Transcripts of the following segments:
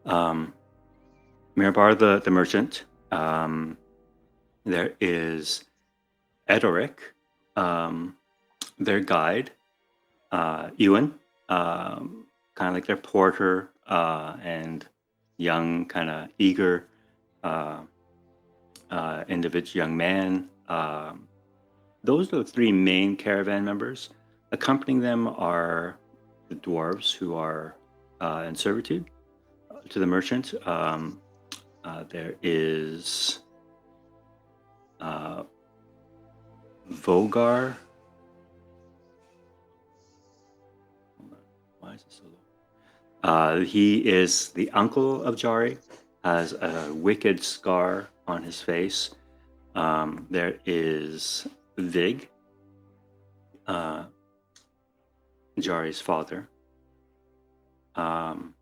Um, Mirabar the merchant. Um, there is Edoric, um, their guide, Ewan, kind of like their porter, and young, kind of eager uh, individual, young man. Those are the three main caravan members. Accompanying them are the dwarves who are in servitude to the merchant. There is uh, Vogar. Why is it so low? He is the uncle of Jari, has a wicked scar on his face. There is Vig, uh, Jari's father. Um,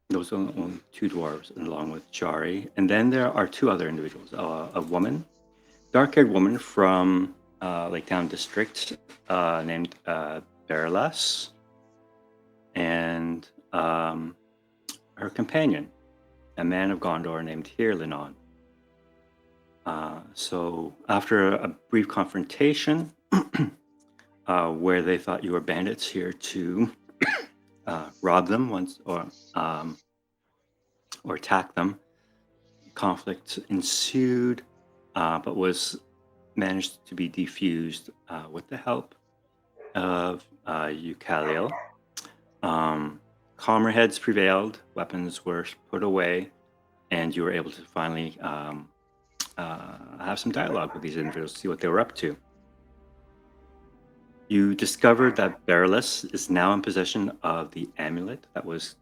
those are the only two dwarves, along with Jari. And then there are two other individuals: a woman, dark-haired woman from Lake Town District, named Berlas, and her companion, a man of Gondor named Hirlinon. So after a brief confrontation, where they thought you were bandits here to rob them once or attack them, conflict ensued, but was managed to be defused with the help of Eucaliel. Calmer heads prevailed, weapons were put away, and you were able to finally have some dialogue with these individuals, see what they were up to. You discovered that Berylus is now in possession of the amulet that was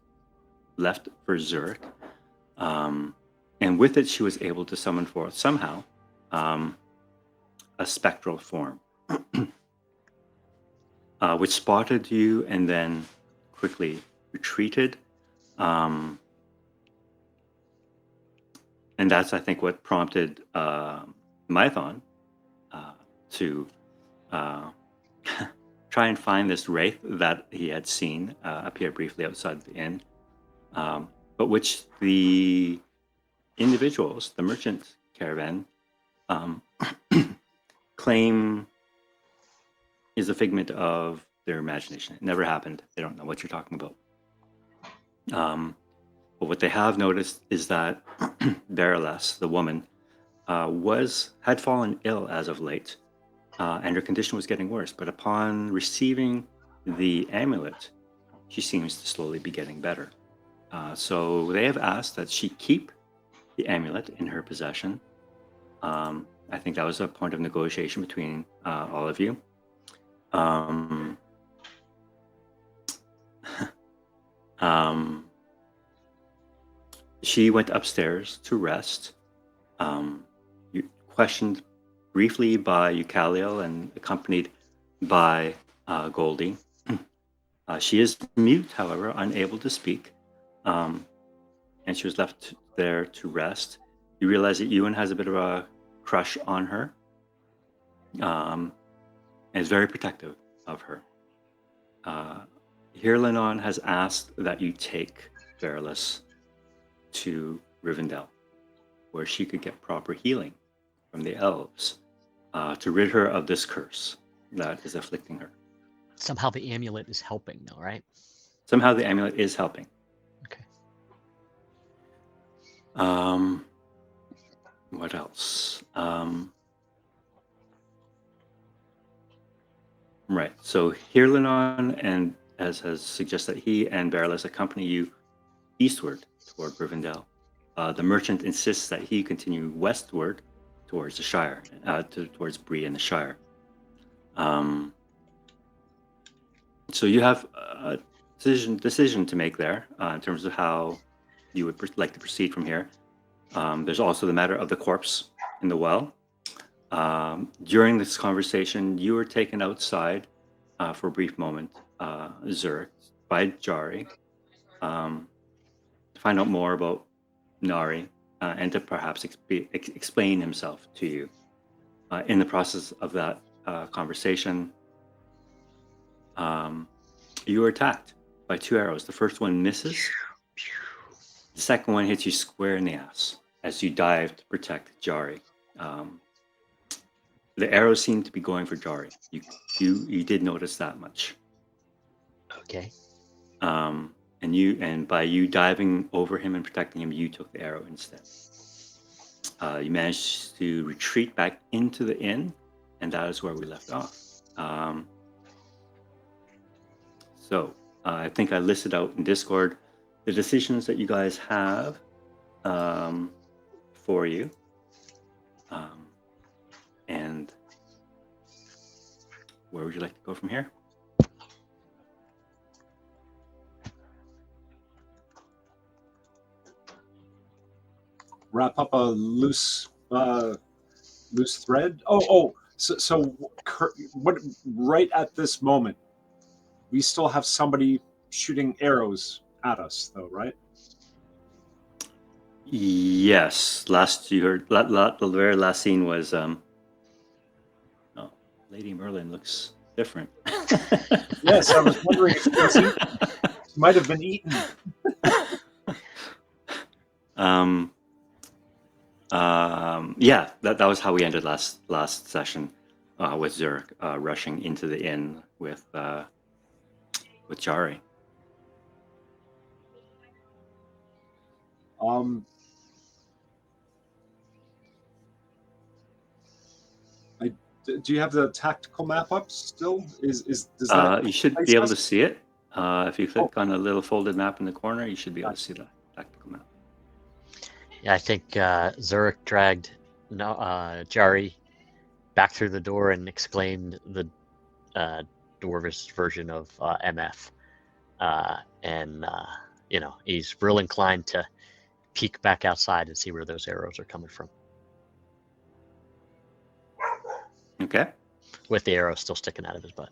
left for Zurich. And with it, she was able to summon forth somehow a spectral form, which spotted you and then quickly retreated. And that's, I think, what prompted Mython to try and find this wraith that he had seen appear briefly outside the inn, but which the individuals, the merchant caravan, claim is a figment of their imagination. It never happened. They don't know what you're talking about. But what they have noticed is that Beryless, the woman, had fallen ill as of late, and her condition was getting worse. But upon receiving the amulet, she seems to slowly be getting better. So they have asked that she keep the amulet in her possession. I think that was a point of negotiation between all of you. Um, she went upstairs to rest. You questioned briefly by Eucaliel and accompanied by Goldie. She is mute, however, unable to speak, and she was left there to rest. You realize that Ewan has a bit of a crush on her, and is very protective of her. Hirlinon has asked that you take Berylus to Rivendell, where she could get proper healing from the elves to rid her of this curse that is afflicting her. Somehow the amulet is helping, though, right? Somehow the amulet is helping. Okay. What else? Right. So Hirlinon, and as has suggested, he and Berylus accompany you eastward toward Rivendell. The merchant insists that he continue westward towards the Shire, towards Bree and the Shire. So you have a decision to make there in terms of how you would like to proceed from here. There's also the matter of the corpse in the well. During this conversation, you were taken outside for a brief moment, Zurich, by Jari, to find out more about Nari and to perhaps explain himself to you. In the process of that conversation, you were attacked by two arrows. The first one misses, The second one hits you square in the ass as you dive to protect Jari. The arrows seem to be going for Jari. You did notice that much. Okay. And by you diving over him and protecting him, you took the arrow instead. You managed to retreat back into the inn, and that is where we left off. So I think I listed out in Discord the decisions that you guys have for you. And where would you like to go from here? Wrap up a loose thread. So what? Right at this moment, we still have somebody shooting arrows at us, though, right? Yes. Last you heard, the very last scene was, Lady Merlin looks different. Yes, I was wondering if she was eaten. She might have been eaten. Yeah, that was how we ended last session, with Zurich rushing into the inn with Jari. Do you have the tactical map up still? Does that? You should be able to see it. If you click on the little folded map in the corner, you should be able to see the tactical map. Yeah, I think Zurich dragged Jari back through the door and exclaimed the Dwarvish version of MF. He's real inclined to peek back outside and see where those arrows are coming from. Okay. With the arrow still sticking out of his butt.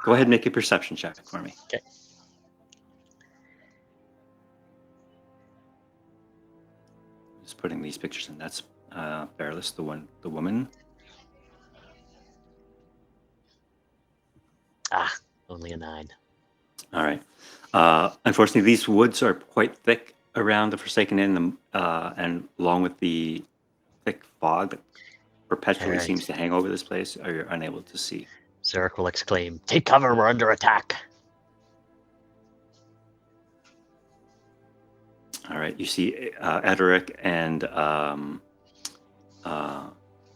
Go ahead and make a perception check for me. Okay. Just putting these pictures in. That's Fairless, the woman. Only a 9. All right. Unfortunately, these woods are quite thick around the Forsaken Inn, and along with the thick fog that perpetually seems to hang over this place, you're unable to see. Zurich will exclaim, "Take cover, we're under attack." All right, you see Ederic and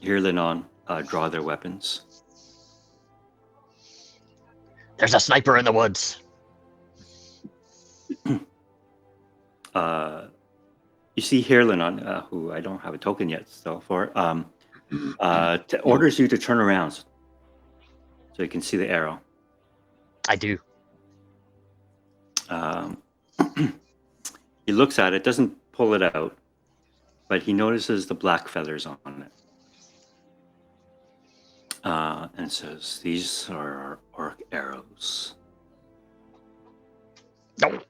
Hirlinon draw their weapons. There's a sniper in the woods. You see Hirlinon, who I don't have a token yet still for, orders you to turn around so you can see the arrow. I do. He looks at it, doesn't pull it out, but he notices the black feathers on it. And says, "These are our orc arrows." No. Well,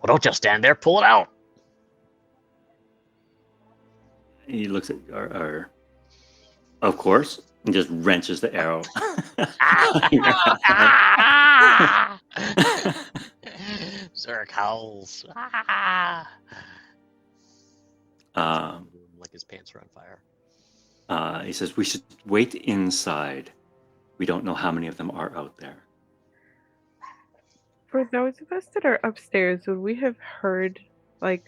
don't just stand there. Pull it out. He looks at of course, and just wrenches the arrow. Zurich howls. Like his pants are on fire. He says, "We should wait inside. We don't know how many of them are out there." For those of us that are upstairs, would we have heard like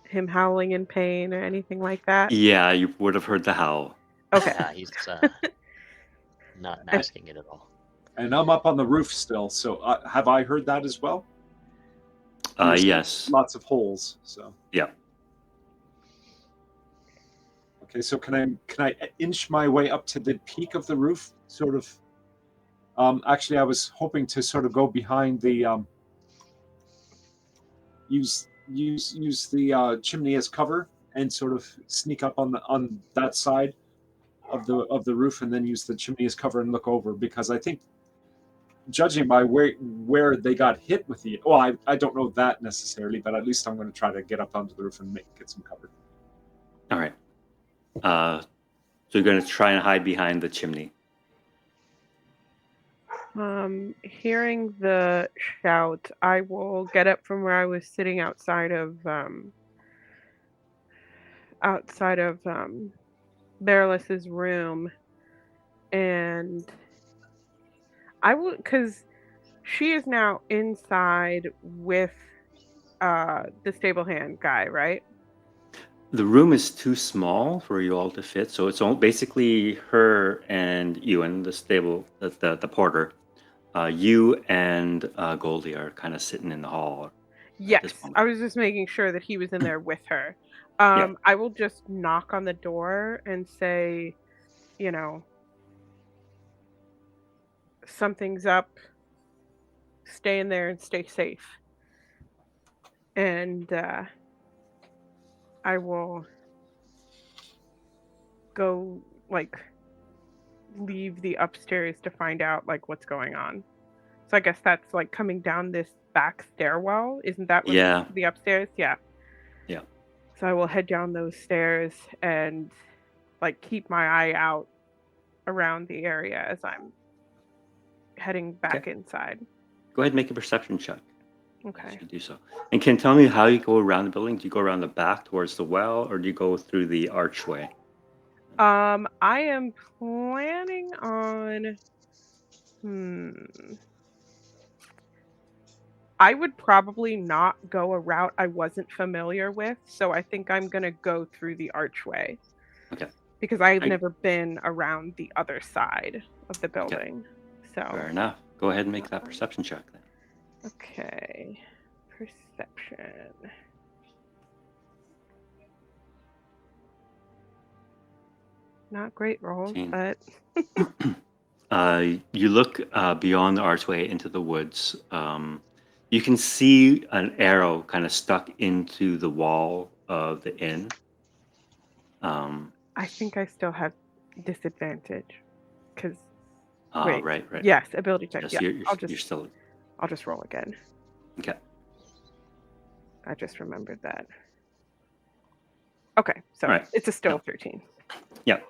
him howling in pain or anything like that? Yeah, you would have heard the howl. Okay. He's not masking it at all. And I'm up on the roof still, so have I heard that as well? Yes. Lots of holes. So yeah. Okay, so can I inch my way up to the peak of the roof, sort of? Actually, I was hoping to sort of go behind the use the chimney as cover and sort of sneak up on that side of the roof, and then use the chimney as cover and look over, because I think, judging by where they got hit with the, I don't know that necessarily, but at least I'm going to try to get up onto the roof and get some cover. All right. So you're going to try and hide behind the chimney. Hearing the shout, I will get up from where I was sitting outside of Barelis's room, and I will, because she is now inside with the stable hand guy, right? The room is too small for you all to fit, so it's all basically her and you and the stable, the porter. You and Goldie are kind of sitting in the hall at this Yes, moment. I was just making sure that he was in there with her. Yeah. I will just knock on the door and say, you know, something's up. Stay in there and stay safe. And I will go like leave the upstairs to find out like what's going on. So I guess that's like coming down this back stairwell. Isn't that what Yeah. the upstairs? Yeah. Yeah. So I will head down those stairs and like keep my eye out around the area as I'm heading back Okay. inside. Go ahead and make a perception check as Okay. you do so. And can you tell me how you go around the building? Do you go around the back towards the well, or do you go through the archway? I am planning on I would probably not go a route I wasn't familiar with, so I think I'm gonna go through the archway Okay. because I've I, never been around the other side of the okay. building. So, Fair enough. Go ahead and make that perception check then. okay. Perception. Not great rolls, 18. but You look beyond the archway into the woods. You can see an arrow kind of stuck into the wall of the inn. I think I still have disadvantage because wait, Right. yes, ability check. Yes, Yeah, you're still I'll just roll again. okay. I just remembered that. Okay, so All right. it's a still No. 13. Yeah.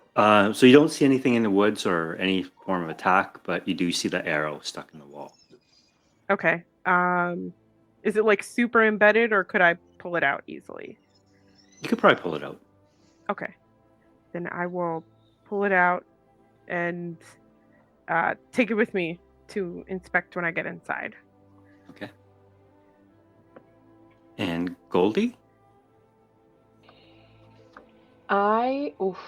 So you don't see anything in the woods or any form of attack, but you do see the arrow stuck in the wall. Okay. Is it like super embedded or could I pull it out easily? You could probably pull it out. Okay. Then I will pull it out and take it with me to inspect when I get inside. Okay. And Goldie? Oof.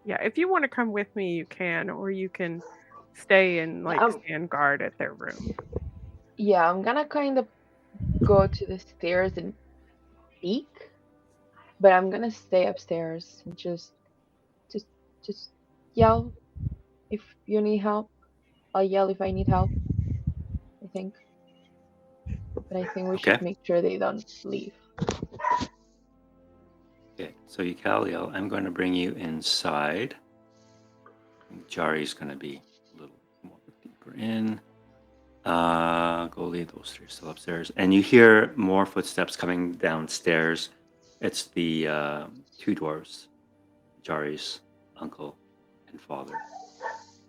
Yeah, if you want to come with me, you can, or you can stay and like stand guard at their room. Yeah, I'm gonna kind of go to the stairs and peek, but I'm gonna stay upstairs and just yell if you need help. I'll yell if I need help, I think. But I think we Okay. should make sure they don't leave. Okay. So you can yell, I'm going to bring you inside. Jari's going to be a little more deeper in. Goldie, those three are still upstairs. And you hear more footsteps coming downstairs. It's the two dwarves, Jari's uncle and father.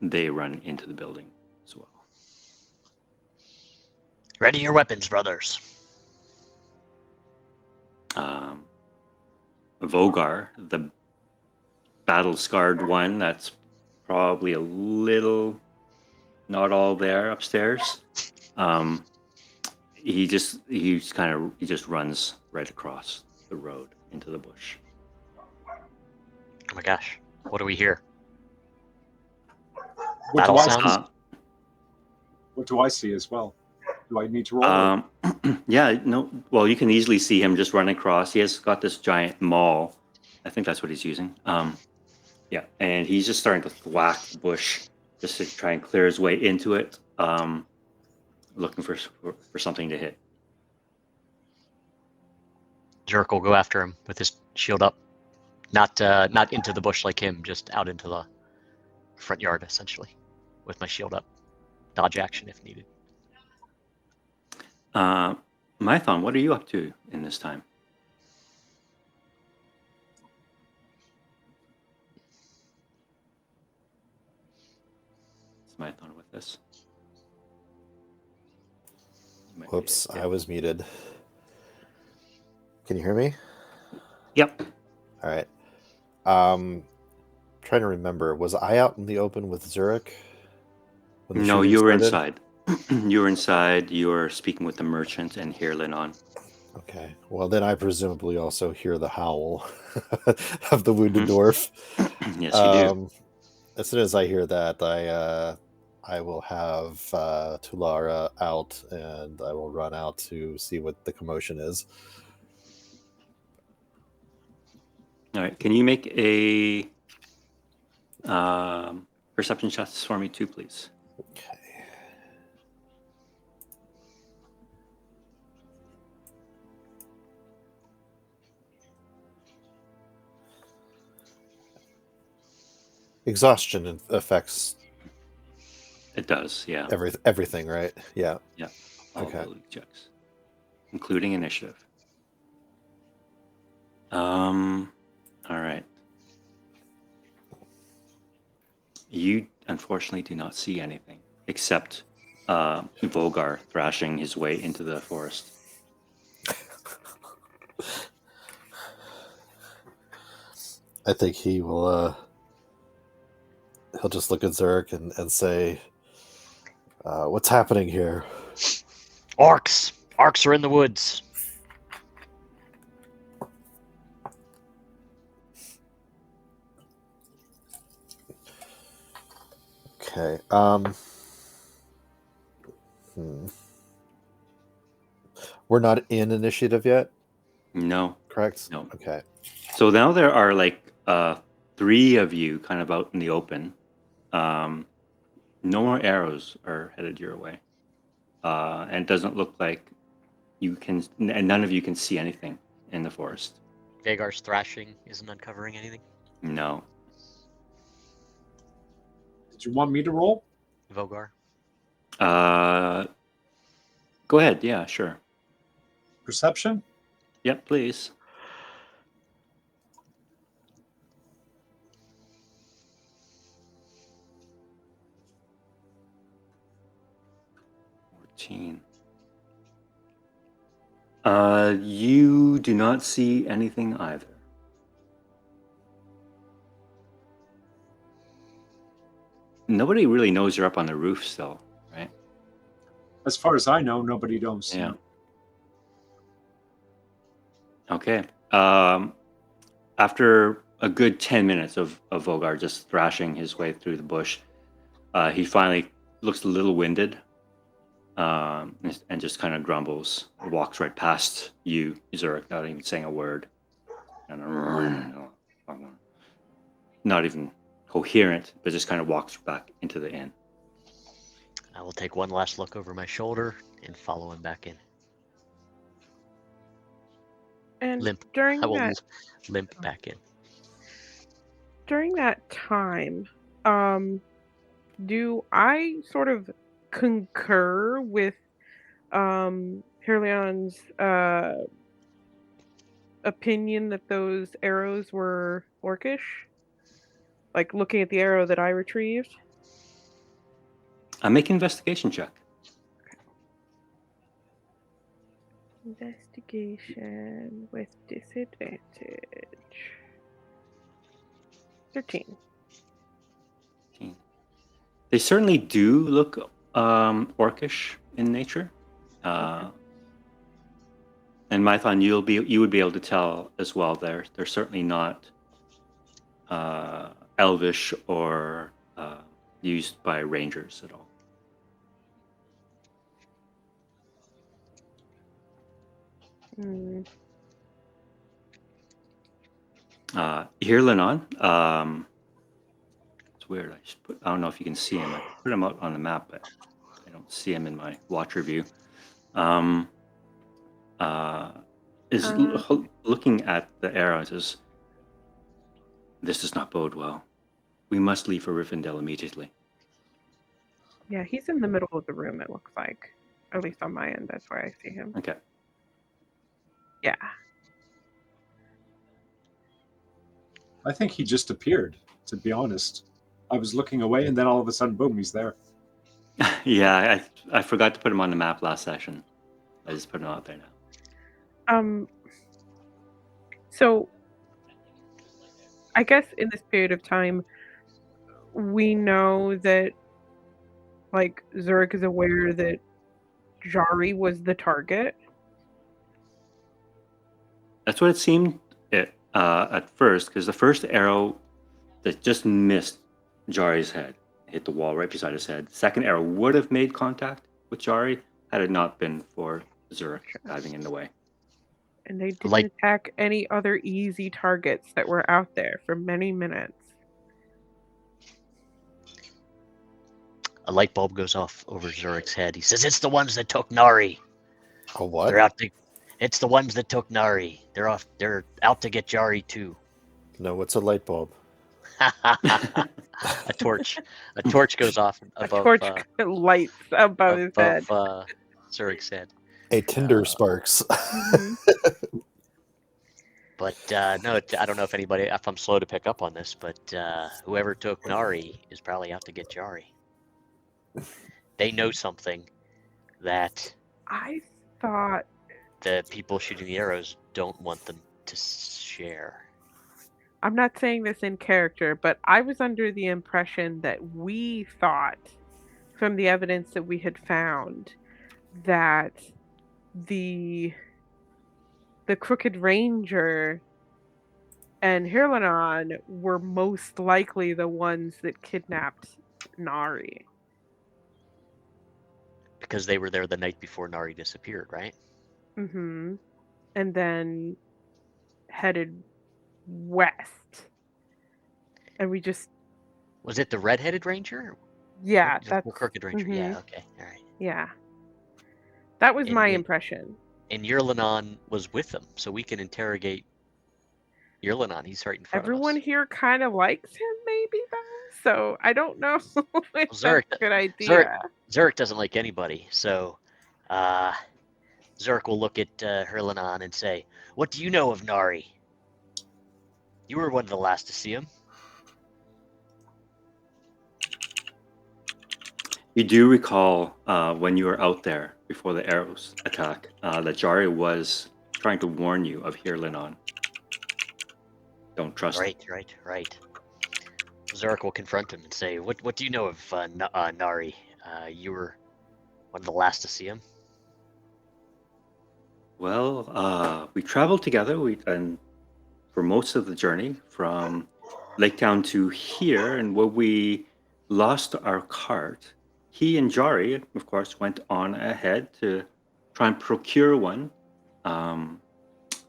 They run into the building as well. Ready your weapons, brothers. Vogar, the battle-scarred one, that's probably a little not all there upstairs. He just runs right across the road into the bush. Oh my gosh. What do we hear? What Battle do I sounds? see? What do I see as well? Do I need to roll? Yeah, no. Well, you can easily see him just running across. He has got this giant maul. I think that's what he's using. Yeah, and he's just starting to thwack the bush just to try and clear his way into it, looking for something to hit. Jurk will go after him with his shield up. Not into the bush like him, just out into the front yard, essentially, with my shield up. Dodge action if needed. Mython, what are you up to in this time? Mython with this. You might be Whoops, okay. I was muted. Can you hear me? Yep. All right. Trying to remember, was I out in the open with Zurich when the No, shooting you were started? inside. You were inside. You were speaking with the merchant and Hirlin on. Okay. Well, then I presumably also hear the howl of the wounded dwarf. Yes, you do. As soon as I hear that, I will have Tulara out, and I will run out to see what the commotion is. All right. Can you make a perception checks for me too, please? Okay. Exhaustion affects It does. Yeah. everything, right? Yeah. Yeah. All Okay. ability checks, including initiative. All right. You unfortunately do not see anything except Volgar thrashing his way into the forest. I think he will. He'll just look at Zurich and say, "What's happening here?" Orcs! Orcs are in the woods. Okay. We're not in initiative yet, No. correct? No. Okay. So now there are like 3 of you kind of out in the open. No more arrows are headed your way. And it doesn't look like you can, and none of you can see anything in the forest. Vagar's thrashing isn't uncovering anything. No. Did you want me to roll? Vogar. Go ahead. Yeah, sure. Perception? Yep, please. You do not see anything either. Nobody really knows you're up on the roof still, right? As far as I know, nobody knows. Yeah. Okay. After a good 10 minutes of Vogar just thrashing his way through the bush, he finally looks a little winded and just kind of grumbles, walks right past you, Zurich, not even saying a word. Not even coherent, but just kind of walks back into the inn. I will take one last look over my shoulder and follow him back in. And Limp. during I will that limp back in. during that time, do I sort of concur with Herleon's opinion that those arrows were orcish? Like looking at the arrow that I retrieved? Make an investigation check. Investigation with disadvantage. 13. They certainly do look orcish in nature. And Mython, you would be able to tell as well. They're certainly not elvish or used by rangers at all. Here, Lennon. It's weird. I don't know if you can see him. I put him out on the map, but I don't see him in my watcher view. Looking at the arrows. This does not bode well. We must leave for Rivendell immediately. Yeah, he's in the middle of the room, it looks like. At least on my end, that's where I see him. Okay. Yeah. I think he just appeared, to be honest. I was looking away, and then all of a sudden, boom, he's there. Yeah, I forgot to put him on the map last session. I just put him out there now. So I guess in this period of time, we know that like Zurich is aware that Jari was the target. That's what it seemed at first, because the first arrow that just missed Jari's head, hit the wall right beside his head. The second arrow would have made contact with Jari had it not been for Zurich diving in the way. And they didn't attack any other easy targets that were out there for many minutes. A light bulb goes off over Zurich's head. He says, "It's the ones that took Nari. A what? They're out to. It's the ones that took Nari. They're off. They're out to get Jari too." No, it's a light bulb. A torch. A torch goes off above. A torch lights above his head. Zurich's head. A tinder sparks. Mhm. But no, I don't know if I'm slow to pick up on this, but whoever took Nari is probably out to get Jari. They know something that I thought the people shooting the arrows don't want them to share. I'm not saying this in character, but I was under the impression that we thought, from the evidence that we had found, that the Crooked Ranger and Hirlanon were most likely the ones that kidnapped Nari. Because they were there the night before Nari disappeared, right? Mm-hmm. And then headed west. And we just... Was it the red-headed ranger? Yeah, that's... The Crooked Ranger, yeah, okay, all right. Yeah. That was my impression. And Yirlanon was with them, so we can interrogate Yirlanon. He's right in front of us. Everyone here kind of likes him, maybe, though? So I don't know if Zurich, that's a good idea. Zurich doesn't like anybody, so Zurich will look at Hirlanon and say, "What do you know of Nari? You were one of the last to see him." You do recall when you were out there before the arrows attack that Jari was trying to warn you of Hirlanon. Don't trust him. Right. Zurich will confront him and say, "What do you know of Nari? You were one of the last to see him." Well, we traveled together. And for most of the journey from Lake Town to here, and when we lost our cart, he and Jari, of course, went on ahead to try and procure one from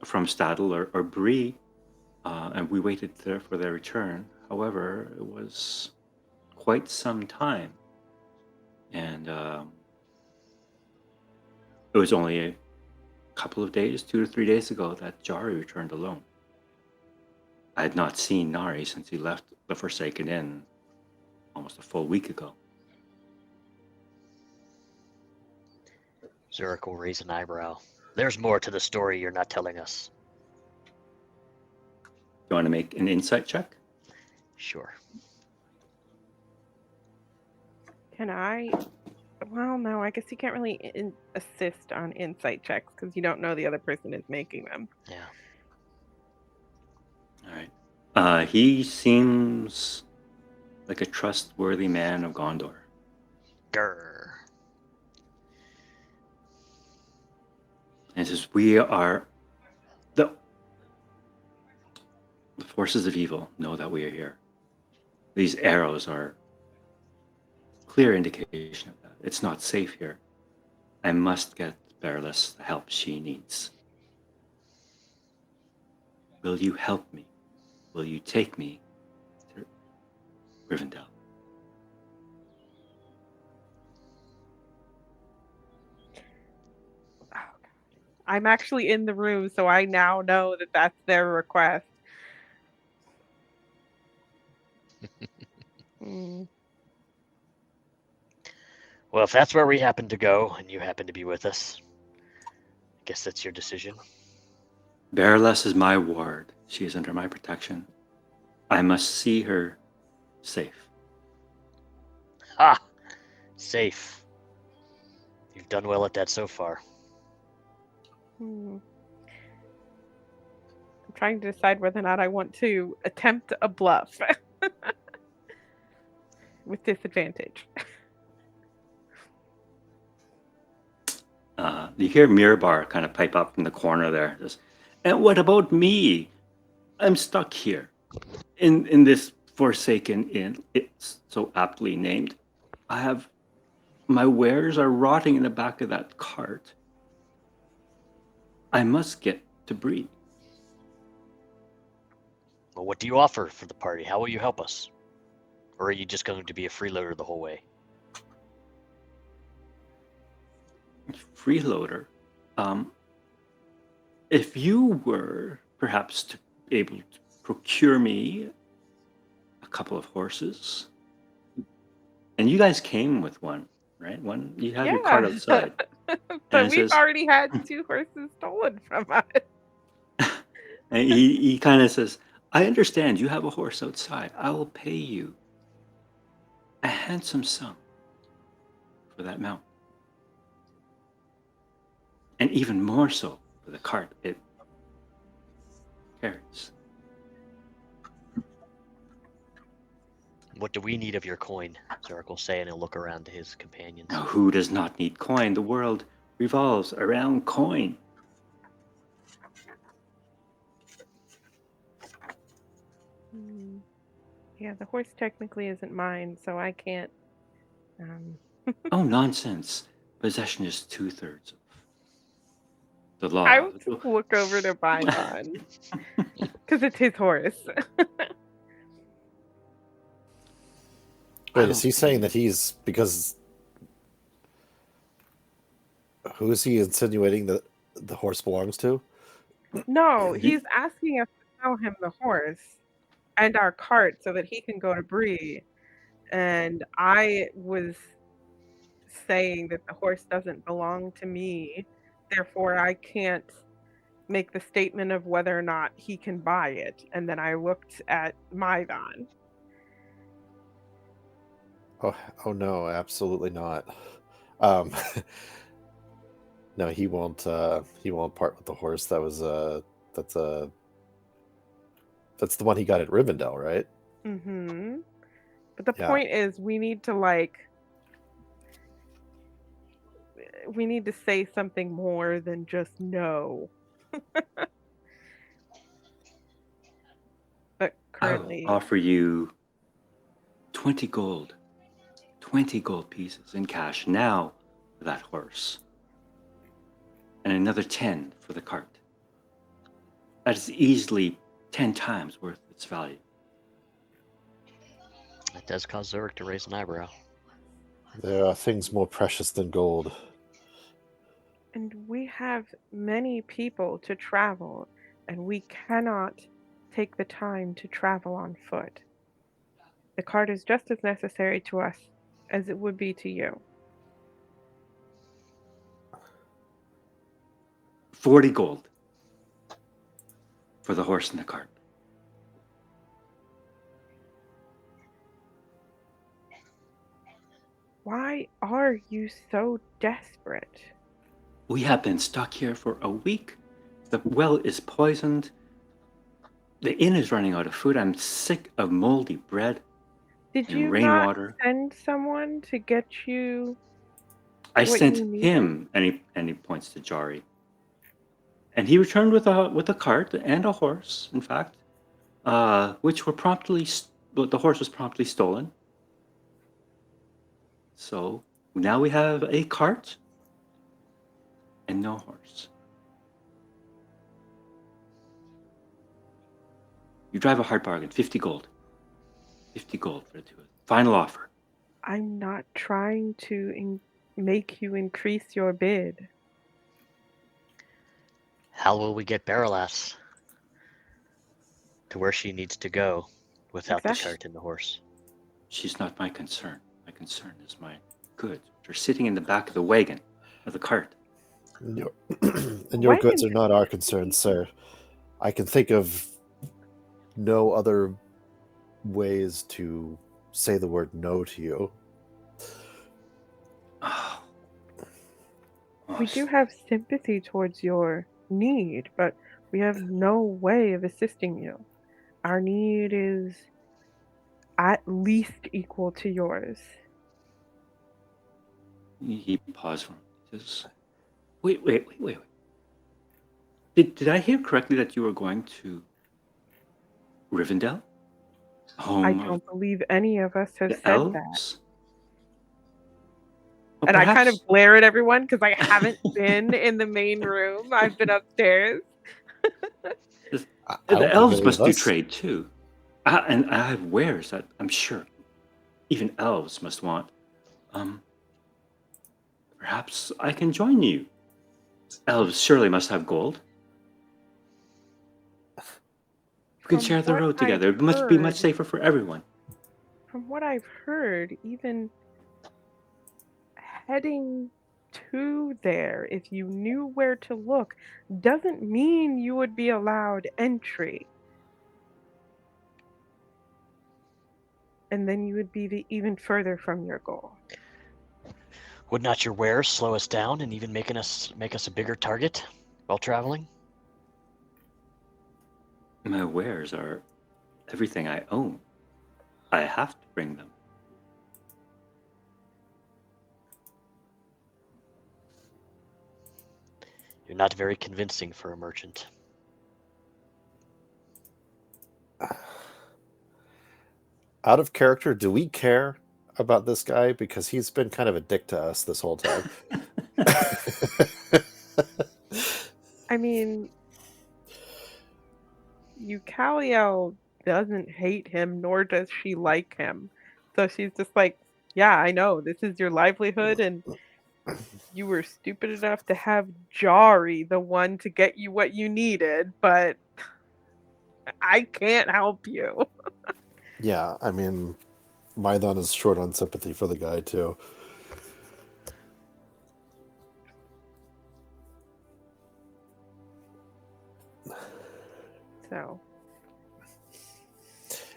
Stadel or Bree, and we waited there for their return. However, it was quite some time, and it was only a couple of days, 2 to 3 days ago, that Jari returned alone. I had not seen Nari since he left the Forsaken Inn almost a full week ago. Zurich will raise an eyebrow. "There's more to the story you're not telling us." You want to make an insight check? Sure. Can I? Well, no, I guess you can't really assist on insight checks because you don't know the other person is making them. Yeah. All right. He seems like a trustworthy man of Gondor. Grr. And says, "We are the forces of evil know that we are here. These arrows are clear indication of that. It's not safe here. I must get Barilys the help she needs. Will you help me? Will you take me to Rivendell?" I'm actually in the room, so I now know that that's their request. Well, if that's where we happen to go, and you happen to be with us, I guess that's your decision. Barilys is my ward. She is under my protection. I must see her safe. Ha! Safe. You've done well at that so far. I'm trying to decide whether or not I want to attempt a bluff with disadvantage. You hear Mirbar kind of pipe up from the corner there. Says, and what about me? I'm stuck here in this forsaken inn. It's so aptly named. My wares are rotting in the back of that cart. I must get to Bree. Well, what do you offer for the party? How will you help us? Or are you just going to be a freeloader the whole way? Freeloader. If you were perhaps to be able to procure me a couple of horses, and you guys came with one, right? One you have your cart outside. But we've already had 2 horses stolen from us. And he kind of says, I understand you have a horse outside. I will pay you a handsome sum for that mount. And even more so for the cart it carries. What do we need of your coin? Zarek will say, and he'll look around to his companions. Now, who does not need coin? The world revolves around coin. Yeah, the horse technically isn't mine, so I can't. Oh, nonsense. Possession is 2/3 of the law. I would look over to Bylon because it's his horse. Wait, is he saying that he's because? Who is he insinuating that the horse belongs to? No, he's asking us to sell him the horse and our cart so that he can go to Bree. And I was saying that the horse doesn't belong to me, therefore I can't make the statement of whether or not he can buy it. And then I looked at Maidon. Oh no, absolutely not. No, he won't part with the horse. That's the one he got at Rivendell, right? Mm-hmm. But the point is we need to say something more than just no. But currently I'll offer you 20 gold pieces in cash now for that horse, and another 10 for the cart. That is easily 10 times worth its value. It does cause Zurich to raise an eyebrow. There are things more precious than gold. And we have many people to travel, and we cannot take the time to travel on foot. The cart is just as necessary to us as it would be to you. 40 gold for the horse and the cart. Why are you so desperate? We have been stuck here for a week. The well is poisoned. The inn is running out of food. I'm sick of moldy bread. Did and you rainwater. not send someone to get you? I what sent you needed? him, and he points to Jari. And he returned with a cart and a horse, in fact, which were the horse was promptly stolen. So now we have a cart and no horse. You drive a hard bargain, 50 gold. 50 gold for the two of them. Final offer. I'm not trying to make you increase your bid. How will we get Baralas to where she needs to go without the cart and the horse? She's not my concern. My concern is my goods, which are sitting in the back of the wagon of the cart. And your goods are not our concern, sir. I can think of no other ways to say the word no to you. We do have sympathy towards your need, but we have no way of assisting you. Our need is at least equal to yours. He paused for a moment. Says, wait. Did I hear correctly that you were going to Rivendell? I Home of don't believe any of us has the said that. elves? Well, And I kind of perhaps glare at everyone because I haven't been in the main room. I've been upstairs. I the don't think elves any of must do us. trade too. And I have wares that I'm sure even elves must want. Perhaps I can join you. Elves surely must have gold. We can From share the what road I've together. It must be much heard, safer for everyone. from what I've heard, even heading to there, if you knew where to look, doesn't mean you would be allowed entry. And then you would be even further from your goal. Would not your wares slow us down and even make us a bigger target while traveling? My wares are everything I own. I have to bring them. You're not very convincing for a merchant. Out of character, do we care about this guy? Because he's been kind of a dick to us this whole time. I mean, Eucaliel doesn't hate him, nor does she like him. So she's just like, yeah, I know, this is your livelihood, and you were stupid enough to have Jari the one to get you what you needed, but I can't help you. Yeah, I mean, Mython is short on sympathy for the guy, too. So,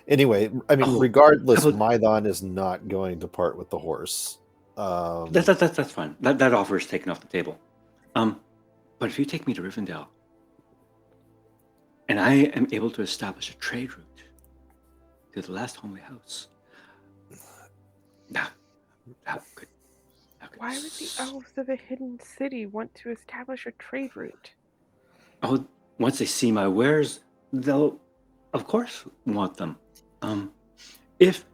Anyway, I mean, Oh, regardless, how about- Mython is not going to part with the horse. That's fine. That offer is taken off the table. But if you take me to Rivendell, and I am able to establish a trade route to the last homely house, that could. why would the elves of a hidden city want to establish a trade route? Oh, once they see my wares, they'll, of course, want them. If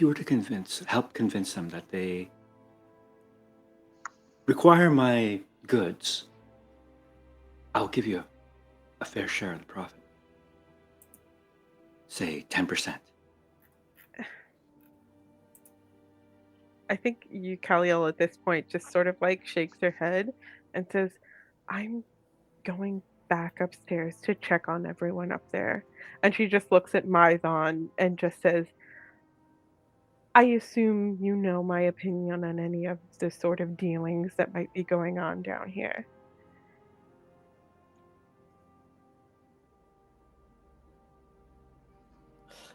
you were to help convince them that they require my goods, I'll give you a fair share of the profit. Say 10%. I think Eucaliel at this point just sort of like shakes her head and says, I'm going back upstairs to check on everyone up there. And she just looks at Mython and just says, I assume you know my opinion on any of the sort of dealings that might be going on down here.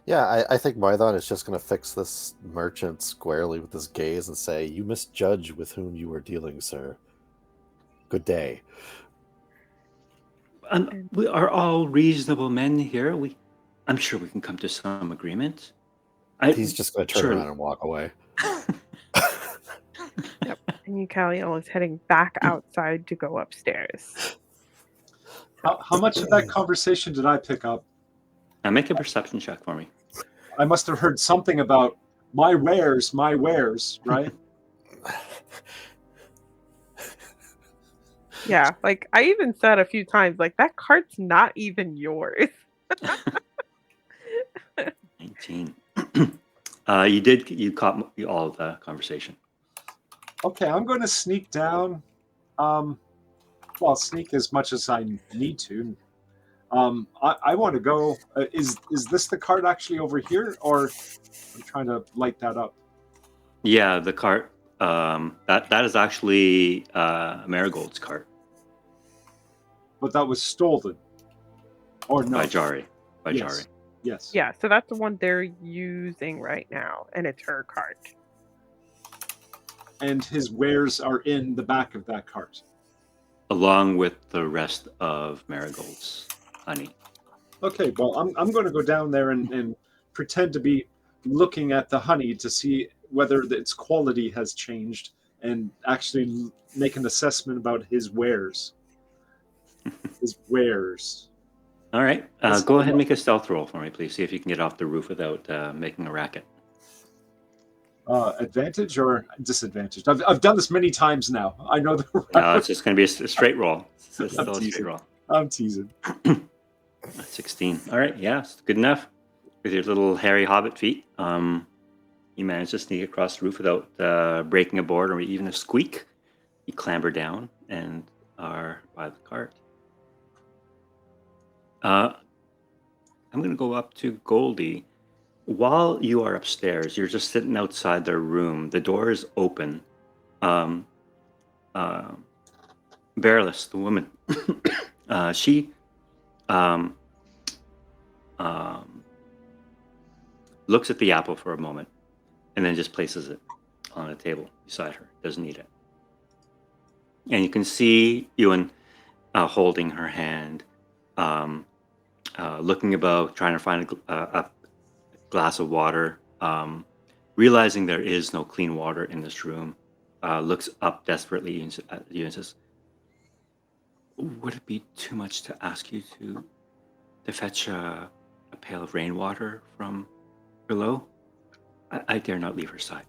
Yeah, I think Mython is just going to fix this merchant squarely with his gaze and say, "You misjudge with whom you are dealing, sir. Good day." We are all reasonable men here. I'm sure we can come to some agreement. He's just going to turn around and walk away. Yep. And Eucaliel is heading back outside to go upstairs. How much of that conversation did I pick up? Make a perception check for me. I must have heard something about my wares, right? Yeah, like I even said a few times, like that cart's not even yours. 19. You caught all of the conversation. Okay, I'm going to sneak down. Sneak as much as I need to. I want to go. Is this the cart actually over here, or I'm trying to light that up? Yeah, the cart. That is actually Marigold's cart But that was stolen, or no? by Jari. Yes. Jari. Yes. Yeah, so that's the one they're using right now, and it's her cart. and his wares are in the back of that cart. along with the rest of Marigold's honey. Okay, well, I'm going to go down there and pretend to be looking at the honey to see whether its quality has changed and actually make an assessment about his wares. His wares. All right, Let's go have a ahead and look. make a stealth roll for me, please. See if you can get off the roof without making a racket. Advantage or disadvantage? I've done this many times now. I know the No, it's just going to be a straight roll. It's still a straight teasing. roll. I'm teasing. 16. All right, yeah, it's good enough. With your little hairy hobbit feet, you manage to sneak across the roof without breaking a board or even a squeak. You clamber down and are by the cart. I'm going to go up to Goldie. While you are upstairs, you're just sitting outside their room. The door is open. Barilys, the woman, she looks at the apple for a moment and then just places it on a table beside her. Doesn't eat it. And you can see Ewan holding her hand, looking about, trying to find a glass of water, realizing there is no clean water in this room, looks up desperately at you and says, "Would it be too much to ask you to fetch a pail of rainwater from below? I dare not leave her side."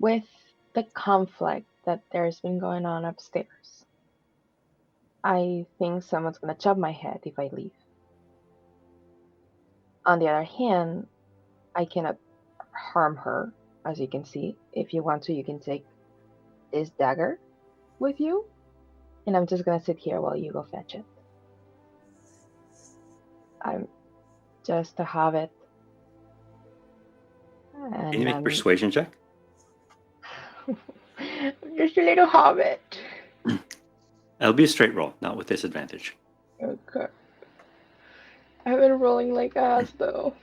With the conflict that there's been going on upstairs, I think someone's gonna chop my head if I leave. On the other hand, I cannot harm her, as you can see. If you want to, you can take this dagger with you, and I'm just gonna sit here while you go fetch it. I'm just a hobbit. Can you make a And persuasion check? I'm just a little hobbit. It'll be a straight roll, not with disadvantage. Okay. I've been rolling like ass though.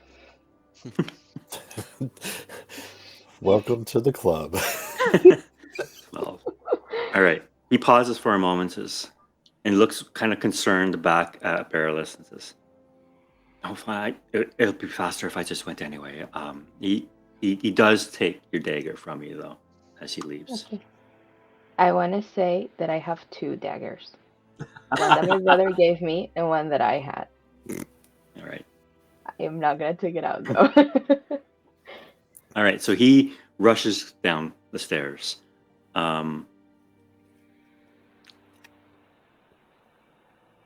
Welcome to the club. 12. All right. He pauses for a moment and looks kind of concerned back at Barilys and says, "Oh, fine. It'll be faster if I just went anyway." He does take your dagger from you, though, as he leaves. Okay. I want to say that I have 2 daggers. One that my brother gave me and one that I had. All right. I am not going to take it out though. All right. So he rushes down the stairs.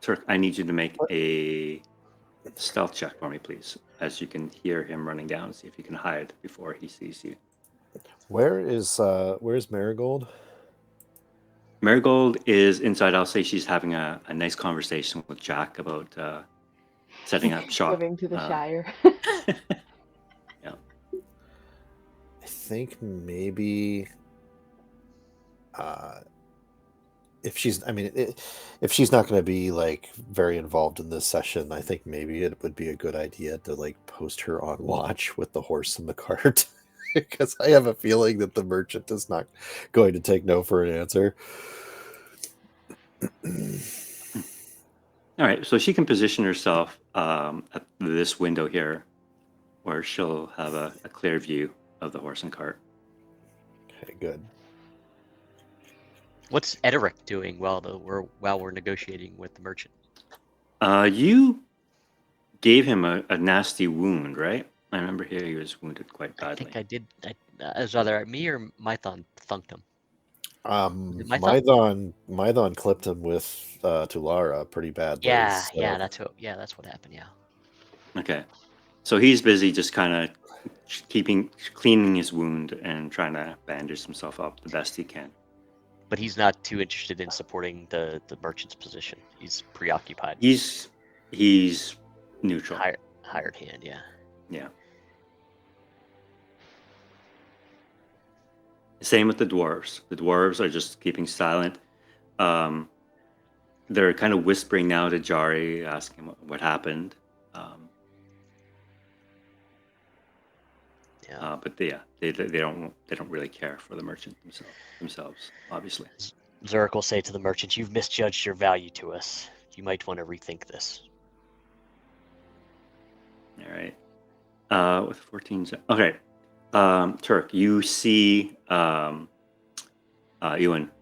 Turk, I need you to make a stealth check for me, please, as you can hear him running down. See if you can hide before he sees you. Where's Marigold? Marigold is inside. I'll say she's having a nice conversation with Jack about setting up shop. Moving to the Shire. Yeah. I think maybe if she's not going to be like very involved in this session, I think maybe it would be a good idea to like post her on watch with the horse and the cart. Because I have a feeling that the merchant is not going to take no for an answer. All right, so she can position herself at this window here, where she'll have a clear view of the horse and cart. Okay, good. What's Ederic doing while we're negotiating with the merchant? You gave him a nasty wound, right? I remember here he was wounded quite badly. I think I did. Is either me or Mython thunked him? Mython clipped him with Tulara pretty badly. Yeah, so. yeah, that's what happened. Yeah. Okay, so he's busy just kind of cleaning his wound and trying to bandage himself up the best he can. But he's not too interested in supporting the merchant's position. He's preoccupied. He's neutral. Hired hand, yeah. Yeah. Same with the dwarves. The dwarves are just keeping silent. they're kind of whispering now to Jari, asking what happened. But they don't really care for the merchant themselves, obviously. Zurich will say to the merchant, "You've misjudged your value to us. You might want to rethink this." All right. With 14. Okay. Turk, you see Ewan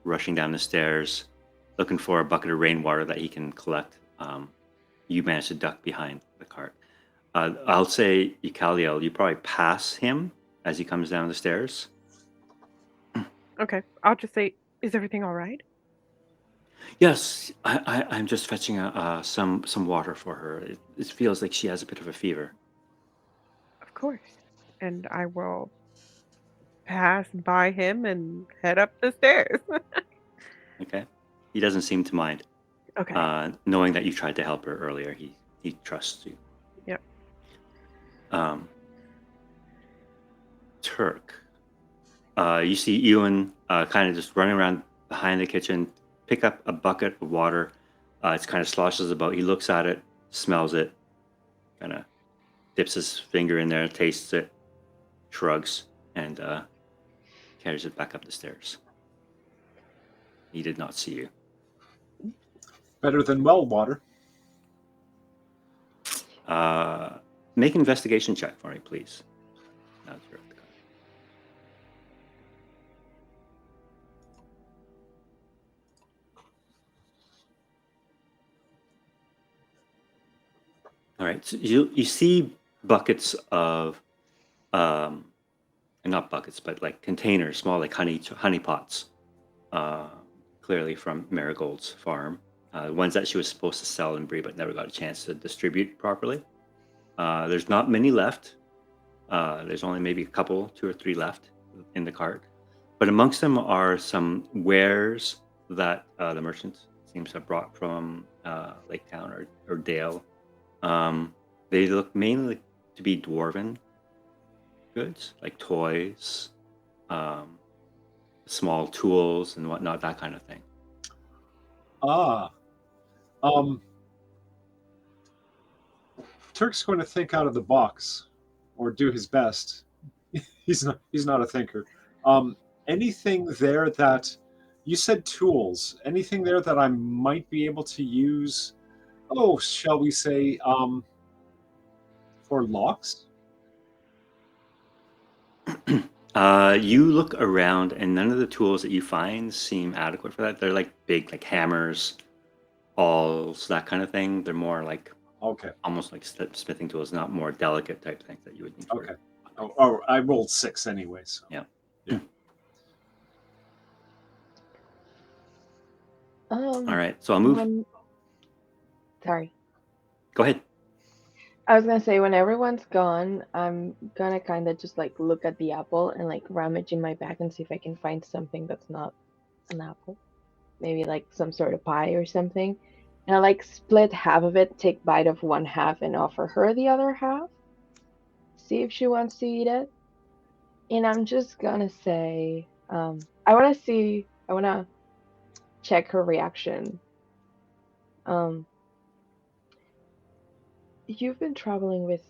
rushing down the stairs, looking for a bucket of rainwater that he can collect. You manage to duck behind the cart. I'll say, Icaliel, you probably pass him as he comes down the stairs. Okay, I'll just say, is everything all right? Yes, I'm just fetching some water for her. It feels like she has a bit of a fever. Of course. And I will pass by him and head up the stairs. Okay. He doesn't seem to mind. Okay. Knowing that you tried to help her earlier, he trusts you. Yep. Turk. You see Ewan kind of just running around behind the kitchen, pick up a bucket of water. It's kind of sloshes about. He looks at it, smells it, kind of dips his finger in there, tastes it, shrugs, and carries it back up the stairs. He did not see you. Better than well water. Make an investigation check for me, please. Now that you're at the card. All right, so you see buckets of, not buckets, but like containers, small like honey pots, clearly from Marigold's farm. Ones that she was supposed to sell and breed, but never got a chance to distribute properly. There's not many left. There's only maybe a couple, 2 or 3 left in the cart. But amongst them are some wares that the merchant seems to have brought from Lake Town or Dale. They look mainly to be dwarven goods, like toys, small tools and whatnot, that kind of thing. Turk's going to think out of the box, or do his best. He's not a thinker. Anything there that you said tools? Anything there that I might be able to use? Oh, shall we say, for locks? You look around, and none of the tools that you find seem adequate for that. They're like big, like hammers, awls, that kind of thing. They're more like Okay. almost like smithing tools, not more delicate type things that you would need. Okay. Oh, I rolled 6 anyway. So. Yeah. All right. So I'll move. Sorry. Go ahead. I was gonna say, when everyone's gone, I'm gonna kind of just like look at the apple and like rummage in my bag and see if I can find something that's not an apple. Maybe like some sort of pie or something. And I like split half of it, take bite of one half, and offer her the other half. See if she wants to eat it. And I'm just gonna say, I wanna check her reaction. You've been traveling with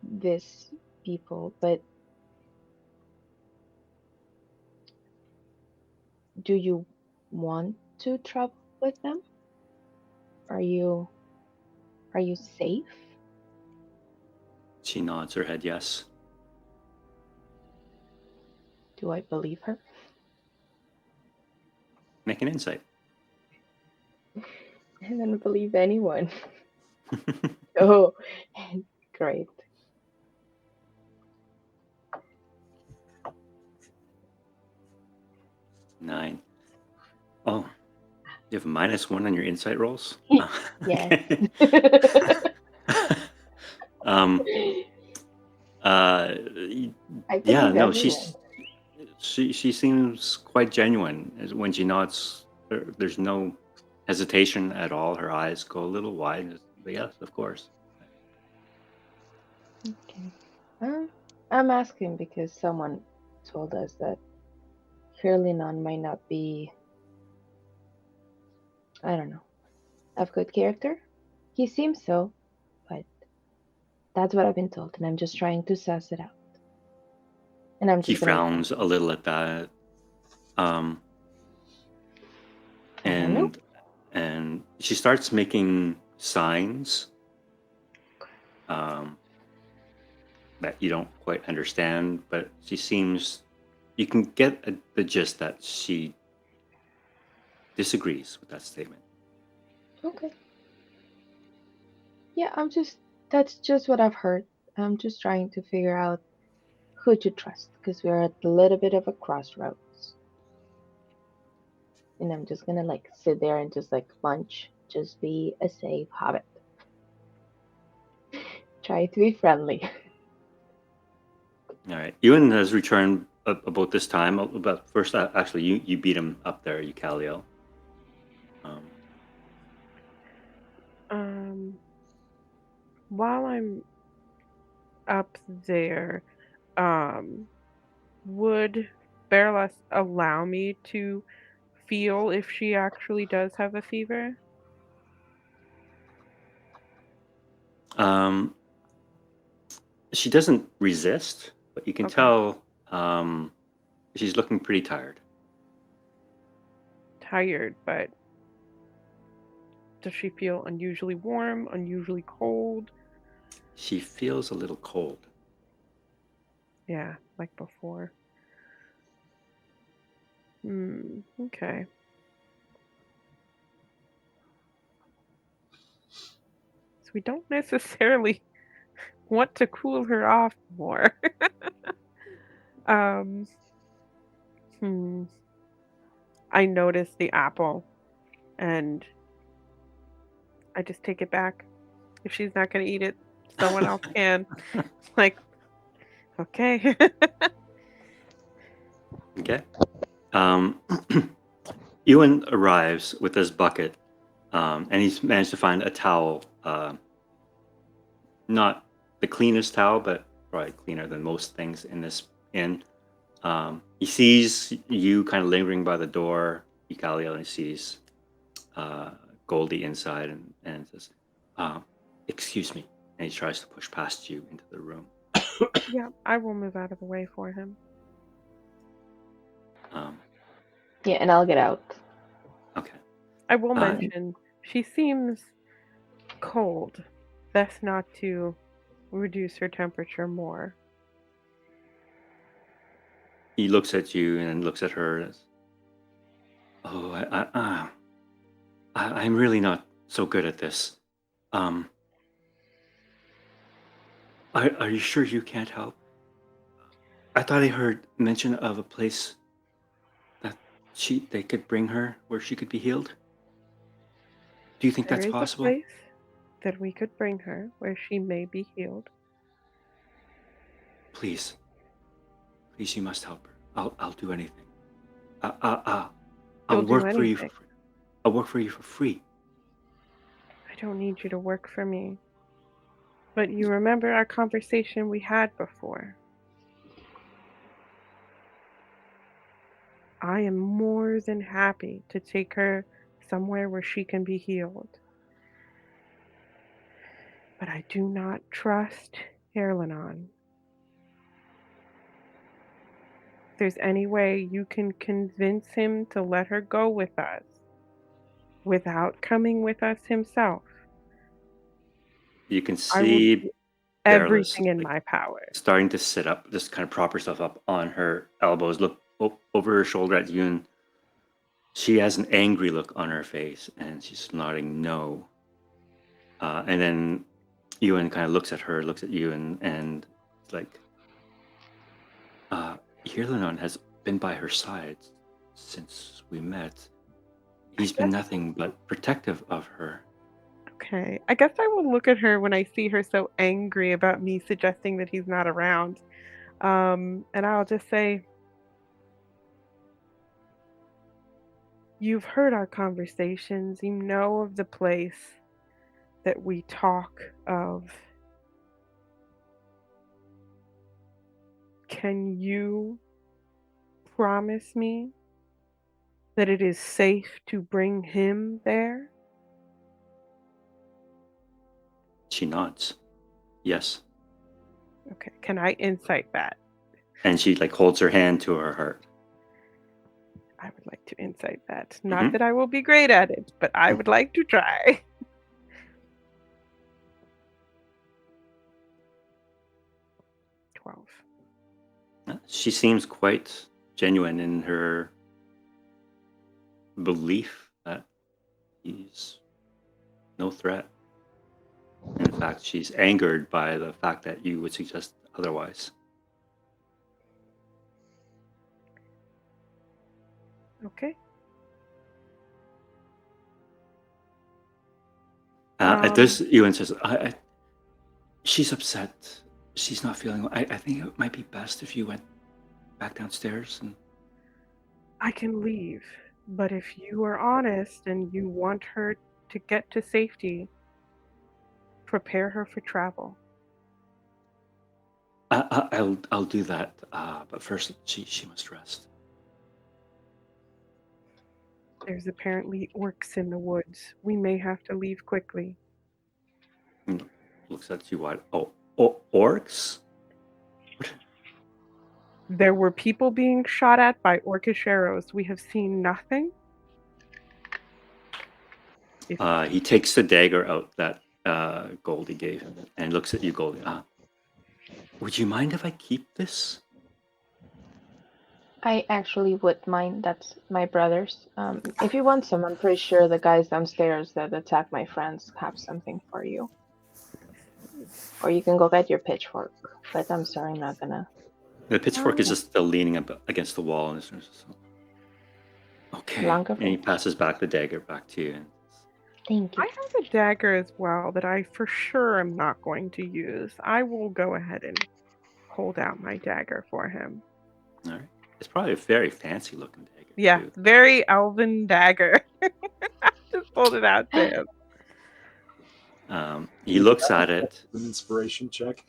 these people, but do you want to travel with them? Are you safe? She nods her head yes. Do I believe her? Make an insight. I don't believe anyone. Oh, great. Nine. Oh, you have -1 on your insight rolls? Yes. I Yeah, believe no, everyone. she seems quite genuine. When she nods, there's no hesitation at all. Her eyes go a little wide. But yes, of course. Okay. I'm asking because someone told us that Kirlinon might not be, I don't know, Of good character? He seems so, but that's what I've been told, and I'm just trying to suss it out. And I'm He just gonna frowns a little at that. Um, I don't know. and she starts making signs that you don't quite understand, but she seems you can get the gist that she disagrees with that statement. Okay. Yeah, that's just what I've heard. I'm just trying to figure out who to trust because we're at a little bit of a crossroads. And I'm just gonna like sit there and just like munch, just be a safe hobbit. Try to be friendly. All right, Ewan has returned about this time. But first, actually, you beat him up there, Eucalio. Um, while I'm up there, would Berlas allow me to feel if she actually does have a fever? Um, she doesn't resist, but you can Okay. tell she's looking pretty tired. Tired, but does she feel unusually warm, unusually cold? She feels a little cold. Yeah, like before. Okay. So we don't necessarily want to cool her off more. um, hmm. I noticed the apple and I just take it back. If she's not going to eat it, someone else can. Like, okay. Okay. Ewan arrives with this bucket, and he's managed to find a towel. Not the cleanest towel, but probably cleaner than most things in this inn. He sees you kind of lingering by the door, Eucalio, and he sees Goldie inside and says, excuse me. And he tries to push past you into the room. Yeah, I will move out of the way for him. Yeah, and I'll get out. Okay. I will mention she seems cold. Best not to reduce her temperature more. He looks at you and looks at her. And, oh, I'm really not so good at this. Are you sure you can't help? I thought I heard mention of a place that they could bring her where she could be healed. Do you think There that's is a possible? place that we could bring her where she may be healed. Please, please, you must help her. I'll do anything. You'll I'll do work for you. anything. I'll work for you for free. I don't need you to work for me. But you remember our conversation we had before. I am more than happy to take her somewhere where she can be healed. But I do not trust Erlanon. If there's any way you can convince him to let her go with us without coming with us himself, You can I will see do Bearless everything in my power. starting to sit up, just kind of prop herself up on her elbows, look over her shoulder at you, and she has an angry look on her face, and she's nodding no. And then Ewan kind of looks at her, looks at you, and it's like, Hirlanon has been by her side since we met. He's been nothing but protective of her. Okay. I guess I will look at her when I see her so angry about me suggesting that he's not around. And I'll just say, you've heard our conversations. You know of the place that we talk of. Can you promise me that it is safe to bring him there? She nods. Yes. Okay. Can I insight that? And she like holds her hand to her heart. I would like to insight that. Not that I will be great at it, but I would like to try. 12. She seems quite genuine in her belief that he's no threat. In fact, she's angered by the fact that you would suggest otherwise. Okay. At this, Ewan says, she's upset. She's not feeling well. I think it might be best if you went back downstairs. And I can leave, but if you are honest and you want her to get to safety, prepare her for travel. I'll do that. But first, she must rest. There's apparently orcs in the woods. We may have to leave quickly. Looks at you wide. Oh, orcs? There were people being shot at by orcish arrows. We have seen nothing. He takes the dagger out that Goldie gave him and looks at you, Goldie. Would you mind if I keep this? I actually would mind. That's my brother's. If you want some, I'm pretty sure the guys downstairs that attacked my friends have something for you. Or you can go get your pitchfork. But I'm sorry, I'm not gonna. The pitchfork is just still leaning up against the wall. And okay. Longer And he passes back the dagger back to you. Thank you. I have a dagger as well that I for sure am not going to use. I will go ahead and hold out my dagger for him. All right. It's probably a very fancy looking dagger. Yeah, too. very elven dagger. I just pulled it out to him. He looks at it. An inspiration check.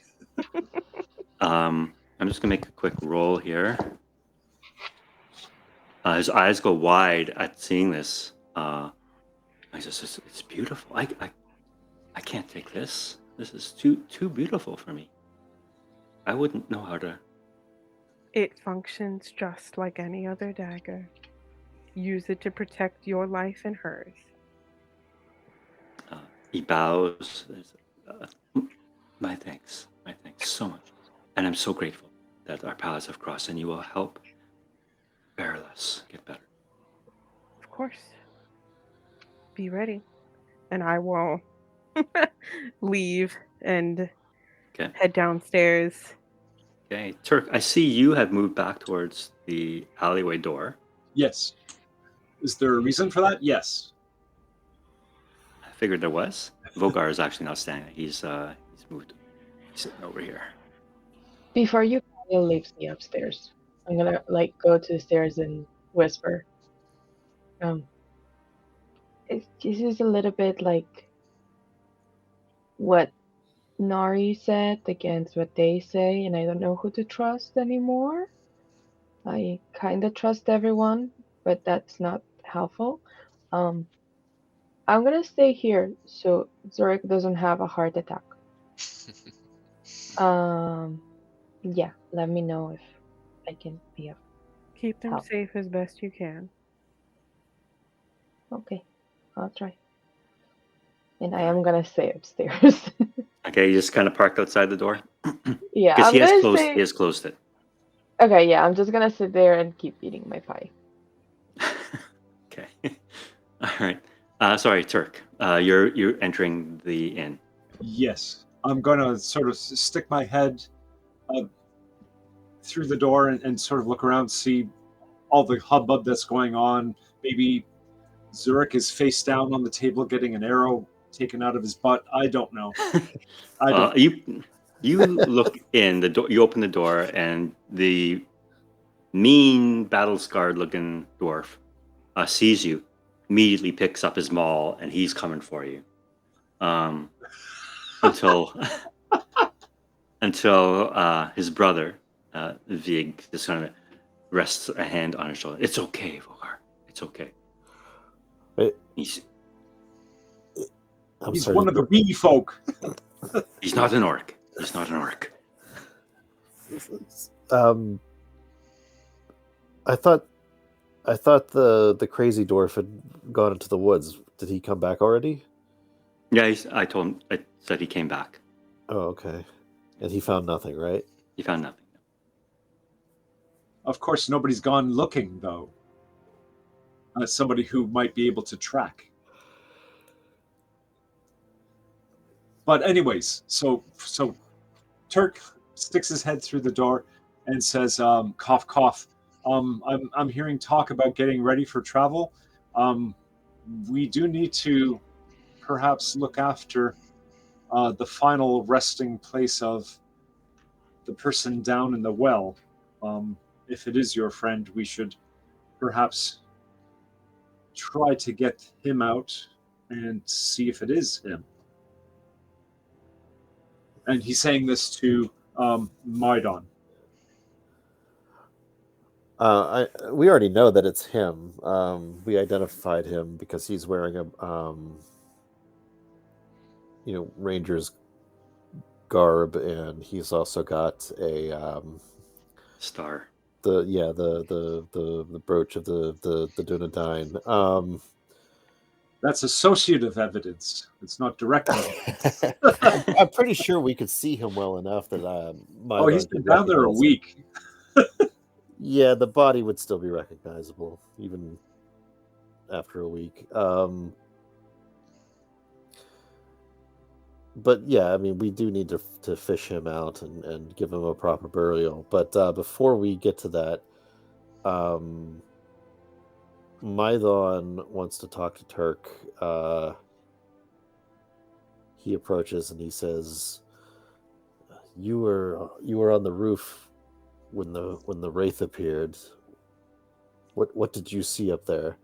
I'm just gonna make a quick roll here. His eyes go wide at seeing this. I just, it's beautiful. I can't take this. This is too beautiful for me. I wouldn't know how to. It functions just like any other dagger. Use it to protect your life and hers. He bows. My thanks so much, and I'm so grateful that our paths have crossed, and you will help Bariless get better. Of course. Be ready, and I will leave and head downstairs. Okay, Turk, I see you have moved back towards the alleyway door. Yes. Is there a reason for that? Yes. I figured there was. Vogar is actually not standing. He's moved. He's sitting over here. Before you Kyle leaves me upstairs, I'm gonna go to the stairs and whisper. This is a little bit like what Nari said against what they say, and I don't know who to trust anymore. I kind of trust everyone, but that's not helpful. I'm gonna stay here so Zurich doesn't have a heart attack. Yeah, let me know if I can be of Keep them help. safe as best you can. Okay, I'll try. And I am gonna stay upstairs. Okay, you just kind of parked outside the door? Yeah, Because I'm he has gonna closed. say. He has closed it. Okay, yeah, I'm just gonna sit there and keep eating my pie. Okay. All right. Sorry, Turk. You're entering the inn. Yes. I'm gonna sort of stick my head through the door and sort of look around, see all the hubbub that's going on. Maybe Zurich is face down on the table getting an arrow taken out of his butt. I don't know. You look in the door. You open the door, and the mean, battle-scarred looking dwarf sees you. Immediately picks up his maul, and he's coming for you. Until his brother Vig just kind of rests a hand on his shoulder. It's okay, Vogar. It's okay. Wait. He's one of the wee folk. He's not an orc. He's not an orc. I thought the crazy dwarf had gone into the woods. Did he come back already? Yeah, I said he came back. Oh, okay. And he found nothing, right? He found nothing. Of course, nobody's gone looking, though. Somebody who might be able to track. But anyways, so Turk sticks his head through the door and says, "Cough, cough. I'm hearing talk about getting ready for travel. We do need to perhaps look after the final resting place of the person down in the well. If it is your friend, we should perhaps try to get him out and see if it is him." And he's saying this to Maidon. We already know that it's him. We identified him because he's wearing a ranger's garb, and he's also got a Star. the brooch of the Dunedain. That's associative evidence. It's not direct evidence. I'm pretty sure we could see him well enough that Oh, he's been down there a week. Yeah, the body would still be recognizable even after a week. But yeah, I mean, we do need to fish him out and give him a proper burial. But before we get to that, Maidon wants to talk to Turk. He approaches and he says, "You were on the roof when the wraith appeared. What did you see up there?"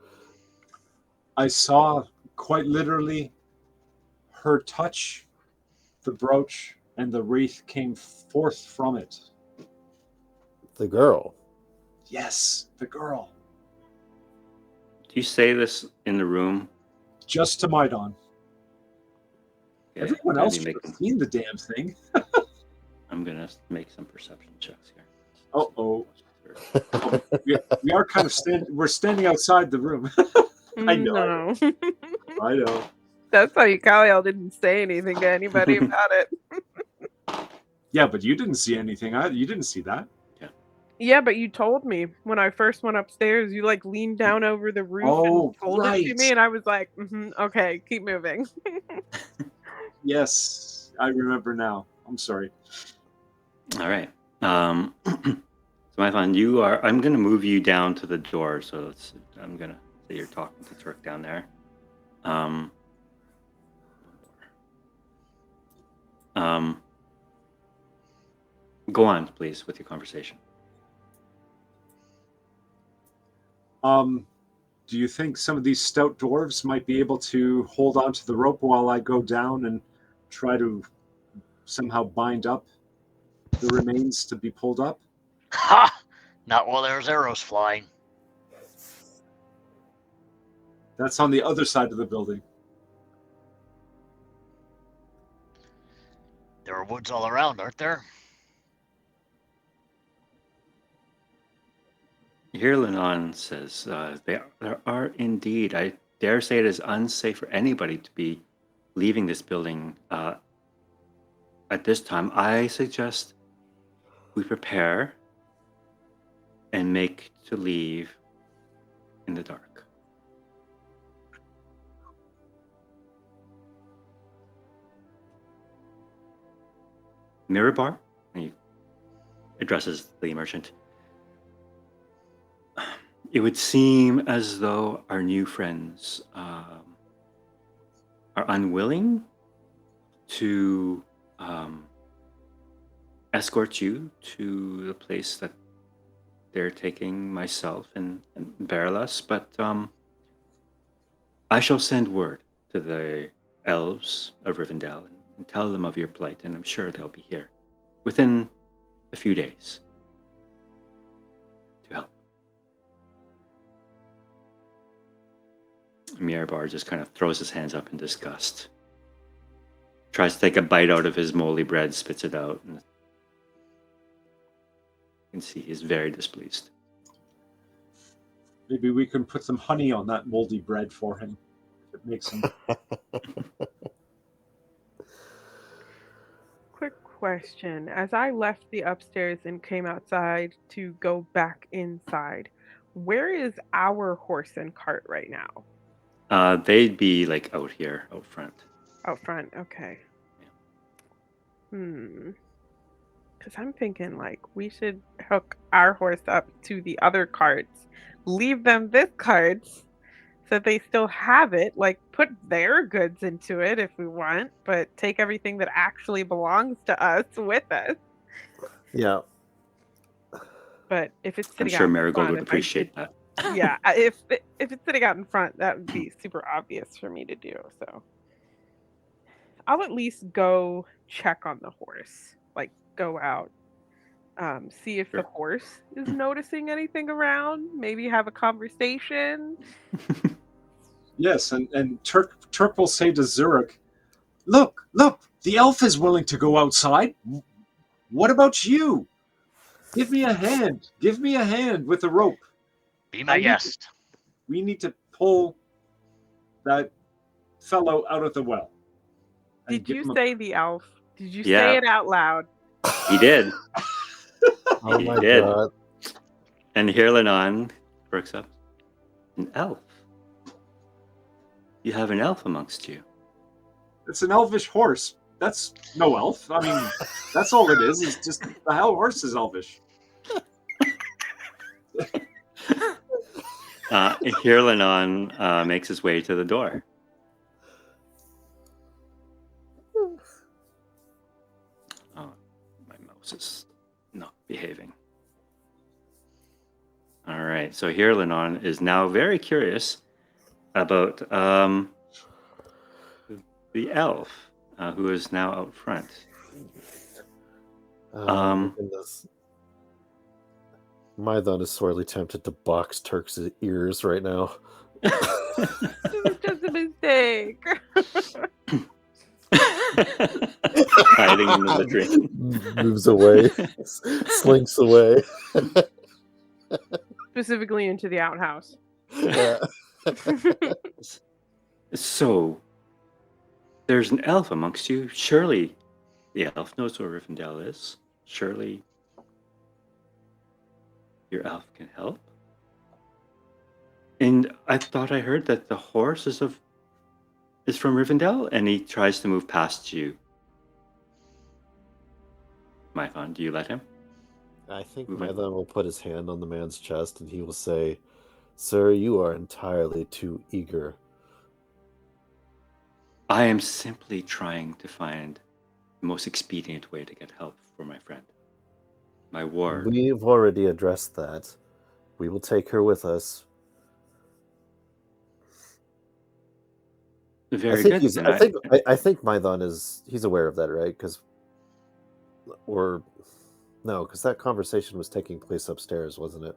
I saw quite literally her touch the brooch, and the wraith came forth from it. The girl. Yes, the girl. Do you say this in the room? Just to Maidon. Okay, Everyone else should have seen the damn thing. I'm gonna make some perception checks here. Oh, we are kind of we're standing outside the room. I know. No. I know. That's why Kaliel didn't say anything to anybody about it. Yeah, but you didn't see anything. You didn't see that. Yeah, but you told me when I first went upstairs. You like leaned down over the roof and told it to me, and I was like, "Okay, keep moving." Yes, I remember now. I'm sorry. All right. So Maidon, I'm gonna move you down to the door. So I'm gonna say you're talking to Turk down there. Go on, please, with your conversation. Do you think some of these stout dwarves might be able to hold on to the rope while I go down and try to somehow bind up the remains to be pulled up? Ha! Not while there's arrows flying. That's on the other side of the building. There are woods all around, aren't there? Here, Lenon says, there are indeed. I dare say it is unsafe for anybody to be leaving this building at this time. I suggest we prepare and make to leave in the dark. Mirabar, and he addresses the merchant. It would seem as though our new friends are unwilling to escort you to the place that they're taking myself and Barelas, but I shall send word to the elves of Rivendell and tell them of your plight, and I'm sure they'll be here within a few days to help. Mirabar just kind of throws his hands up in disgust. tries to take a bite out of his moldy bread, spits it out. And you can see he's very displeased. Maybe we can put some honey on that moldy bread for him. It makes him. Quick question. As I left the upstairs and came outside to go back inside, where is our horse and cart right now? They'd be like out here, out front. Out front, okay. Because I'm thinking like we should hook our horse up to the other carts, leave them this cart so that they still have it, like put their goods into it if we want, but take everything that actually belongs to us with us. Yeah. But if it's I'm sitting sure out in Marigold front, would if I appreciate that. yeah, if it's sitting out in front, that would be super obvious for me to do. So I'll at least go check on the horse, like go out, see if the Sure. horse is noticing anything around. Maybe have a conversation. Yes, and Turk will say to Zurich, look, the elf is willing to go outside. What about you? Give me a hand with a rope. Be my guest. We need to pull that fellow out of the well. and Did give you him a- say the elf? Did you Yeah. say it out loud? He did. Oh He my did. god. And Hirlanon perks up. An elf. You have an elf amongst you. It's an elvish horse. That's no elf. I mean, that's all it is. It's just the hell horse is elvish. Hirlanon makes his way to the door. Oh, my mouse is not behaving. All right, so Hirlanon is now very curious about the elf who is now out front. My goodness. Mython is sorely tempted to box Turk's ears right now. This is just a mistake. Hiding in the tree. Moves away, slinks away. Specifically into the outhouse. Yeah. So, there's an elf amongst you. Surely the elf knows where Rivendell is. Surely your elf can help. And I thought I heard that the horse is from Rivendell, and he tries to move past you. Mython, do you let him? I think Move on. Mython will put his hand on the man's chest and he will say, "Sir, you are entirely too eager." I am simply trying to find the most expedient way to get help for my friend. My ward. We've already addressed that. We will take her with us. Very I think good. he's. then I think Mython he's aware of that, right? Because that conversation was taking place upstairs, wasn't it?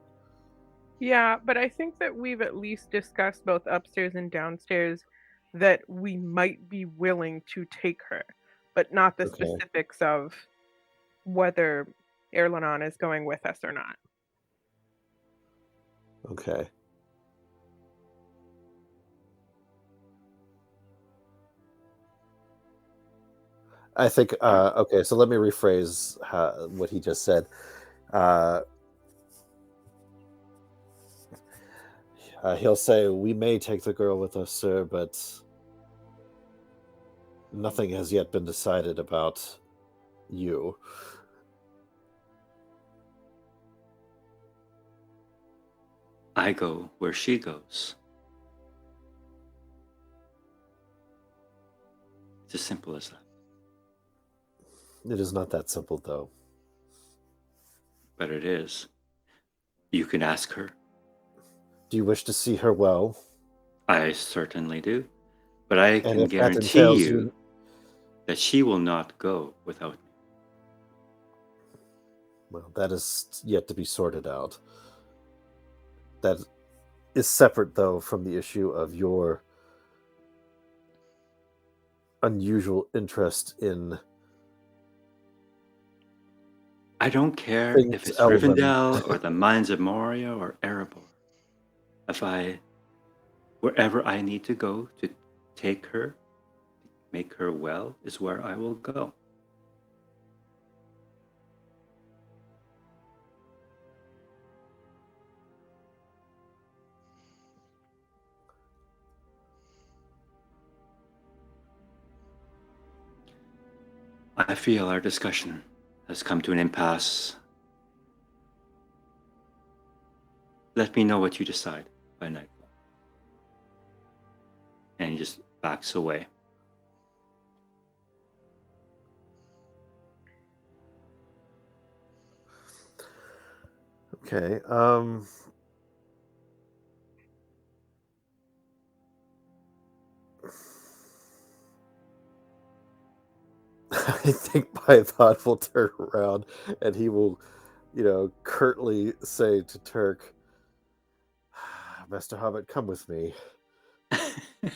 Yeah, but I think that we've at least discussed both upstairs and downstairs that we might be willing to take her, but not the Okay. specifics of whether Erlanon is going with us or not. Okay. I think. Okay, so let me rephrase what he just said. He'll say, "We may take the girl with us, sir, but nothing has yet been decided about you." I go where she goes. It's as simple as that. It is not that simple, though. But it is. You can ask her. Do you wish to see her well? I certainly do. But I And can if that guarantee entails you that she will not go without me. Well, that is yet to be sorted out. That is separate, though, from the issue of your unusual interest in I don't care things if it's elven. Rivendell or the mines of Moria or Erebor. Wherever I need to go to take her, make her well, is where I will go. I feel our discussion has come to an impasse. Let me know what you decide by nightfall. And he just backs away. Okay. I think Python will turn around and he will, curtly say to Turk, Master Hobbit, come with me. Have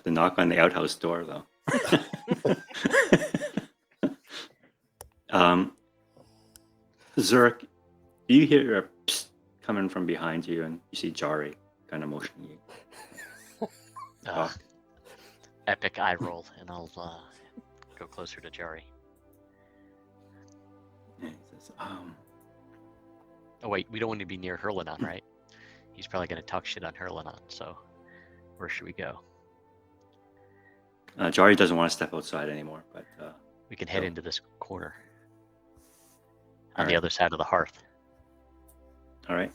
to knock on the outhouse door, though. Zurich, do you hear a psst coming from behind you, and you see Jari kind of motioning you? Epic eye roll, and I'll go closer to Jari. And he says, Oh wait, we don't want to be near Hurlanon, right? He's probably going to talk shit on Hurlanon, so where should we go? Jari doesn't want to step outside anymore, but We can head into this corner on All the right. other side of the hearth. All right.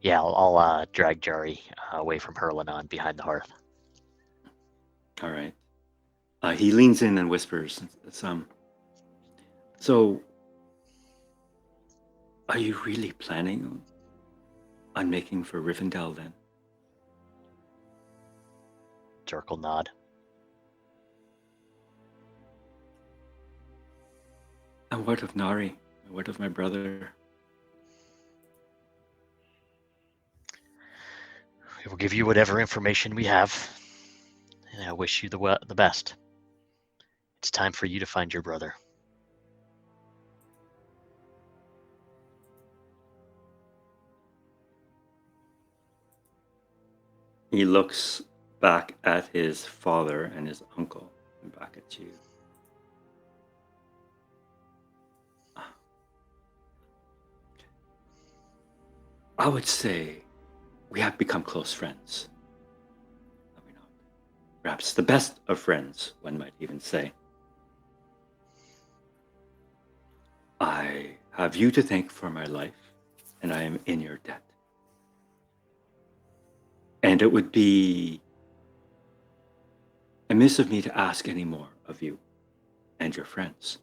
Yeah, I'll drag Jari away from Hurlanon behind the hearth. All right. He leans in and whispers, so are you really planning on making for Rivendell then? Circle nod. And what of Nari? What of my brother? We will give you whatever information we have, and I wish you the best. It's time for you to find your brother. He looks back at his father and his uncle and back at you. I would say we have become close friends. Have we not? Perhaps the best of friends, one might even say. I have you to thank for my life, and I am in your debt. And it would be amiss of me to ask any more of you and your friends.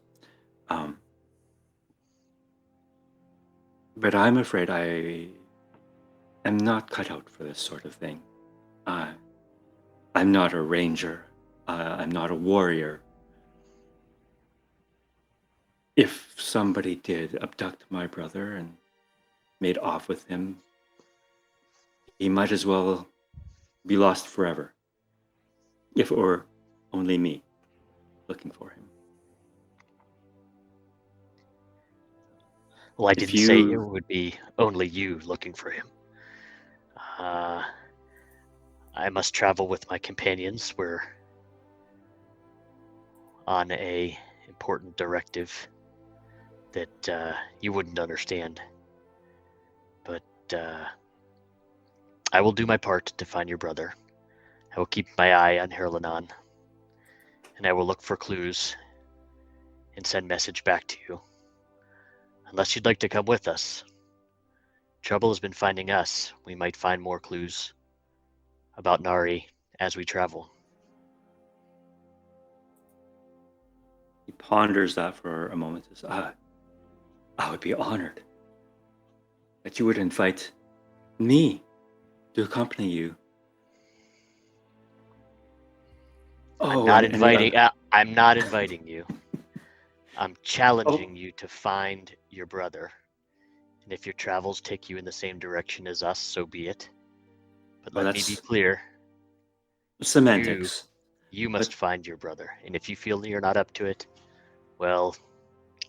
But I'm afraid I am not cut out for this sort of thing. I'm not a ranger. I'm not a warrior. If somebody did abduct my brother and made off with him, he might as well be lost forever. If it were only me looking for him. Well, I If didn't say it you- would be only you looking for him. I must travel with my companions. We're on a important directive that you wouldn't understand. But I will do my part to find your brother. I will keep my eye on Hurlanon, and I will look for clues and send message back to you. Unless you'd like to come with us. Trouble has been finding us. We might find more clues about Nari as we travel. He ponders that for a moment. Says, I would be honored that you would invite me to accompany you. I'm not and inviting. I'm not inviting you. I'm challenging you to find your brother. And if your travels take you in the same direction as us, so be it. But Well, let me be clear. semantics. You must find your brother, and if you feel that you're not up to it, well,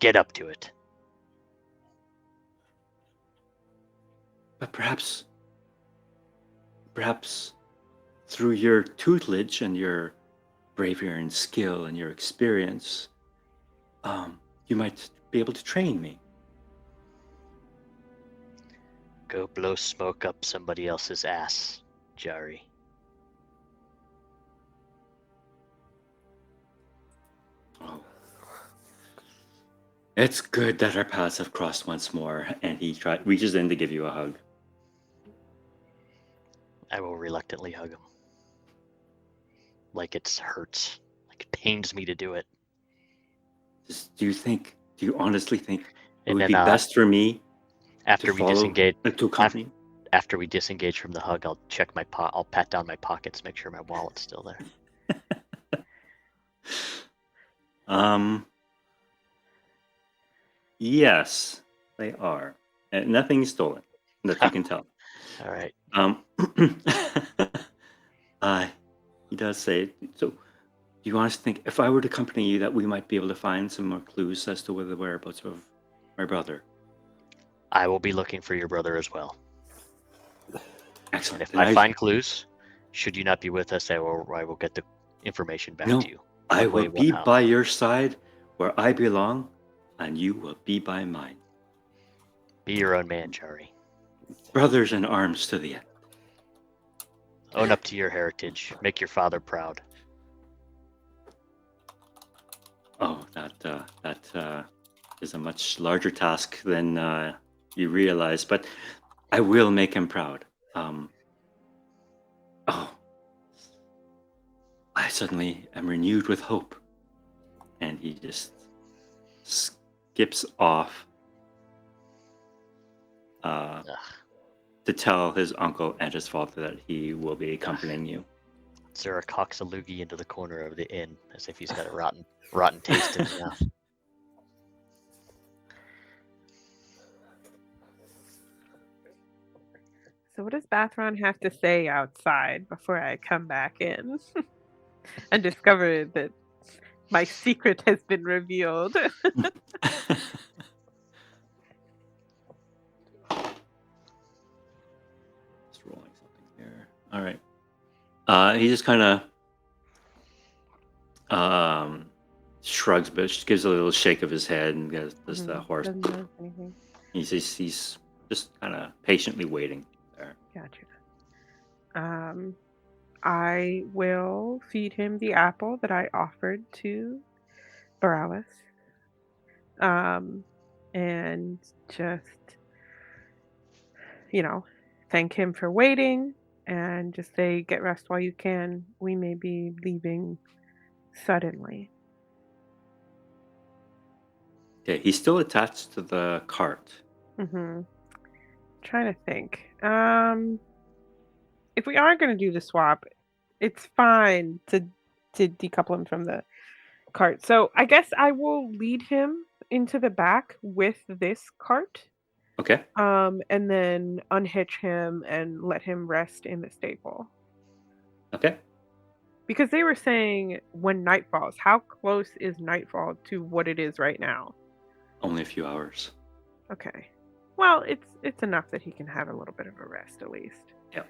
get up to it. But perhaps through your tutelage and your bravery and skill and your experience, you might be able to train me. Go blow smoke up somebody else's ass, Jari. Oh. It's good that our paths have crossed once more, and he reaches in to give you a hug. I will reluctantly hug him. Like it hurts. Like it pains me to do it. Do you honestly think it And would then be best for me after to we follow, disengage, to accompany? after we disengage from the hug, I'll check my I'll pat down my pockets, make sure my wallet's still there. Yes, they are. And nothing's stolen that you can tell. All right. He does say, so do you honestly think if I were to accompany you that we might be able to find some more clues as to where the whereabouts of my brother? I will be looking for your brother as well. Excellent. And if I find clues, should you not be with us, I will get the information back to you. I will be by your side where I belong, and you will be by mine. Be your own man, Jari. Brothers in arms to the end. Own up to your heritage. Make your father proud. Oh, that is a much larger task than you realize, but I will make him proud. I suddenly am renewed with hope. And he just skips off to tell his uncle and his father that he will be accompanying you. Zara cocks a loogie into the corner of the inn as if he's got a rotten taste in his mouth. So what does Bathron have to say outside before I come back in and discover that my secret has been revealed? Just rolling something here. All right. He just kind of shrugs, but just gives a little shake of his head and does the horse. Doesn't notice anything. He's just kind of patiently waiting there. Gotcha. I will feed him the apple that I offered to Boralis. And just, thank him for waiting and just say, get rest while you can. We may be leaving suddenly. Okay, he's still attached to the cart. Trying to think. If we are going to do the swap, it's fine to decouple him from the cart. So I guess I will lead him into the back with this cart. Okay. And then unhitch him and let him rest in the stable. Okay. Because they were saying when night falls, how close is nightfall to what it is right now? Only a few hours. Okay. Well, it's enough that he can have a little bit of a rest at least. Yeah.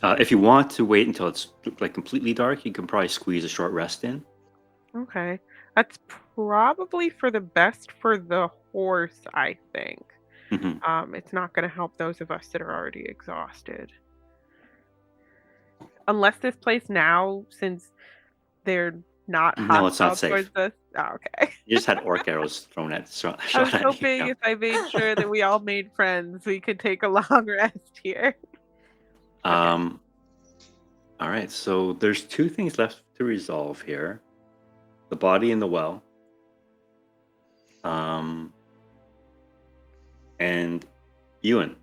If you want to wait until it's like completely dark, you can probably squeeze a short rest in. Okay. That's probably for the best for the horse, I think. It's not going to help those of us that are already exhausted. Unless this place now, since they're not No, it's not safe. towards us. Oh, okay. You just had orc arrows thrown at shot I was at hoping you. if I made sure that we all made friends, we could take a long rest here. All right, so there's two things left to resolve here: the body in the well, and Ewan.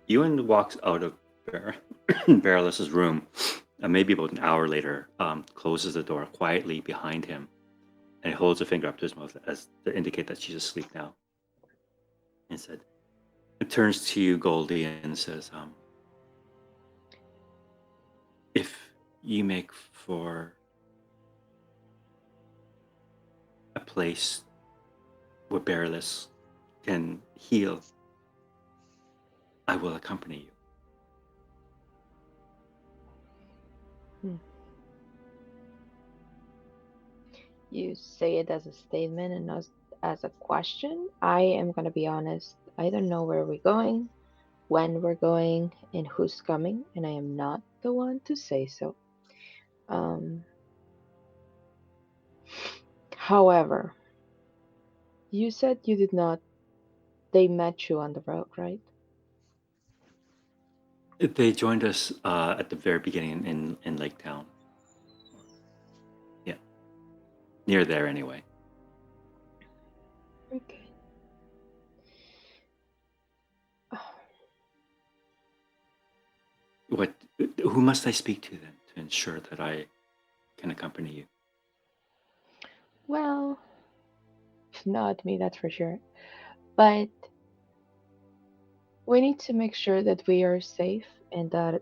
Ewan walks out of Barelis's room, and maybe about an hour later, closes the door quietly behind him, and he holds a finger up to his mouth as to indicate that she's asleep now. And said, it turns to you, Goldie, and says, if you make for a place where Bearless can heal, I will accompany you. You say it as a statement and not as a question. I am going to be honest. I don't know where we're going, when we're going, and who's coming, and I am not the one to say so. However, you said you did not, they met you on the road, right? They joined us at the very beginning in Lake Town. Yeah, near there anyway. Okay. What? Who must I speak to then to ensure that I can accompany you? Well, not me, that's for sure. But we need to make sure that we are safe and that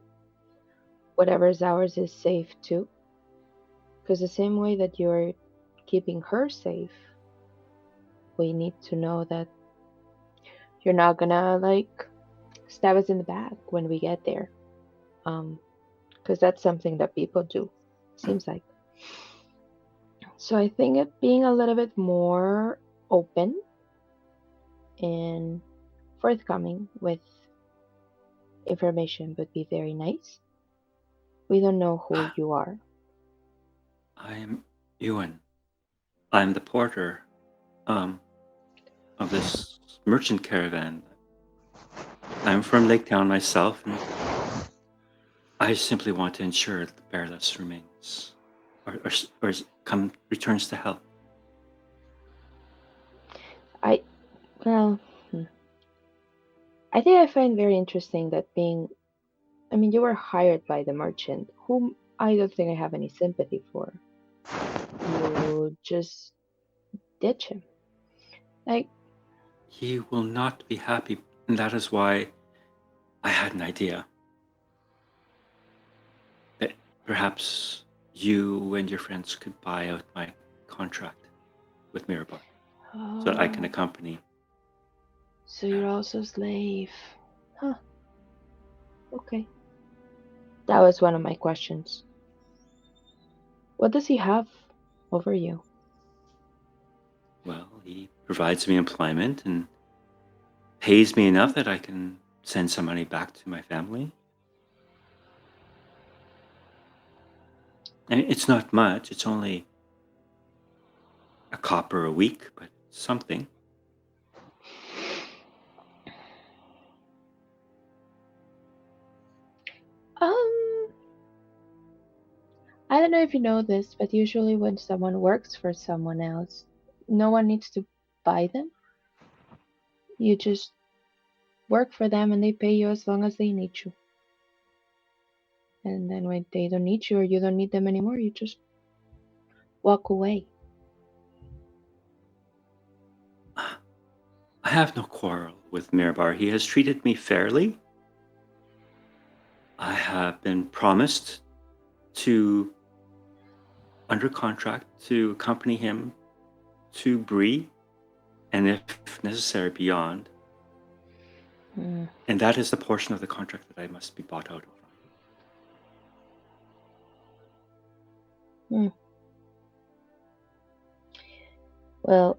whatever's ours is safe too. Because the same way that you're keeping her safe, we need to know that you're not gonna like stab us in the back when we get there. Because that's something that people do, seems like. So I think it being a little bit more open and forthcoming with information would be very nice. We don't know who you are. I'm Ewan. I'm the porter of this merchant caravan. I'm from Lake Town myself, and I simply want to ensure that the Bearless remains, or returns to health. Well, I think I find very interesting that I mean, you were hired by the merchant, whom I don't think I have any sympathy for. You just ditch him. Like, He will not be happy, and that is why I had an idea. That perhaps you and your friends could buy out my contract with Mirabar, so that I can accompany. So you're also a slave. Huh. Okay. That was one of my questions. What does he have over you? Well, he provides me employment and pays me enough that I can send some money back to my family. And it's not much, it's only a copper a week, but something. Um, I don't know if you know this, but usually when someone works for someone else, no one needs to buy them. You just work for them and they pay you as long as they need you. And then when they don't need you or you don't need them anymore, you just walk away. I have no quarrel with Mirabar. He has treated me fairly. I have been promised to, under contract, to accompany him to Bree, and if necessary, beyond. And that is the portion of the contract that I must be bought out of. Well,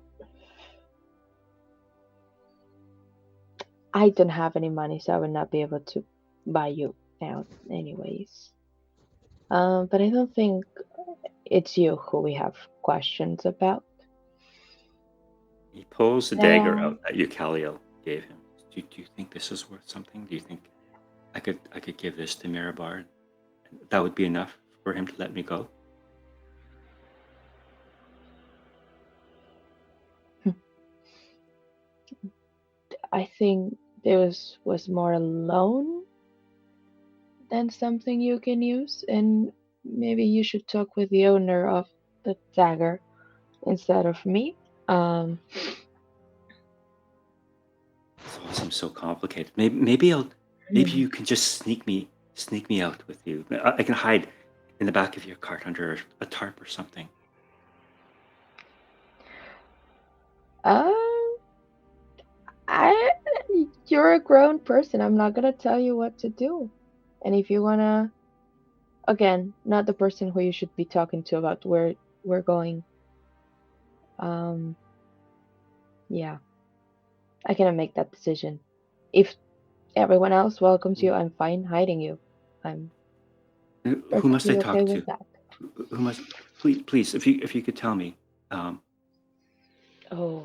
I don't have any money, so I would not be able to buy you out anyways. But I don't think it's you who we have questions about. He pulls the dagger out that Eucaliel gave him. Do you think this is worth something? Do you think I could give this to Mirabar? That would be enough for him to let me go? I think this was more a loan than something you can use, and maybe you should talk with the owner of the dagger instead of me. This all seems so complicated. Maybe you can just sneak me out with you. I can hide in the back of your cart under a tarp or something. I you're a grown person. I'm not gonna tell you what to do. And if you wanna, again, not the person who you should be talking to about where we're going. Yeah, I cannot make that decision. If everyone else welcomes you, I'm fine hiding you. I'm Who must I perfectly talk okay to? with that. Who must? Please, if you could tell me. Oh,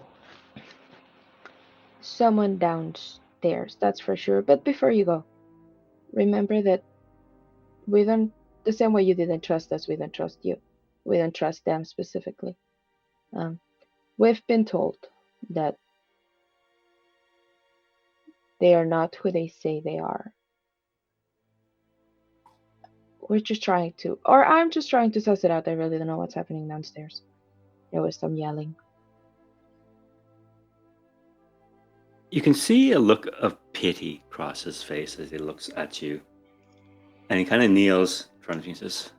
someone downstairs, that's for sure. But before you go, remember that we don't, the same way you didn't trust us, we don't trust you. We don't trust them specifically. Um, we've been told that they are not who they say they are. We're just trying to, or I'm just trying to suss it out. I really don't know what's happening downstairs. There was some yelling. You can see a look of pity cross his face as he looks at you. And he kind of kneels in front of you and says,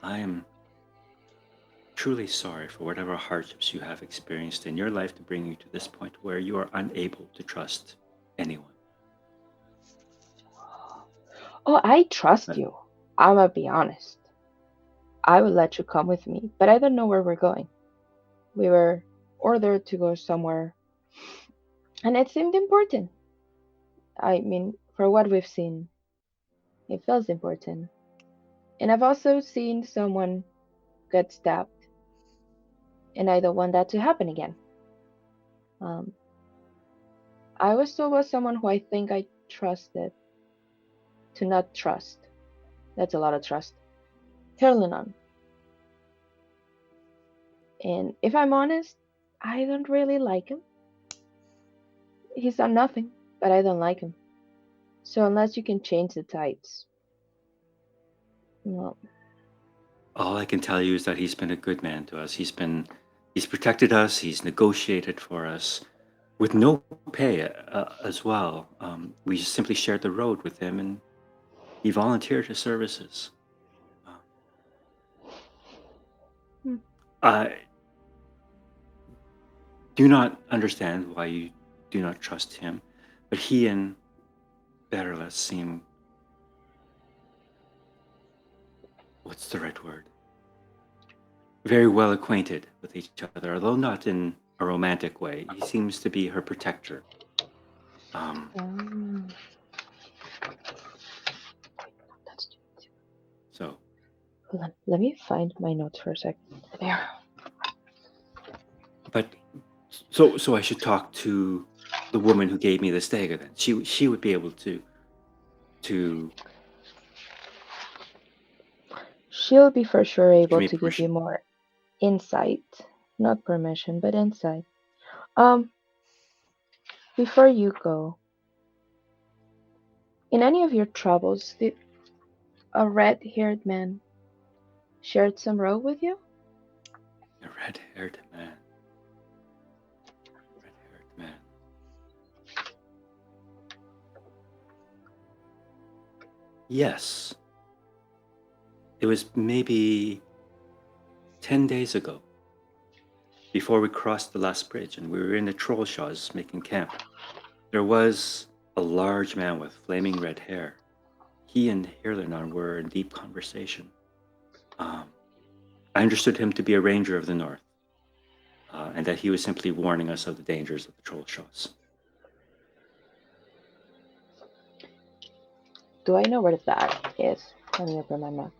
I am truly sorry for whatever hardships you have experienced in your life to bring you to this point where you are unable to trust anyone. Oh, I trust But you. I'm gonna be honest. I would let you come with me, but I don't know where we're going. We were ordered to go somewhere, and it seemed important. I mean, for what we've seen, it feels important. And I've also seen someone get stabbed, and I don't want that to happen again. Um, I was told by someone who I think I trusted to not trust. That's a lot of trust. Herlinon. And if I'm honest, I don't really like him. He's done nothing, but I don't like him. So unless you can change the tides, well, all I can tell you is that he's been a good man to us. He's protected us. He's negotiated for us with no pay as well. We just simply shared the road with him, and he volunteered his services. Hmm. I do not understand why you do not trust him, but he and Berla seem, what's the right word? Very well acquainted with each other, although not in a romantic way. He seems to be her protector. So hold on. Let me find my notes for a sec. There. But so I should talk to the woman who gave me the stega then. She would be able to She'll be for sure give able me to give you permission. more insight. Not permission, but insight. Before you go, in any of your travels, did a red-haired man shared some road with you? A red-haired man. Red-haired man. Yes. It was maybe 10 days ago, before we crossed the last bridge and we were in the Trollshaws making camp. There was a large man with flaming red hair. He and Hirlinon were in deep conversation. I understood him to be a ranger of the north, and that he was simply warning us of the dangers of the Trollshaws. Do I know where that is? Let me open my map.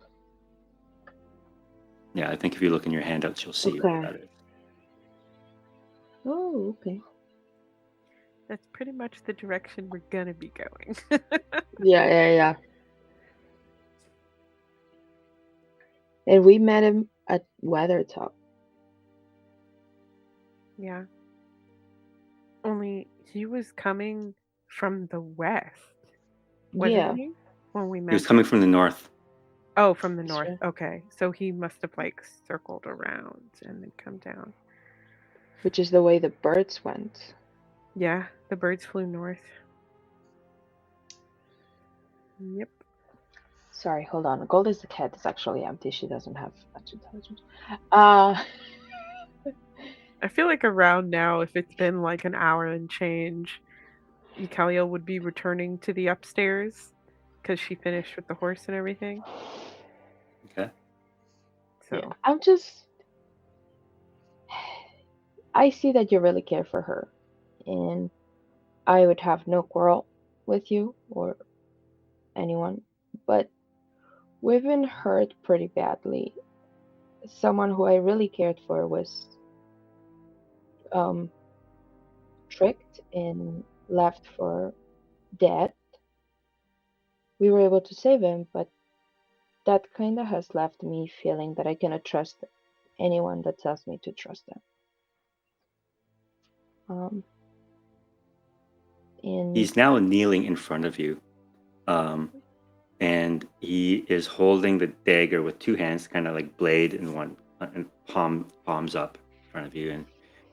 Yeah, I think if you look in your handouts, you'll see where Okay. that is. Oh, okay. That's pretty much the direction we're gonna be going. Yeah. And we met him at Weathertop. Yeah. Only he was coming from the west, wasn't Yeah, he? When we He met was coming from the north. Oh, from the that's north. right. Okay. So he must have like circled around and then come down. Which is the way the birds went. Yeah, the birds flew north. Yep. Sorry, hold on. Gold is the cat is actually empty. She doesn't have much intelligence. Uh, I feel like around now, if it's been like an hour and change, Eucalia would be returning to the upstairs because she finished with the horse and everything. Okay. So yeah, I'm just. I see that you really care for her, and I would have no quarrel with you or anyone, but we've been hurt pretty badly. Someone who I really cared for was um, tricked and left for dead. We were able to save him, but that kind of has left me feeling that I cannot trust anyone that tells me to trust them. Um, and He's now kneeling in front of you, and he is holding the dagger with two hands, kind of like blade in one, and palms up in front of you, and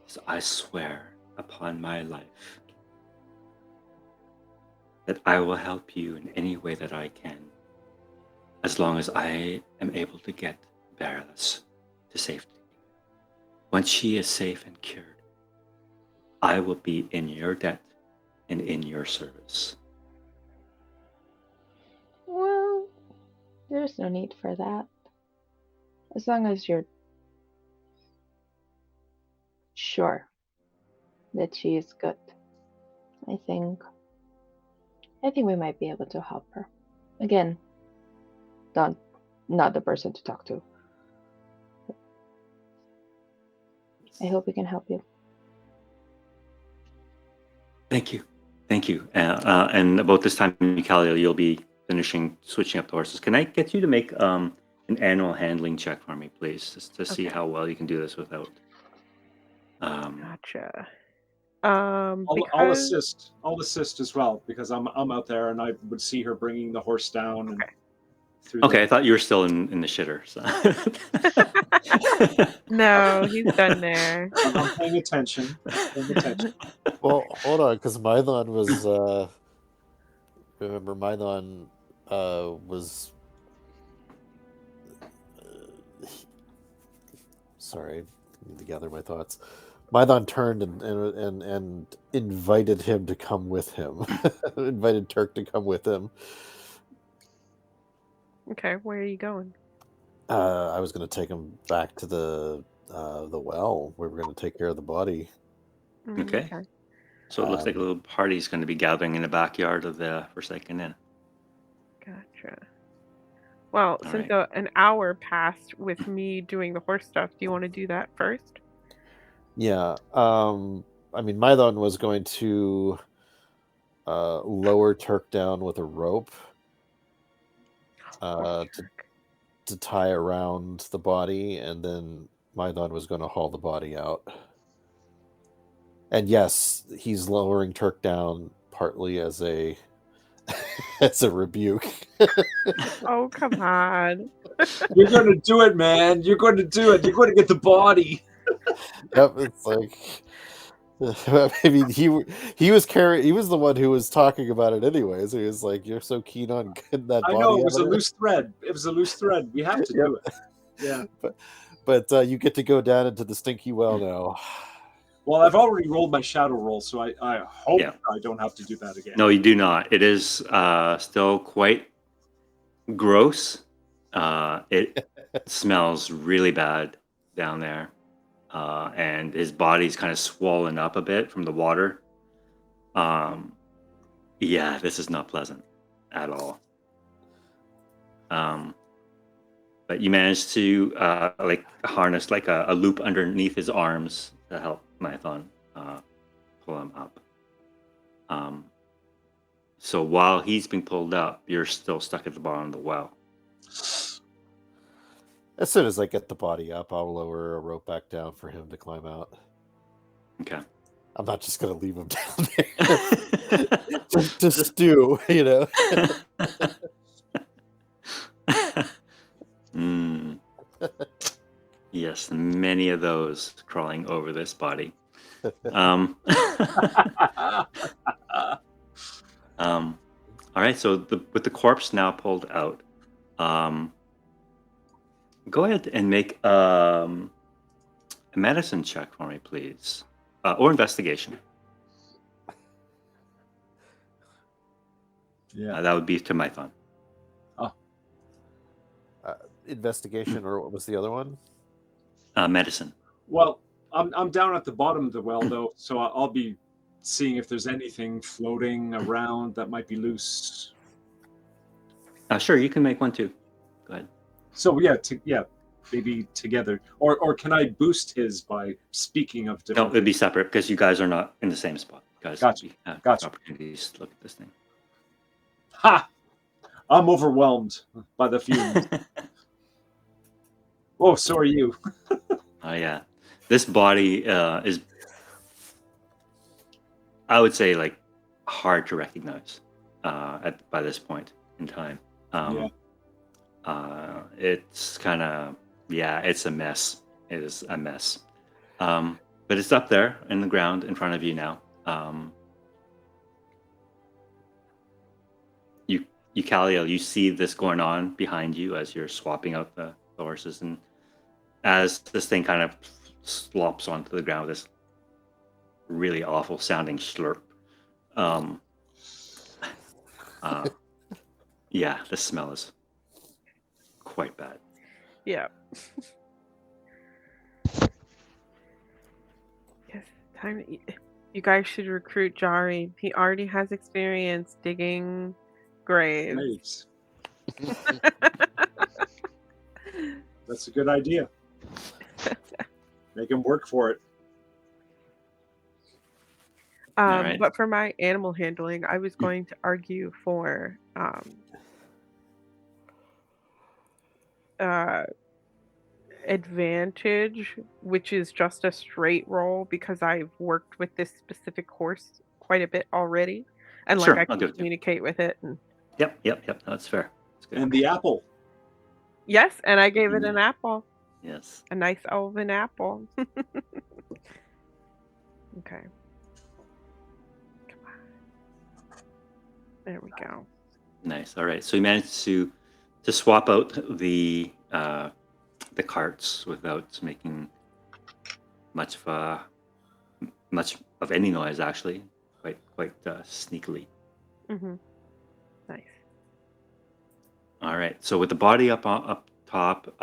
says, "I swear upon my life that I will help you in any way that I can, as long as I am able to get Barilus to safety. Once she is safe and cured, I will be in your debt and in your service." well, there's no need for that. As long as you're sure that she is good, I think we might be able to help her. Again, not the person to talk to. I hope we can help you. Thank you. Thank you. And about this time, Mikalia, you'll be switching up the horses. Can I get you to make an animal handling check for me, please, just to see Okay. how well you can do this without. gotcha. I'll Because I'll assist as well because I'm out there and I would see her bringing the horse down and Okay. through. Okay, I thought you were still in the shitter. So. no, he's done there. I'm paying attention. Paying attention. Well, hold on, because Mylon was. Remember, Mylon was. Sorry, I need to gather my thoughts. Mylon turned and invited him to come with him. Invited Turk to come with him. Okay, where are you going? I was going to take him back to the well. We were going to take care of the body. Okay. So it looks like a little party's going to be gathering in the backyard of the Forsaken Inn. Gotcha. Well, All since right. an hour passed with me doing the horse stuff, do you want to do that first? Yeah. I mean, Mylon was going to lower Turk down with a rope to tie around the body, and then Mylon was going to haul the body out. And yes, he's lowering Turk down partly as a as a rebuke. Oh, come on. You're going to do it, man. You're going to do it. You're going to get the body. Yep, it's like I mean, he was the one who was talking about it anyways. He was like, "You're so keen on getting that I body." know it was out a of loose thread. It was a loose thread. We have to do it. Yeah. But you get to go down into the stinky well now. Well, I've already rolled my shadow roll, so I hope I don't have to do that again. No, you do not. It is still quite gross. It smells really bad down there. And his body's kind of swollen up a bit from the water. Yeah, this is not pleasant at all. But you managed to like harness like a loop underneath his arms to help Mython pull him up. So while he's being pulled up, you're still stuck at the bottom of the well. As soon as I get the body up, I'll lower a rope back down for him to climb out. Okay. I'm not just going to leave him down there to stew, you know. Yes, many of those crawling over this body. All right, so with the corpse now pulled out, Go ahead and make a medicine check for me, please, or investigation. Yeah. That would be to my thumb. Investigation, or what was the other one? Medicine. Well, I'm down at the bottom of the well though, so I'll be seeing if there's anything floating around that might be loose. Sure, you can make one too. Go ahead. So yeah, maybe together, or can I boost his by speaking of No, different? it'd be separate because you guys are not in the same spot. You guys Gotcha. have Gotcha. opportunities to look at this thing. Ha! I'm overwhelmed by the fumes. Oh, so are you. Oh yeah, this body is, I would say, like hard to recognize by this point in time. It's kind of, yeah, it's a mess. It is a mess. But it's up there in the ground in front of you now. You Caliel, you see this going on behind you as you're swapping out the horses, and as this thing kind of slops onto the ground with this really awful sounding slurp. Yeah, the smell is quite bad. Yeah. Yes, time to eat. You guys should recruit Jari. He already has experience digging graves. Graves. That's a good idea. Make him work for it. Alright. But for my animal handling, I was going to argue for advantage, which is just a straight roll because I've worked with this specific horse quite a bit already, and Sure, like I I'll can give it to you. communicate with it. And Yep. That's fair. That's good. And the apple. yes, and I gave it an apple, Yes. a nice elven apple. Okay. Come on. There we go. Nice. All right. So you managed to swap out the carts without making much of any noise. Actually, quite sneakily. Mm-hmm. Nice. All right. So with the body up top,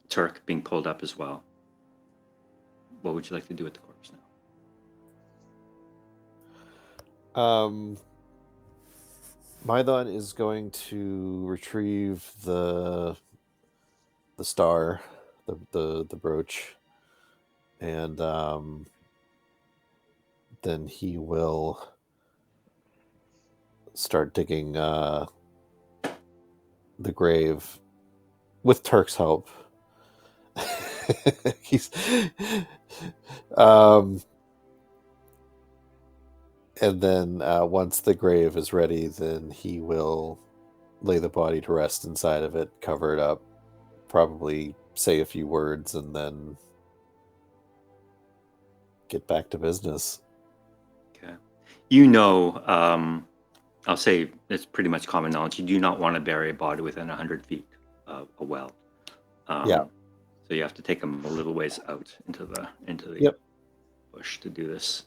Turk being pulled up as well. What would you like to do with the corpse now? Mydon is going to retrieve the star, the brooch, and then he will start digging the grave with Turk's help. He's and then once the grave is ready, then he will lay the body to rest inside of it, cover it up, probably say a few words, and then get back to business. Okay. I'll say it's pretty much common knowledge. You do not want to bury a body within 100 feet of a well. Yeah. So you have to take them a little ways out into the Yep. bush to do this.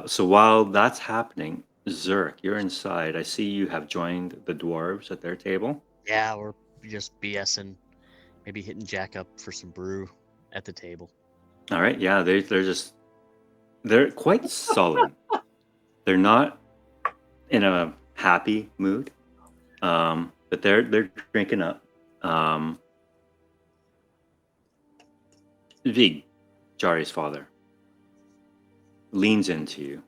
So while that's happening, Zurk, you're inside. I see you have joined the dwarves at their table. Yeah, we're just BSing, maybe hitting Jack up for some brew at the table. All right. Yeah, they're quite sullen. They're not in a happy mood, but they're drinking up. Vig, Jari's father, leans into you,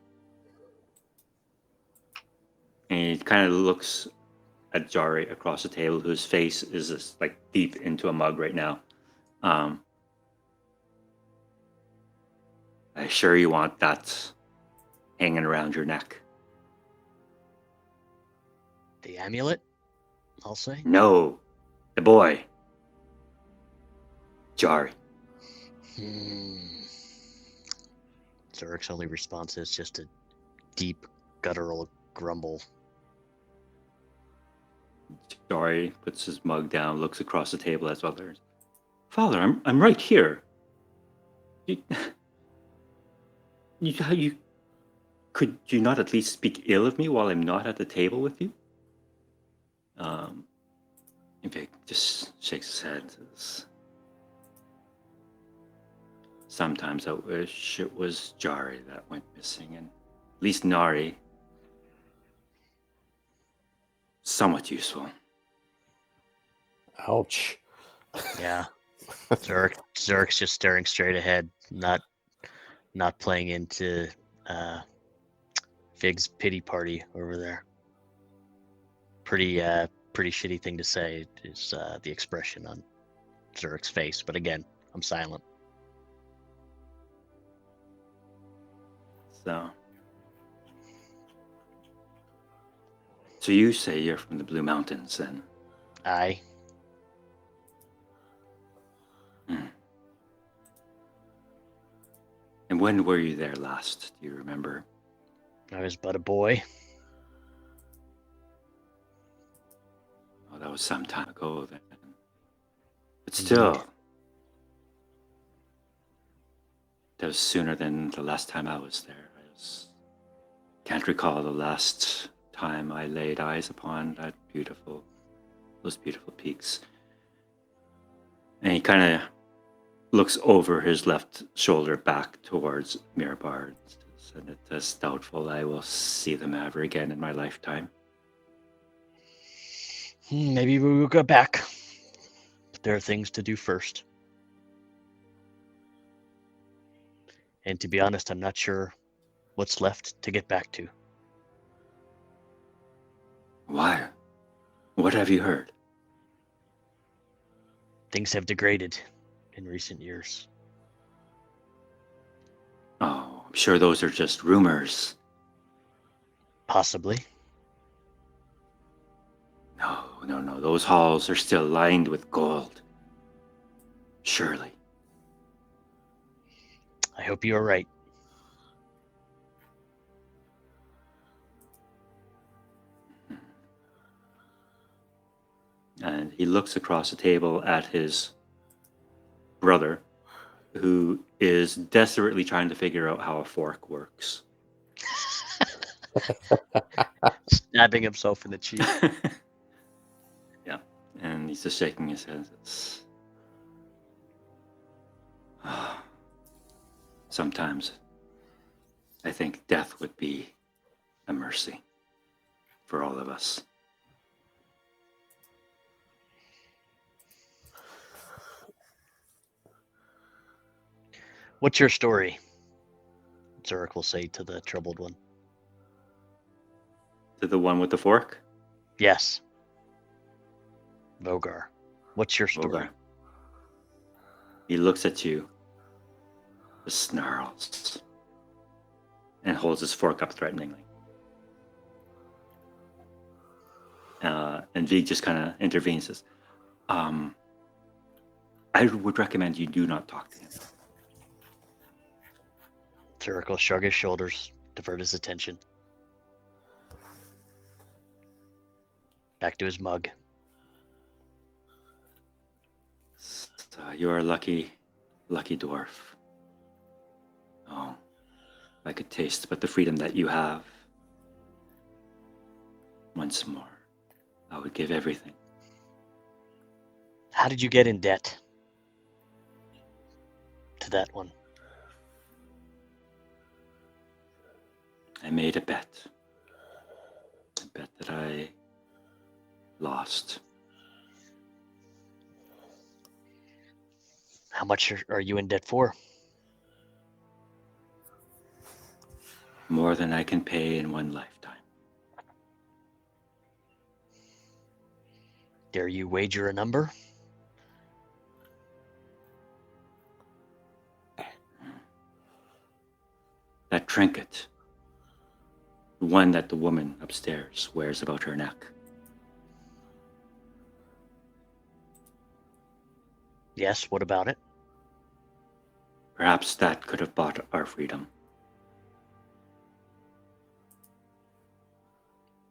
and he kind of looks at Jari across the table, whose face is just like deep into a mug right now. I sure you want that hanging around your neck? The amulet, I'll say. No, the boy, Jari. Zurik's only response is just a deep guttural grumble. Jari puts his mug down, looks across the table as others. Father, I'm right here. You, you could you not at least speak ill of me while I'm not at the table with you? Vic just shakes his head. Says, sometimes I wish it was Jari that went missing, and at least Nari, somewhat useful. Ouch. Yeah. Zerk's just staring straight ahead, not playing into Fig's pity party over there. Pretty shitty thing to say is the expression on Zerk's face, but again, I'm silent. So you say you're from the Blue Mountains, then? Aye. And when were you there last? Do you remember? I was but a boy. Oh, that was some time ago then. But still, Indeed. that was sooner than the last time I was there. Can't recall the last time I laid eyes upon those beautiful peaks. And he kind of looks over his left shoulder back towards Mirabard, and it is doubtful I will see them ever again in my lifetime. Maybe we will go back. But there are things to do first. And to be honest, I'm not sure what's left to get back to. Why? What have you heard? Things have degraded in recent years. Oh, I'm sure those are just rumors. Possibly. No. Those halls are still lined with gold. Surely. I hope you are right. And he looks across the table at his brother, who is desperately trying to figure out how a fork works. Stabbing himself in the cheek. Yeah, and he's just shaking his head. Sometimes I think death would be a mercy for all of us. What's your story? Zurich will say to the troubled one. To the one with the fork? Yes. Vogar. What's your story? Vogar. He looks at you, snarls, and holds his fork up threateningly. And Vig just kind of intervenes and says, I would recommend you do not talk to him. Zurich will shrug his shoulders, divert his attention. Back to his mug. So you're a lucky dwarf. Oh, I could taste but the freedom that you have. Once more, I would give everything. How did you get in debt? To that one. I made a bet. A bet that I lost. How much are you in debt for? More than I can pay in one lifetime. Dare you wager a number? That trinket. The one that the woman upstairs wears about her neck. Yes, what about it? Perhaps that could have bought our freedom.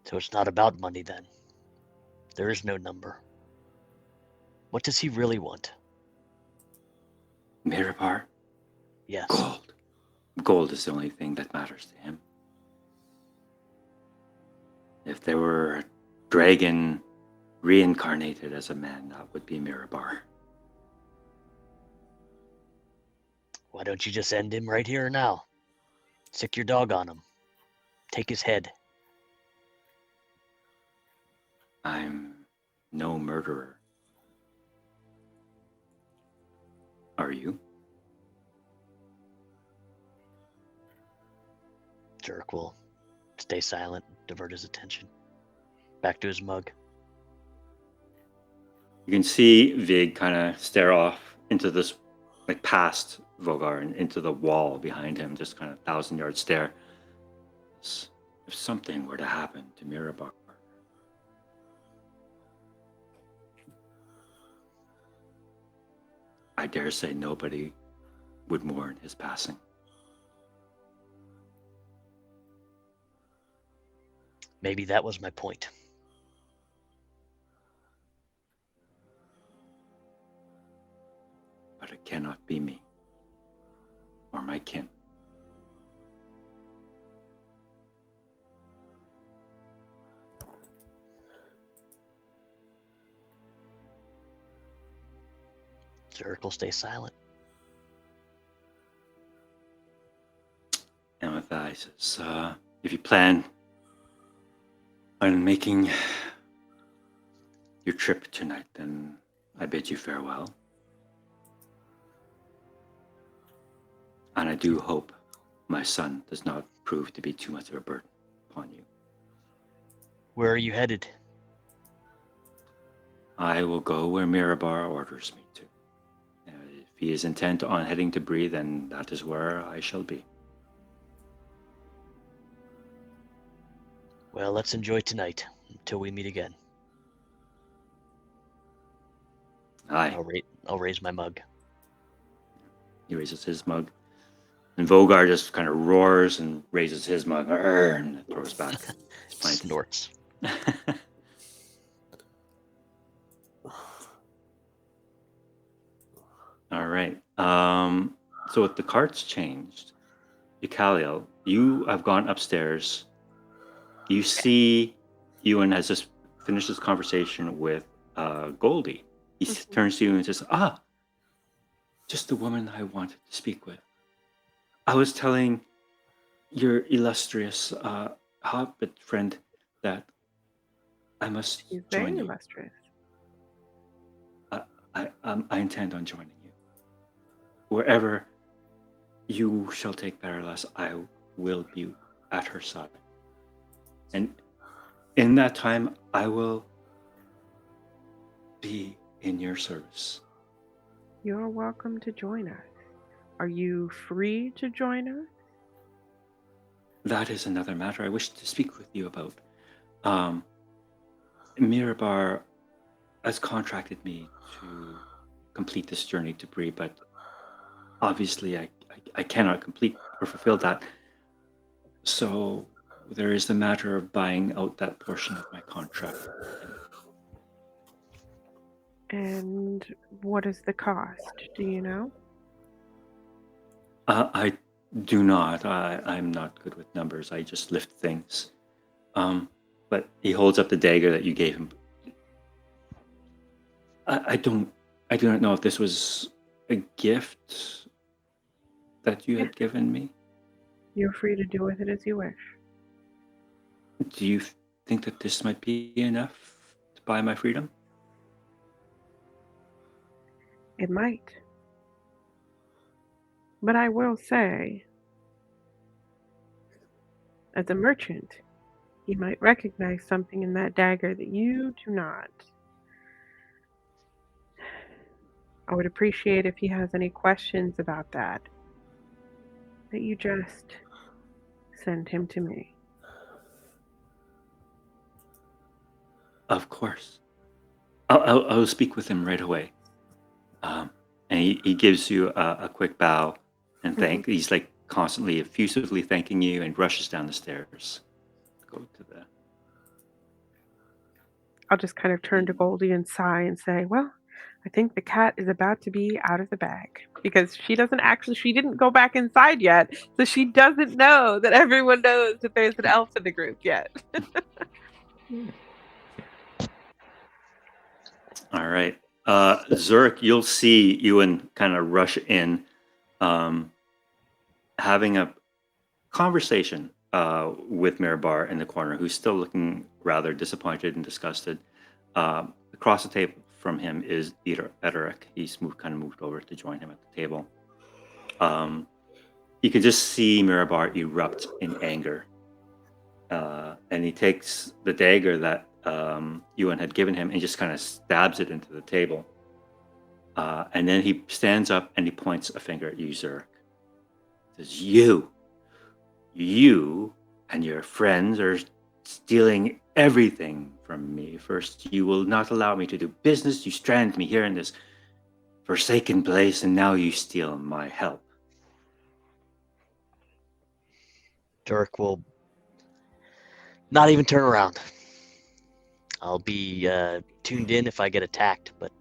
So it's not about money then. There is no number. What does he really want? Mirabar? Yes. Gold. Gold is the only thing that matters to him. If there were a dragon reincarnated as a man, that would be Mirabar. Why don't you just end him right here and now? Sick your dog on him. Take his head. I'm no murderer. Are you? Jerk will stay silent, divert his attention. Back to his mug. You can see Vig kind of stare off into this, like past Vogar and into the wall behind him, just kind of 1,000-yard stare. If something were to happen to Mirabar, I dare say nobody would mourn his passing. Maybe that was my point. But it cannot be me or my kin. Zurich will stay silent. And with that, he says, if you plan on making your trip tonight, then I bid you farewell. And I do hope my son does not prove to be too much of a burden upon you. Where are you headed? I will go where Mirabar orders me to. If he is intent on heading to Bree, then that is where I shall be. Well, let's enjoy tonight until we meet again. Aye. I'll raise my mug. He raises his mug. And Vogar just kind of roars and raises his mug and throws back. Snorts. All right. So with the carts changed, Eucaliel, you have gone upstairs. You see Ewan has just finished his conversation with Goldie. He turns to you and says, just the woman I wanted to speak with. I was telling your illustrious hobbit friend that I must He's join very you. illustrious. I intend on joining you. Wherever you shall take Barolas, I will be at her side. And in that time, I will be in your service. You're welcome to join us. Are you free to join us? That is another matter I wish to speak with you about. Mirabar has contracted me to complete this journey to Bree, but obviously I cannot complete or fulfill that. So there is the matter of buying out that portion of my contract. And what is the cost? Do you know? I do not. I'm not good with numbers. I just lift things. But he holds up the dagger that you gave him. I do not know if this was a gift that you had given me. You're free to do with it as you wish. Do you think that this might be enough to buy my freedom? It might. But I will say, as a merchant, he might recognize something in that dagger that you do not. I would appreciate if he has any questions about that you just send him to me. Of course. I'll speak with him right away. And he gives you a quick bow and thank. He's like constantly, effusively thanking you and rushes down the stairs. Go to the. I'll just kind of turn to Goldie and sigh and say, "Well, I think the cat is about to be out of the bag because she didn't go back inside yet, so she doesn't know that everyone knows that there's an elf in the group yet." All right. Zurich, you'll see Ewan kind of rush in, having a conversation with Mirabar in the corner, who's still looking rather disappointed and disgusted. Across the table from him is Ederic. He's kind of moved over to join him at the table. You can just see Mirabar erupt in anger. And he takes the dagger that Ewan had given him and just kind of stabs it into the table. And then he stands up and he points a finger at you, Zurich. He says, You and your friends are stealing everything from me. First, you will not allow me to do business. You strand me here in this forsaken place, and now you steal my help. Dirk will not even turn around. I'll be tuned in if I get attacked, but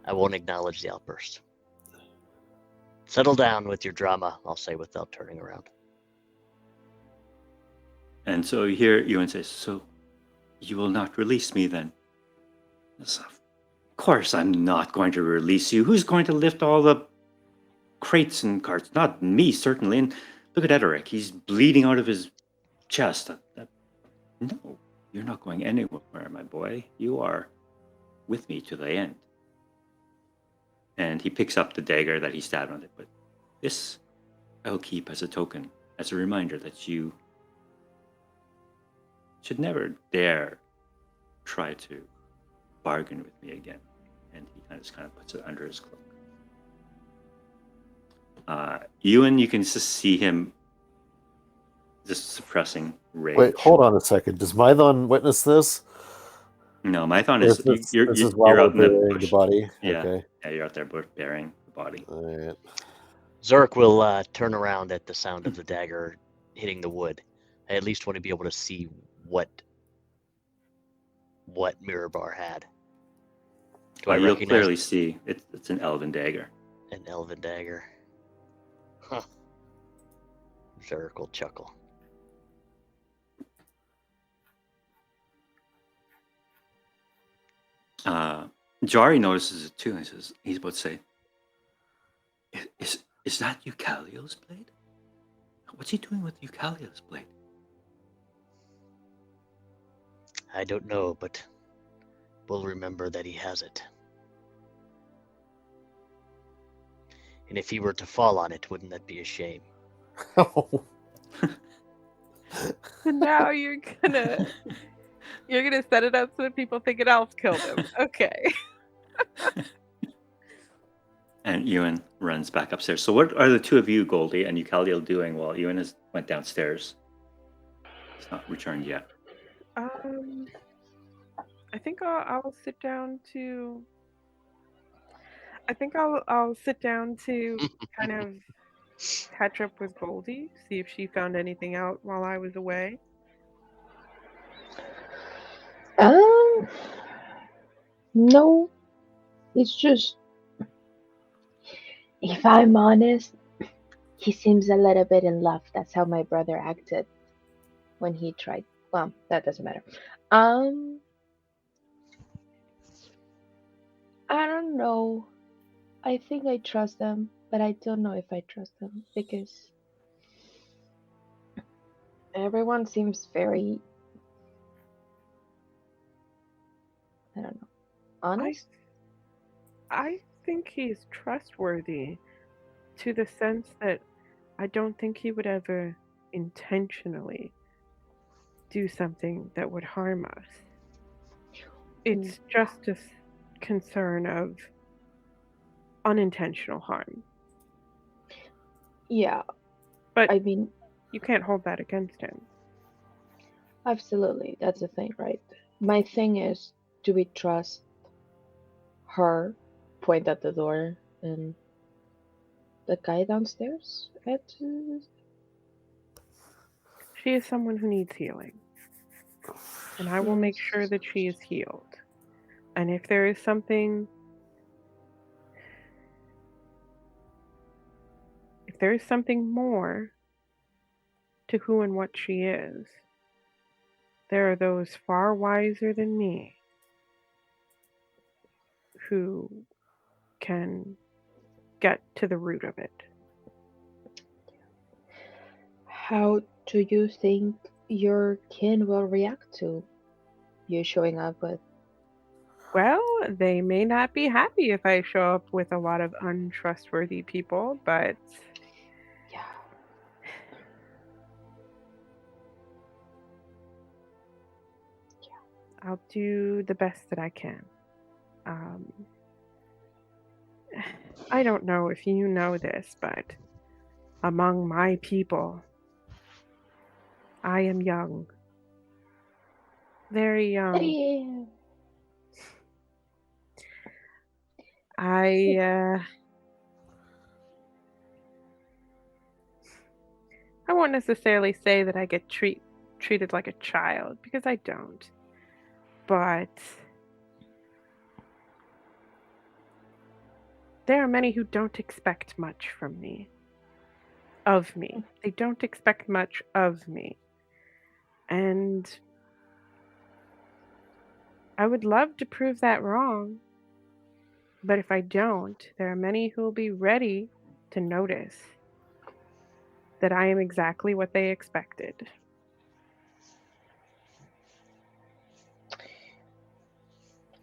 I won't acknowledge the outburst. Settle down with your drama, I'll say without turning around. And so you hear Ewan say, So you will not release me then? Yes, of course I'm not going to release you. Who's going to lift all the crates and carts? Not me, certainly. And look at Ederic. He's bleeding out of his chest. No, you're not going anywhere, my boy. You are with me to the end. And he picks up the dagger that he stabbed on it. But this I'll keep as a token, as a reminder that you should never dare try to bargain with me again. And he just kind of puts it under his cloak. Ewan, you can just see him just suppressing rage. Wait, hold on a second. Does Mython witness this? No, Mython is This you're is while out in the burying bush. the body. Yeah. Okay. Yeah, you're out there burying the body. All right. Zurich will turn around at the sound of the dagger hitting the wood. I at least want to be able to see what Mirabar had. Do I You'll recognize clearly see it's an elven dagger. an elven dagger? Huh. Zurich will chuckle. Jari notices it too and says, he's about to say, Is that Eucalio's blade? What's he doing with Eucalio's blade? I don't know, but we'll remember that he has it. And if he were to fall on it, wouldn't that be a shame? Oh. So now you're gonna set it up so that people think an elf killed him. Okay. And Ewan runs back upstairs. So what are the two of you, Goldie and Eucalio, doing while Ewan went downstairs? He's not returned yet. I think I'll sit down to. I think I'll sit down to kind of catch up with Goldie, see if she found anything out while I was away. No. It's just, if I'm honest, he seems a little bit in love. That's how my brother acted when he tried. Well, that doesn't matter. I don't know. I think I trust them, but I don't know if I trust them because everyone seems very, I don't know, honest. I think he's trustworthy to the sense that I don't think he would ever intentionally do something that would harm us. It's just a concern of unintentional harm. Yeah. But I mean, you can't hold that against him. absolutely. That's the thing, right? My thing is, do we trust her, point at the door, and the guy downstairs? She is someone who needs healing. And I will make sure that she is healed. And if there is something more to who and what she is, there are those far wiser than me who can get to the root of it. How do you think your kin will react to you showing up with? Well, they may not be happy if I show up with a lot of untrustworthy people, but Yeah. I'll do the best that I can. I don't know if you know this, but among my people, I am young. Very young. Yeah. I won't necessarily say that I get treated like a child, because I don't. But there are many who don't expect much from me. Of me. They don't expect much of me. And I would love to prove that wrong. But if I don't, there are many who will be ready to notice that I am exactly what they expected.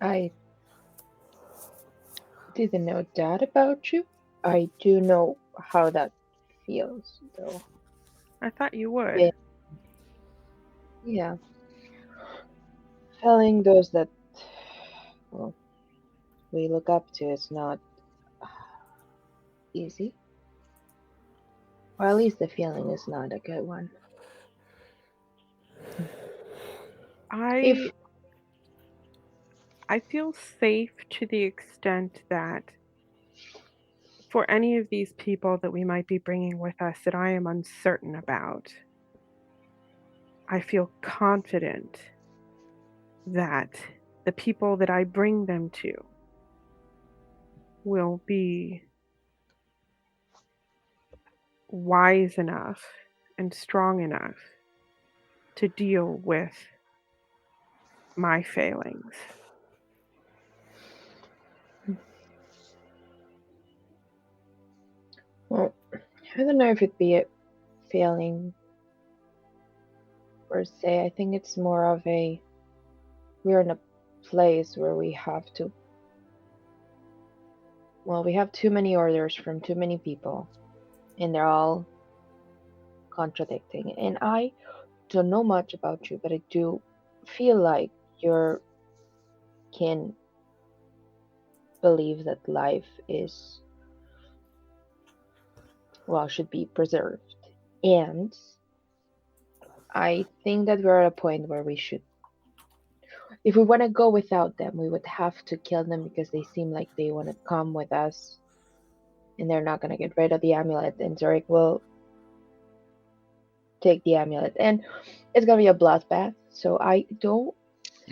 I didn't know that about you. I do know how that feels, though. I thought you would. Yeah. Telling those that, well, we look up to is not easy. Or at least the feeling is not a good one. I feel safe to the extent that for any of these people that we might be bringing with us that I am uncertain about, I feel confident that the people that I bring them to will be wise enough and strong enough to deal with my failings. Well, I don't know if it'd be a failing per se. I think it's more of we're in a place where we have to, well, we have too many orders from too many people, and they're all contradicting. And I don't know much about you, but I do feel like your kin believe that life is, well, should be preserved. And I think that we're at a point where we should, if we want to go without them, we would have to kill them because they seem like they want to come with us and they're not going to get rid of the amulet. And Zurich will take the amulet. And it's going to be a bloodbath. So I don't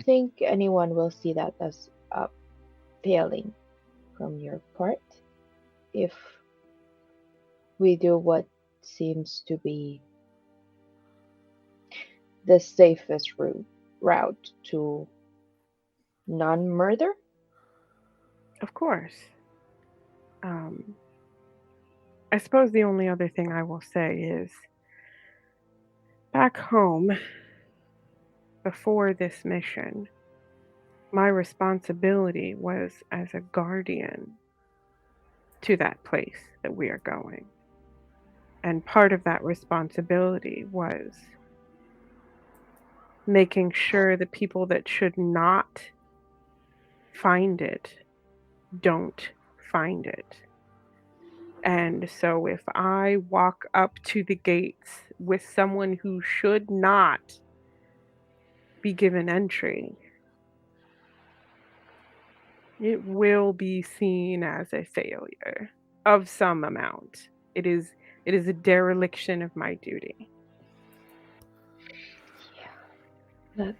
think anyone will see that as a failing from your part if we do what seems to be the safest route to non-murder. Of course. I suppose the only other thing I will say is back home, before this mission, my responsibility was as a guardian to that place that we are going. And part of that responsibility was making sure the people that should not find it don't find it. And so if I walk up to the gates with someone who should not be given entry, it will be seen as a failure of some amount. It is a dereliction of my duty. That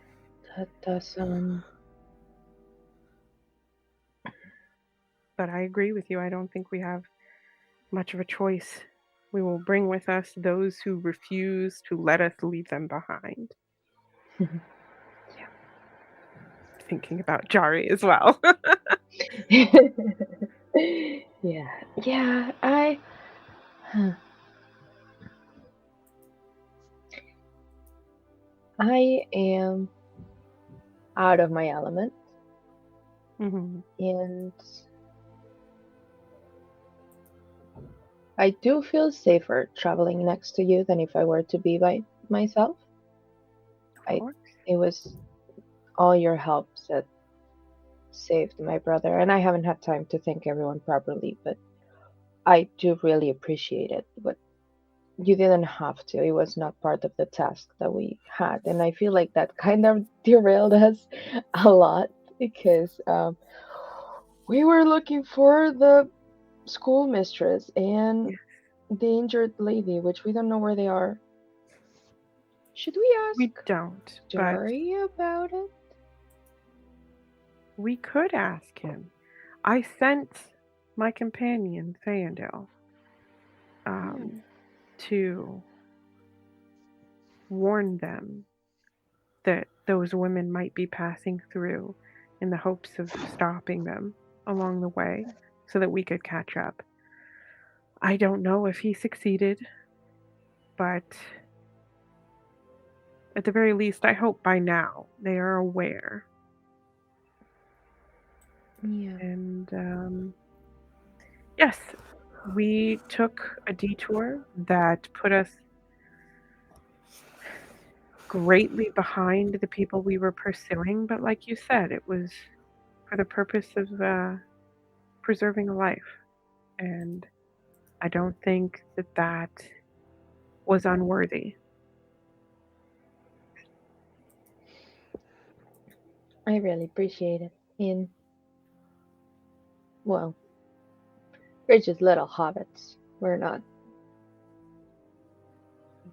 That does But I agree with you. I don't think we have much of a choice. We will bring with us those who refuse to let us leave them behind. Thinking about Jari as well. yeah, huh. I am out of my element, Mhm. and I do feel safer traveling next to you than if I were to be by myself. Of course. It was all your help that saved my brother, and I haven't had time to thank everyone properly, but I do really appreciate it. But you didn't have to. It was not part of the task that we had, and I feel like that kind of derailed us a lot because we were looking for the schoolmistress and Yes. the injured lady, which we don't know where they are. Should we We ask don't, but Jari about it? we could ask him. I sent my companion, Rivendell, to warn them that those women might be passing through in the hopes of stopping them along the way so that we could catch up. I don't know if he succeeded, but at the very least, I hope by now they are aware. Yeah. And yes, we took a detour that put us greatly behind the people we were pursuing, but like you said, it was for the purpose of preserving a life. And I don't think that that was unworthy. I really appreciate it. And, well, we're just little hobbits. We're not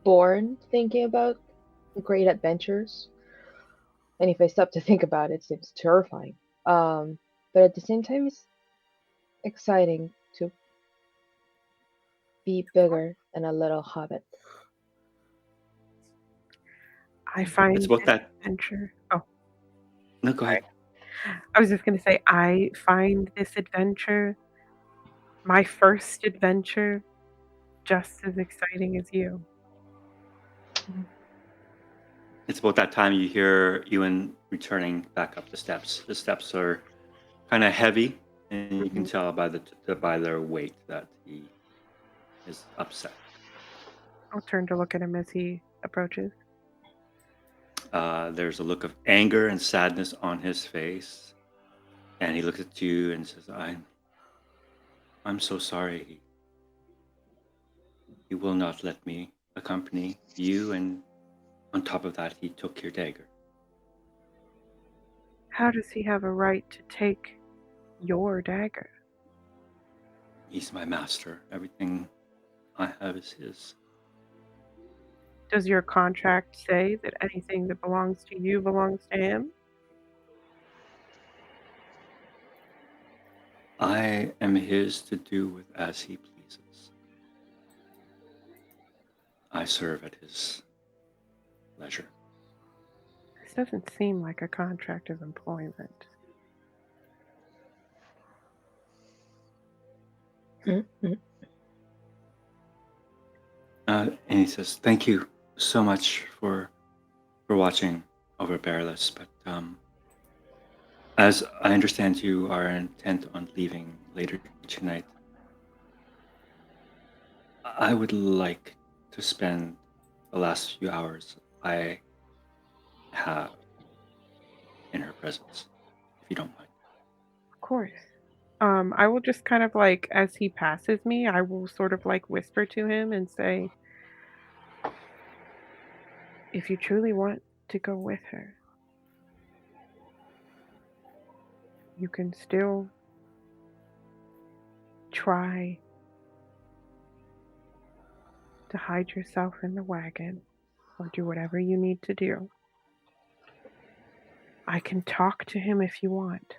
born thinking about great adventures. And if I stop to think about it, it seems terrifying. But at the same time, it's exciting to be bigger than a little hobbit. I find It's about this that. adventure. Oh, No, go ahead. I was just going to say, I find this adventure, my first adventure, just as exciting as you. It's about that time you hear Ewan returning back up the steps. The steps are kind of heavy, and you can Mhm. tell by their weight that he is upset. I'll turn to look at him as he approaches. There's a look of anger and sadness on his face, and he looks at you and says, I'm so sorry. He will not let me accompany you, and on top of that, he took your dagger. How does he have a right to take your dagger? He's my master. Everything I have is his. Does your contract say that anything that belongs to you belongs to him? I am his to do with as he pleases. I serve at his leisure. This doesn't seem like a contract of employment. Mm-hmm. And he says, "Thank you so much for watching over Bearless. But as I understand, you are intent on leaving later tonight. I would like to spend the last few hours I have in her presence, if you don't mind." Of course. I will just kind of like, as he passes me, I will sort of like whisper to him and say, if you truly want to go with her, you can still try to hide yourself in the wagon or do whatever you need to do. I can talk to him if you want.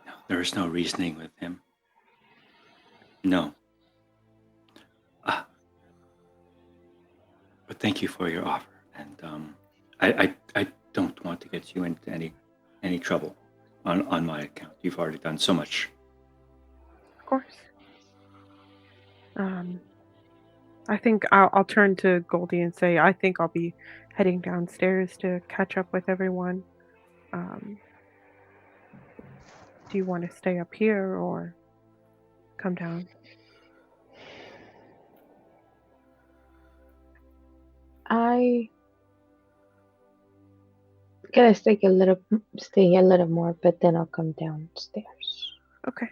No, there is no reasoning with him. No. But thank you for your offer, and I don't want to get you into any trouble on my account. You've already done so much. Of course. I think I'll turn to Goldie and say, I think I'll be heading downstairs to catch up with everyone. Do you want to stay up here or come down? I gonna stay a little more, but then I'll come downstairs. Okay.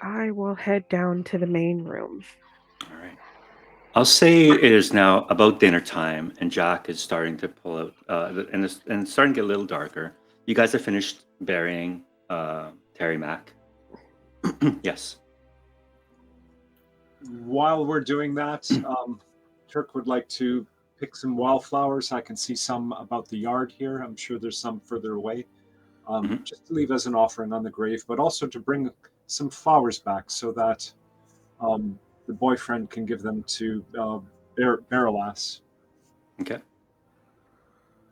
I will head down to the main room. All right. I'll say it is now about dinner time, and Jack is starting to pull out, and it's starting to get a little darker. You guys have finished burying Terry Mac. Yes. While we're doing that, Turk would like to pick some wildflowers. I can see some about the yard here. I'm sure there's some further away. Just to leave as an offering on the grave, but also to bring some flowers back so that the boyfriend can give them to Baralas. Okay.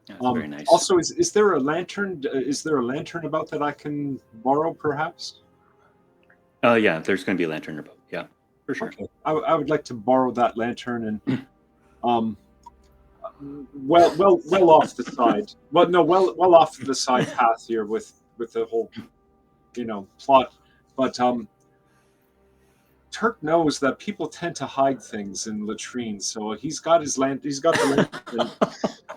Yeah, that's very nice. Also, is there a lantern? Is there a lantern about that I can borrow, perhaps? Yeah, there's going to be a lantern about. Yeah, for sure. Okay. I would like to borrow that lantern and well off the side. Well, no, well off the side path here with the whole plot. But Turk knows that people tend to hide things in latrines, so he's got the lantern,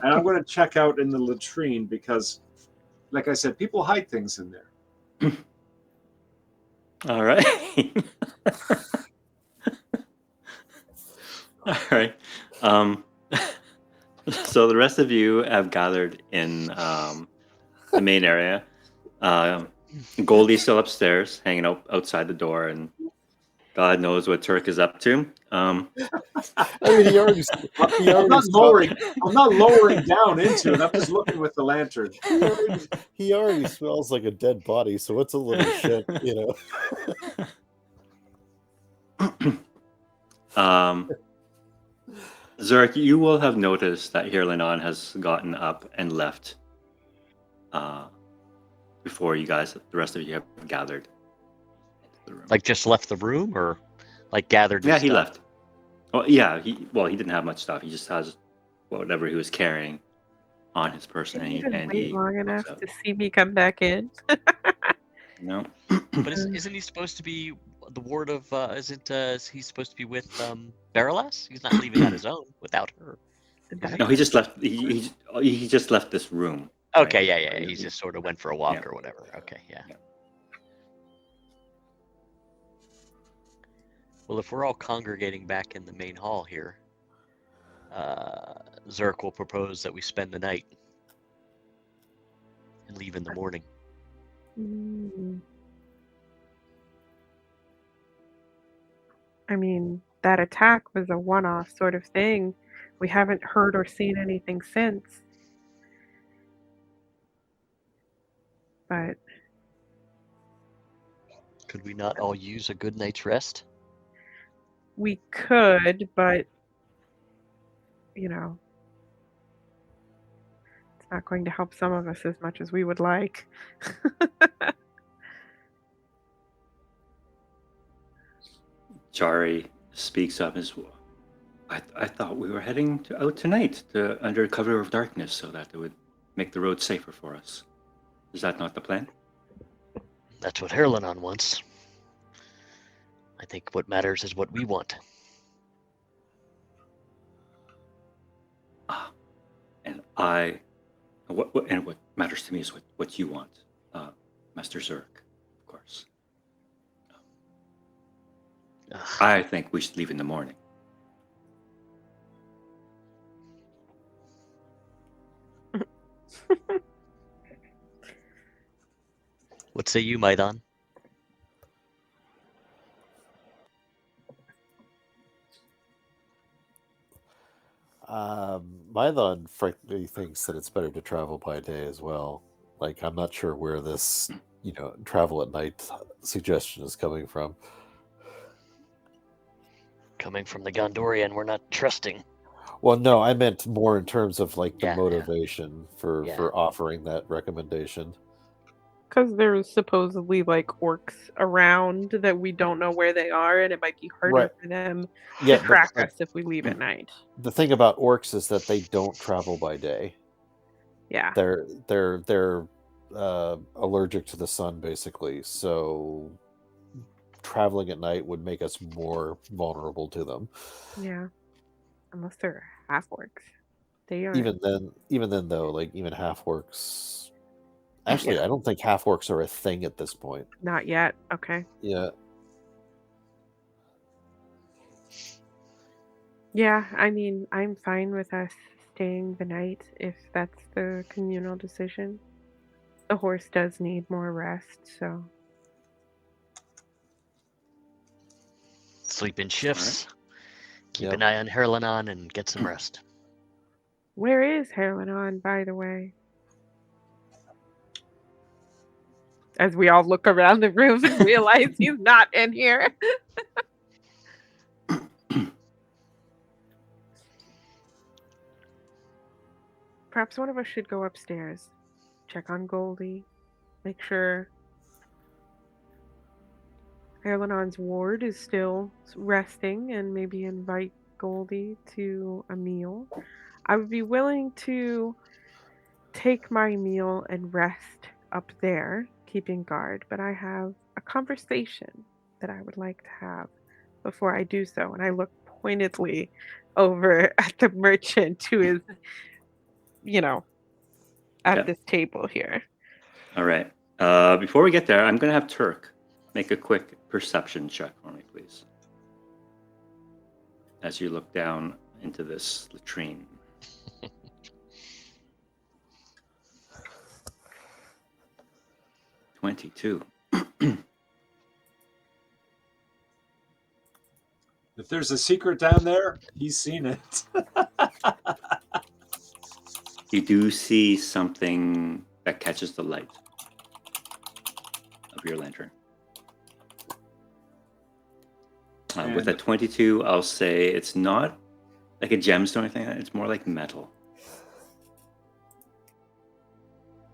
and I'm going to check out in the latrine because, like I said, people hide things in there. All right. All right. So the rest of you have gathered in the main area. Goldie's still upstairs, hanging out outside the door, and God knows what Turk is up to. I mean, he already I'm not lowering down into it. I'm just looking with the lantern. He already smells like a dead body, so it's a little shit, Zurich, you will have noticed that Hirlanon has gotten up and left before you guys, the rest of you, have gathered into the room. Like just left the room, or like gathered? Yeah, his he stuff? left. Well, yeah, he didn't have much stuff. He just has whatever he was carrying on his person, Did he and wait he long walks enough out. to see me come back in? No. But isn't he supposed to be the ward of? Isn't he supposed to be with Baralas? He's not leaving on his own without her. No, he just left. He just left this room. Okay, right? yeah. He just sort of went for a walk or whatever. Okay, yeah. Well, if we're all congregating back in the main hall here, Zurk will propose that we spend the night and leave in the morning. I mean, that attack was a one-off sort of thing. We haven't heard or seen anything since. But could we not all use a good night's rest? We could, but it's not going to help some of us as much as we would like. Jari speaks up as well. I thought we were heading out tonight under cover of darkness so that it would make the road safer for us. Is that not the plan? That's what Hirlanon wants. I think what matters is what we want. And what matters to me is what you want, Master Zurk, of course. I think we should leave in the morning. What say you, Maidan? Mython frankly thinks that it's better to travel by day as well. Like, I'm not sure where this, travel at night suggestion is coming from. Coming from the Gondorian, we're not trusting. Well, no, I meant more in terms of like the Yeah, yeah. motivation for Yeah. offering that recommendation. Because there's supposedly like orcs around that we don't know where they are, and it might be harder Right. for them Yeah, to track us if we leave at night. The thing about orcs is that they don't travel by day. Yeah. They're allergic to the sun, basically. So traveling at night would make us more vulnerable to them. Yeah. Unless they're half orcs. They are. Even then, though, like even half orcs. Actually, Yeah. I don't think half orcs are a thing at this point. Not yet. Okay. Yeah. Yeah, I mean, I'm fine with us staying the night if that's the communal decision. The horse does need more rest, so. Sleep in shifts. Keep Yep. an eye on Herlanon and get some rest. Where is Herlanon, by the way? As we all look around the room and realize he's not in here. Perhaps one of us should go upstairs, check on Goldie, make sure Herlanon's ward is still resting, and maybe invite Goldie to a meal. I would be willing to take my meal and rest up there, keeping guard, but I have a conversation that I would like to have before I do so. And I look pointedly over at the merchant who is, at Yep. this table here. All right. Before we get there, I'm going to have Turk make a quick perception check for me, please. As you look down into this latrine. $22. If there's a secret down there, he's seen it. You do see something that catches the light of your lantern. With a 22, I'll say it's not like a gemstone or anything. It's more like metal.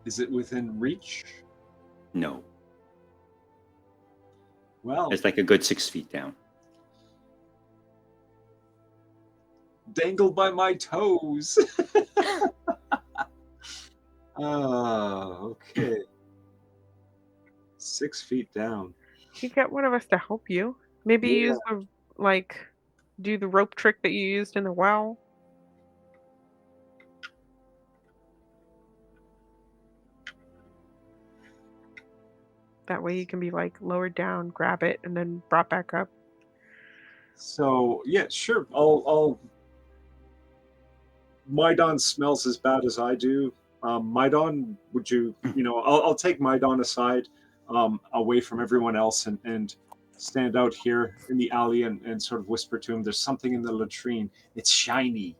Is it within reach? No. Well, It's like a good 6 feet down. dangled by my toes. Oh, okay. 6 feet down. You get one of us to help you. Maybe use do the rope trick that you used in the well. That way you can be lowered down, grab it, and then brought back up. So yeah, sure. I'll. Maidon smells as bad as I do. Maidon, would you? I'll take Maidon aside, away from everyone else, and stand out here in the alley and sort of whisper to him. There's something in the latrine. It's shiny.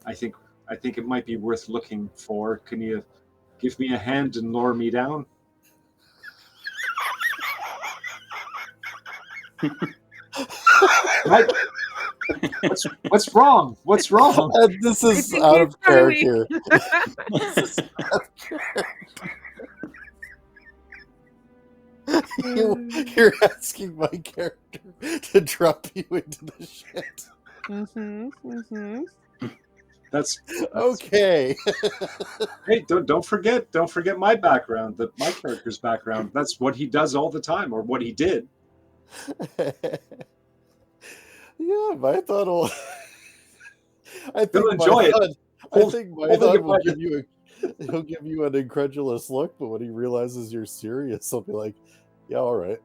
I think it might be worth looking for. Can you give me a hand and lower me down? What? What's wrong? What's wrong? This is think out he's of character. You're asking my character to drop you into the shit. That's Okay. Hey, don't forget my background, my character's background. That's what he does all the time, or what he did. Yeah, Mython I think He'll enjoy it. I think Mython it will by give you he'll give you an incredulous look, but when he realizes you're serious, he'll be like, "Yeah, all right."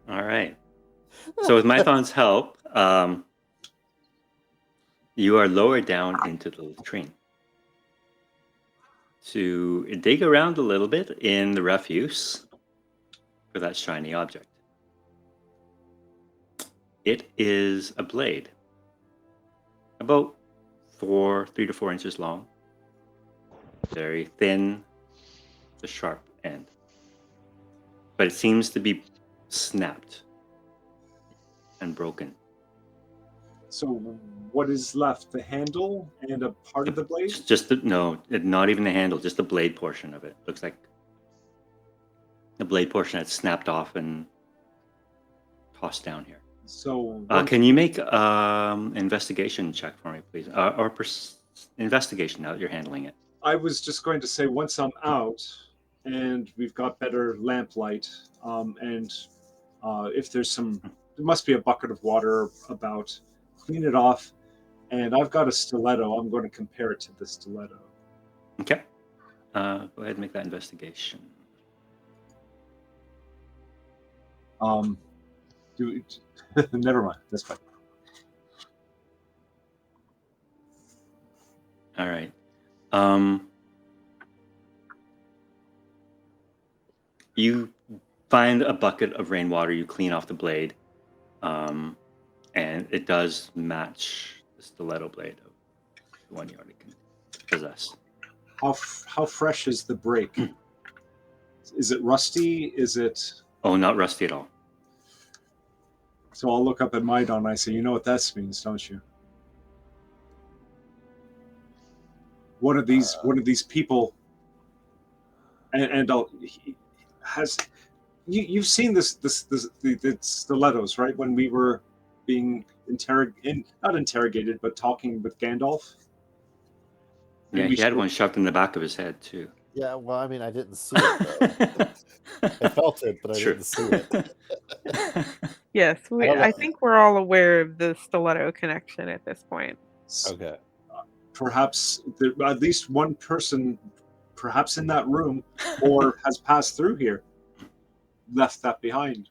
All right. So with Mython's help, you are lowered down into the latrine to dig around a little bit in the refuse for that shiny object. It is a blade, about 3 to 4 inches long, very thin, the sharp end, but it seems to be snapped and broken. So what is left? The handle and a part of the blade? Not even the handle, just the blade portion of it. Looks like the blade portion had snapped off and tossed down here. So Can you make investigation check for me, please? Investigation now that you're handling it. I was just going to say, once I'm out and we've got better lamplight, and if there's there must be a bucket of water about, clean it off. And I've got a stiletto. I'm going to compare it to the stiletto. Okay. Go ahead and make that investigation. Never mind. That's fine. All right. You find a bucket of rainwater. You clean off the blade, and it does match the stiletto blade of the one you already possess. How fresh is the break? Is it rusty? Is it? Oh, not rusty at all. So I'll look up at Maidon and I say, you know what that means, don't you? One of these people, and you've seen the stilettos, right? When we were being not interrogated, but talking with Gandalf. Yeah, he had one shoved in the back of his head too. Yeah, well, I mean, I didn't see it, though. I felt it, but I didn't see it. Yes, I think we're all aware of the stiletto connection at this point. Okay. Perhaps at least one person, perhaps in that room, or has passed through here, left that behind.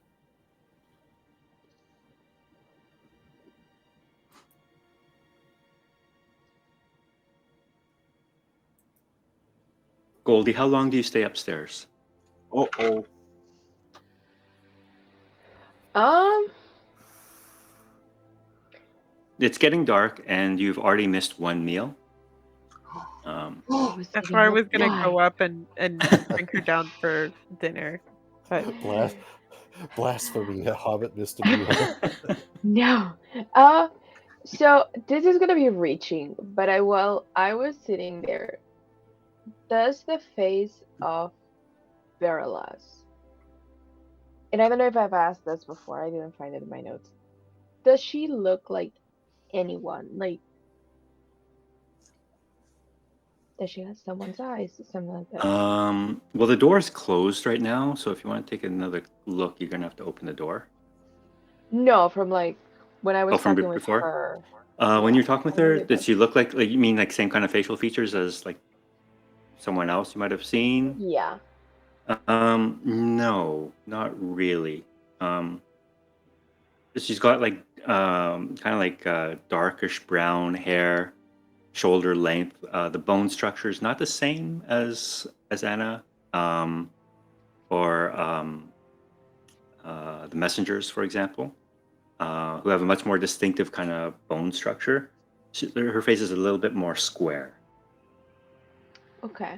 Goldie, how long do you stay upstairs? Oh. It's getting dark, and you've already missed one meal. That's why I was going to go up and bring her down for dinner. But blasphemy! A hobbit missed a meal. No. So this is gonna be reaching, but I was sitting there. Does the face of Verilas, and I don't know if I've asked this before, I didn't find it in my notes. Does she look like anyone? Like, does she have someone's eyes or something like that? Well, the door is closed right now, so if you want to take another look, you're gonna have to open the door. No, from like when I was from talking with before? her. When you're talking with her, did she look like you mean like same kind of facial features as like someone else you might have seen? Yeah. No, not really. She's got like kind of like darkish brown hair, shoulder length. The bone structure is not the same as Anna, or the messengers, for example, who have a much more distinctive kind of bone structure. Her face is a little bit more square. Okay.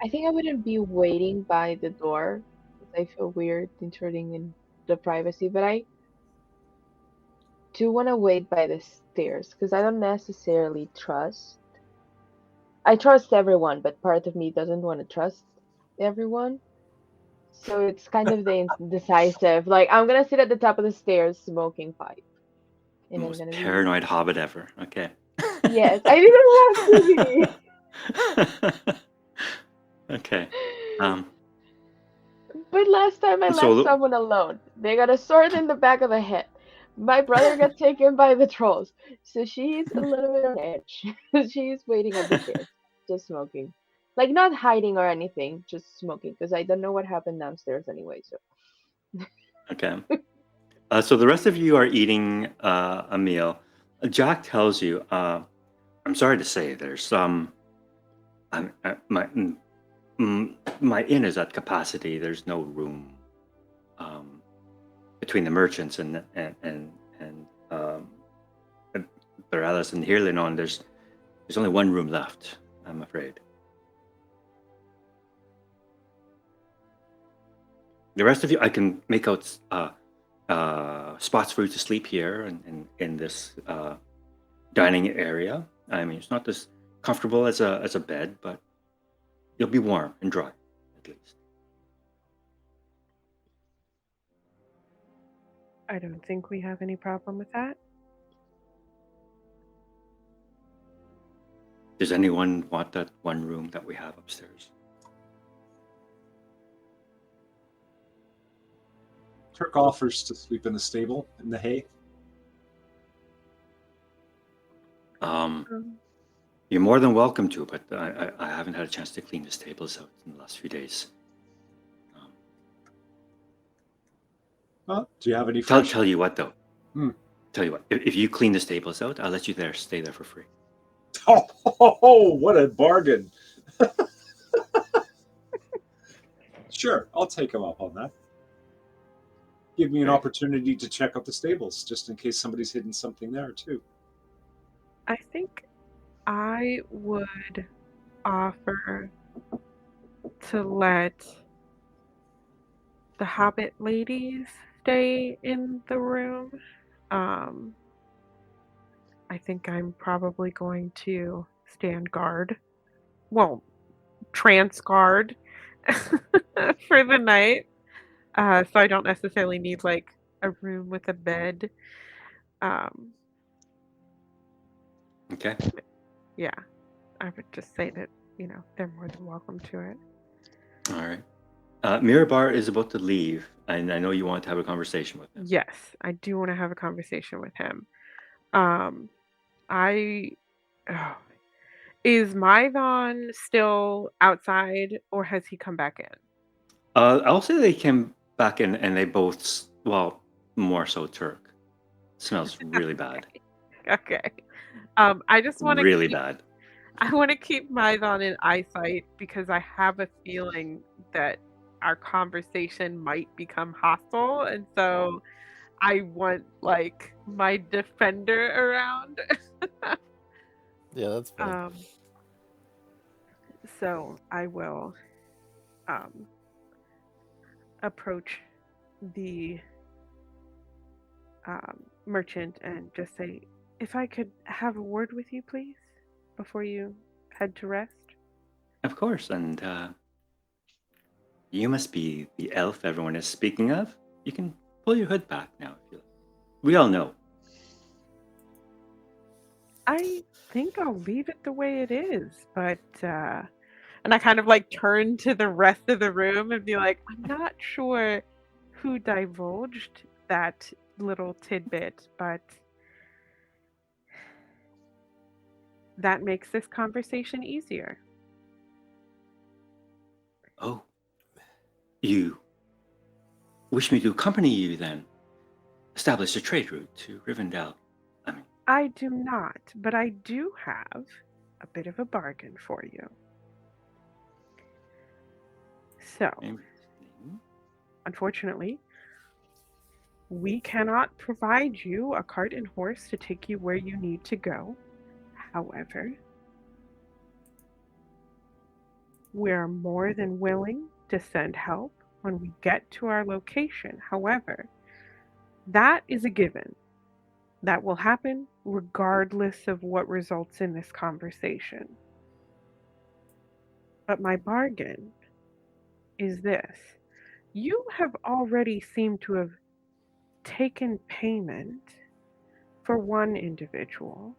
I think I wouldn't be waiting by the door because I feel weird intruding in the privacy, but I do want to wait by the stairs because I don't necessarily trust. I trust everyone, but part of me doesn't want to trust everyone. So it's kind of the indecisive. Like, I'm gonna sit at the top of the stairs smoking pipe. And Most paranoid hobbit ever. Okay. Yes, I didn't want to be. Okay. But last time I left someone alone, they got a sword in the back of the head. My brother got taken by the trolls, so she's a little bit on edge. She's waiting at the stairs, just smoking, like not hiding or anything, just smoking. Because I don't know what happened downstairs anyway. So. Okay. So the rest of you are eating a meal. Jack tells you, "I'm sorry to say, there's some. my inn is at capacity. There's no room between the merchants and Borealis and Hirlinon. There's only one room left, I'm afraid. The rest of you, I can make out spots for you to sleep here in this dining area. I mean, it's not as comfortable as a bed, but you'll be warm and dry, at least. I don't think we have any problem with that. Does anyone want that one room that we have upstairs? Turk offers to sleep in the stable in the hay. You're more than welcome to, but I haven't had a chance to clean the stables out in the last few days. Do you have any? Tell you what, though. Tell you what. If you clean the stables out, I'll let you stay there for free. Oh, what a bargain! Sure, I'll take him up on that. Give me an opportunity to check out the stables, just in case somebody's hidden something there too. I think I would offer to let the Hobbit ladies stay in the room. I think I'm probably going to stand guard. Well, trance guard for the night. So I don't necessarily need like a room with a bed. Okay. Yeah. I would just say that, they're more than welcome to it. All right. Mirabar is about to leave, and I know you want to have a conversation with him. Yes, I do want to have a conversation with him. Is Mython still outside, or has he come back in? I'll say they came back in, and they both, well, more so Turk. Smells really bad. Okay. I just want to really bad. I want to keep Mython in eyesight because I have a feeling that our conversation might become hostile, and so I want like my defender around. Yeah, that's fine. So I will approach the merchant and just say, if I could have a word with you, please, before you head to rest. Of course, and you must be the elf everyone is speaking of. You can pull your hood back now if you like. We all know. I think I'll leave it the way it is, but and I kind of like turn to the rest of the room and be like, I'm not sure who divulged that little tidbit, but that makes this conversation easier. Oh. You wish me to accompany you then? Establish a trade route to Rivendell? I do not, but I do have a bit of a bargain for you. So, unfortunately, we cannot provide you a cart and horse to take you where you need to go. However, we're more than willing to send help when we get to our location. However, that is a given. That will happen regardless of what results in this conversation. But my bargain is this. You have already seemed to have taken payment for one individual.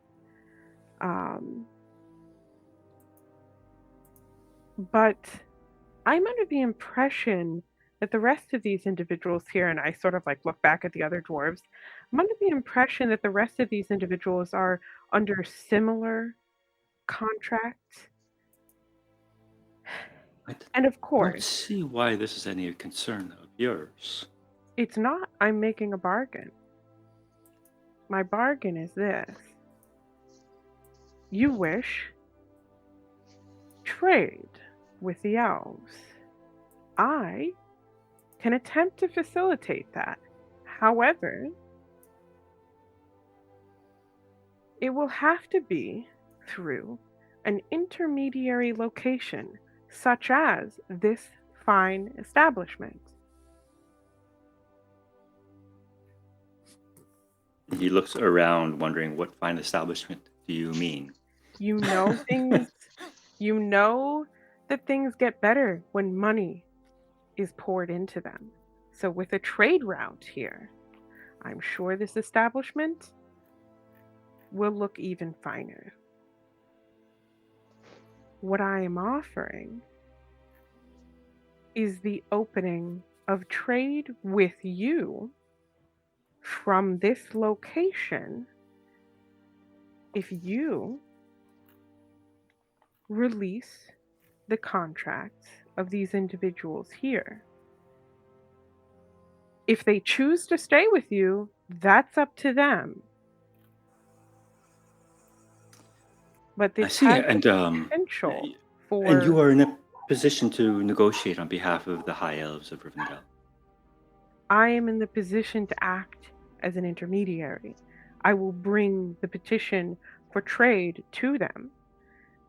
But I'm under the impression that the rest of these individuals here, and I sort of like look back at the other dwarves, I'm under the impression that the rest of these individuals are under similar contracts. And of course, I don't see why this is any concern of yours. It's not. I'm making a bargain. My bargain is this. You wish trade with the elves. I can attempt to facilitate that. However, it will have to be through an intermediary location, such as this fine establishment. He looks around, wondering what fine establishment do you mean? You know things, you know that things get better when money is poured into them. So, with a trade route here, I'm sure this establishment will look even finer. What I am offering is the opening of trade with you from this location if you release the contracts of these individuals here. If they choose to stay with you, that's up to them. But I this see, has and the potential you for. are in a position to negotiate on behalf of the High Elves of Rivendell. I am in the position to act as an intermediary. I will bring the petition for trade to them,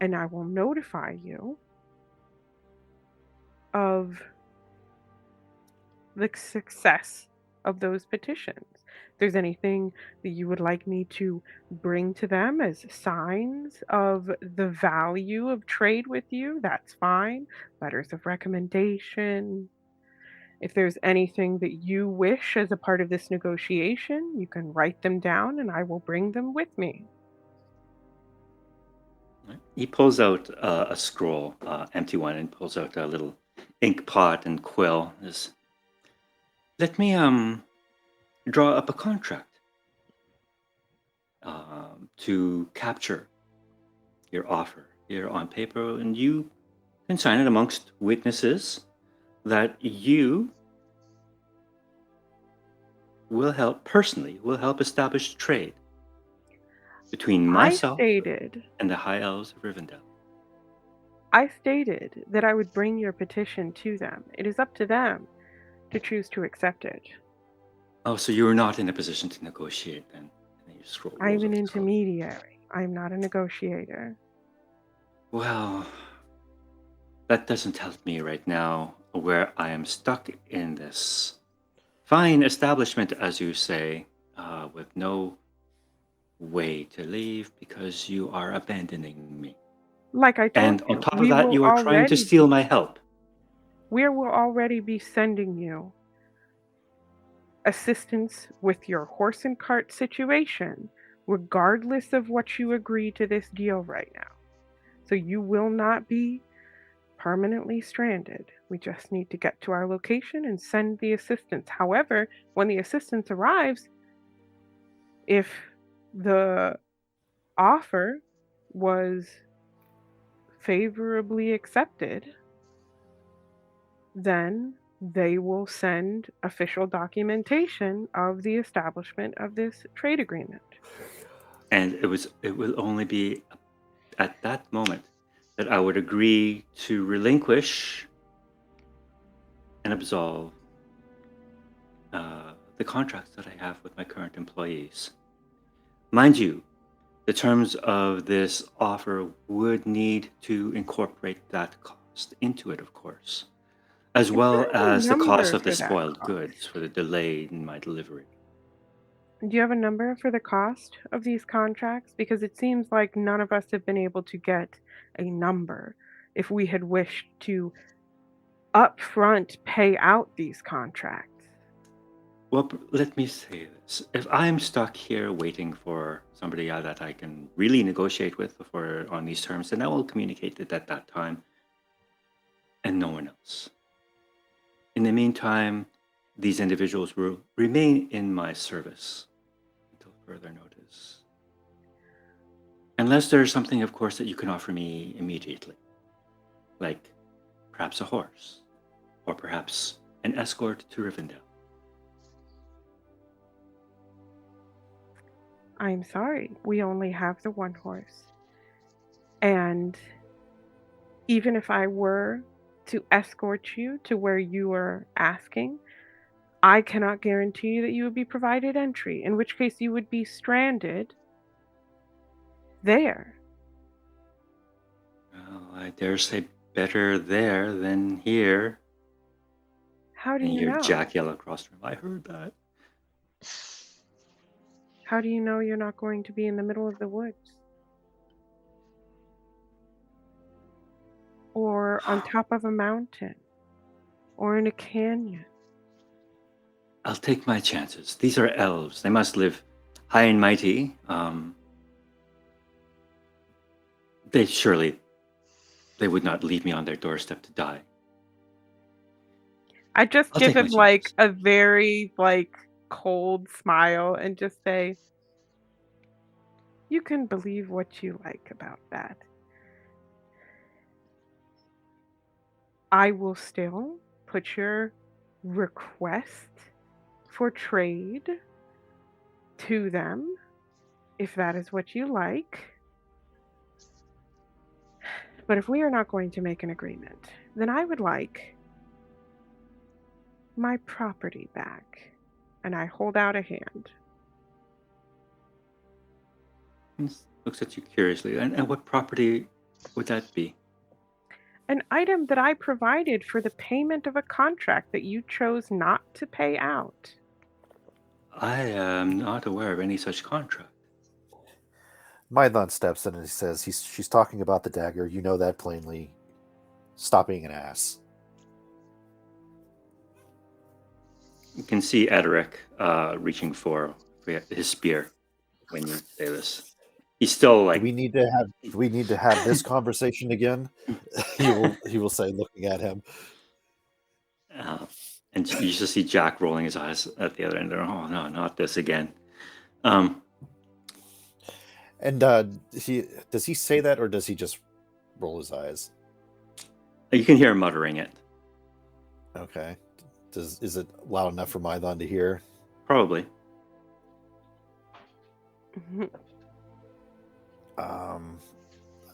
and I will notify you of the success of those petitions. If there's anything that you would like me to bring to them as signs of the value of trade with you, that's fine. Letters of recommendation. If there's anything that you wish as a part of this negotiation, you can write them down and I will bring them with me. Right. He pulls out a scroll, empty one, and pulls out a little ink pot and quill. Let me draw up a contract to capture your offer here on paper, and you can sign it amongst witnesses that you will help establish trade between myself and the High Elves of Rivendell. I stated that I would bring your petition to them. It is up to them to choose to accept it. Oh, so you're not in a position to negotiate then? And you scroll. I am an intermediary. I am not a negotiator. Well, that doesn't help me right now, where I am stuck in this fine establishment, as you say, with no way to leave because you are abandoning me. Like I told And on you, top of we that, will you are trying to already steal my help. we will already be sending you assistance with your horse and cart situation, regardless of what you agree to this deal right now. So you will not be permanently stranded. We just need to get to our location and send the assistance. However, when the assistance arrives, if the offer was favorably accepted, then they will send official documentation of the establishment of this trade agreement. And it will only be at that moment that I would agree to relinquish and absolve the contracts that I have with my current employees. Mind you, the terms of this offer would need to incorporate that cost into it, of course, as Do well you have a as the cost number of the for that spoiled cost? goods for the delay in my delivery. Do you have a number for the cost of these contracts? Because it seems like none of us have been able to get a number if we had wished to upfront pay out these contracts. Well, let me say this. If I'm stuck here waiting for somebody that I can really negotiate with for on these terms, then I will communicate it at that time and no one else. In the meantime, these individuals will remain in my service until further notice. Unless there's something, of course, that you can offer me immediately, like perhaps a horse, or perhaps an escort to Rivendell. I'm sorry, we only have the one horse. And even if I were to escort you to where you are asking, I cannot guarantee that you would be provided entry, in which case you would be stranded there. Well, I dare say better there than here. How do And you you hear know? Jack yell across the room, I heard that. How do you know you're not going to be in the middle of the woods? Or on top of a mountain? Or in a canyon? I'll take my chances. These are elves. They must live high and mighty. They would not leave me on their doorstep to die. I just I'll give take my him like chances. a very like cold smile and just say, you can believe what you like about that. I will still put your request for trade to them if that is what you like. But if we are not going to make an agreement, then I would like my property back. And I hold out a hand. He looks at you curiously. And what property would that be? An item that I provided for the payment of a contract that you chose not to pay out. I am not aware of any such contract. Mydon steps in and he says, she's talking about the dagger. You know that plainly. Stop being an ass. You can see Edric reaching for his spear when you say this. He's still like. Do we need to have this conversation again? He will say, looking at him. And you just see Jack rolling his eyes at the other end. Oh no, not this again. And does he say that, or does he just roll his eyes? You can hear him muttering it. Okay. Is it loud enough for Mydon to hear? Probably.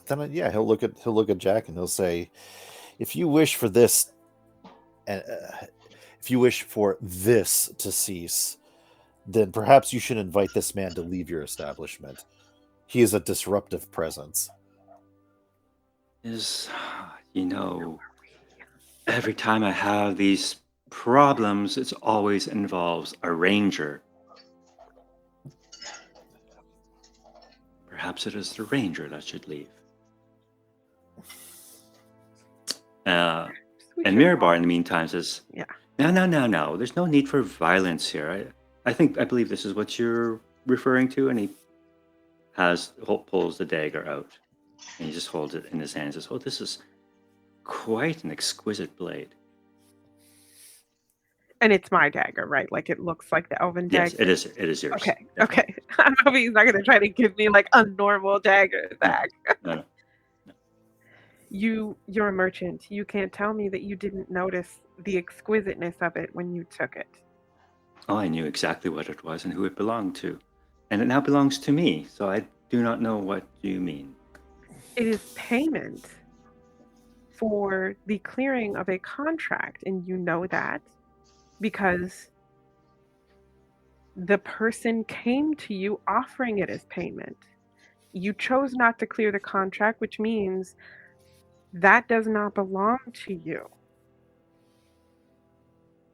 Then yeah, he'll look at Jack and he'll say, if you wish for this, if you wish for this to cease, then perhaps you should invite this man to leave your establishment. He is a disruptive presence. Every time I have these problems, it always involves a ranger. Perhaps it is the ranger that should leave. And Mirabar, in the meantime, says, Yeah. No. There's no need for violence here. I believe this is what you're referring to. And he pulls the dagger out. And he just holds it in his hand and says, oh, this is quite an exquisite blade. And it's my dagger, right? Like it looks like the elven dagger. Yes, it is yours. Okay. I'm hoping he's not going to try to give me like a normal dagger back. No. You're a merchant. You can't tell me that you didn't notice the exquisiteness of it when you took it. Oh, I knew exactly what it was and who it belonged to. And it now belongs to me, so I do not know what you mean. It is payment for the clearing of a contract, and you know that because the person came to you offering it as payment. You chose not to clear the contract, which means that does not belong to you.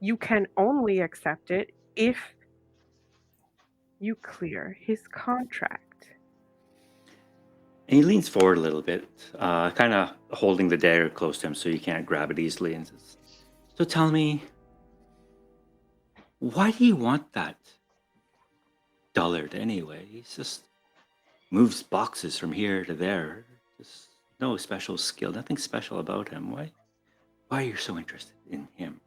You can only accept it if you clear his contract. And he leans forward a little bit, kind of holding the dagger close to him so you can't grab it easily, and says, so tell me, why do you want that dullard anyway? He just moves boxes from here to there. Just no special skill, nothing special about him. Why are you so interested in him?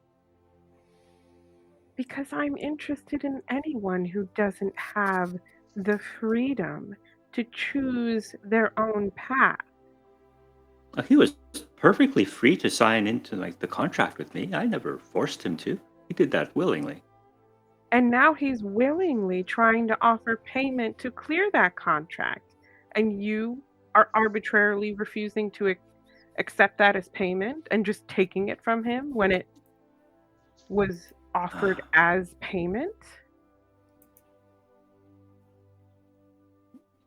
Because I'm interested in anyone who doesn't have the freedom to choose their own path. He was perfectly free to sign into the contract with me. I never forced him to. He did that willingly. And now he's willingly trying to offer payment to clear that contract. And you are arbitrarily refusing to accept that as payment and just taking it from him when it was offered as payment?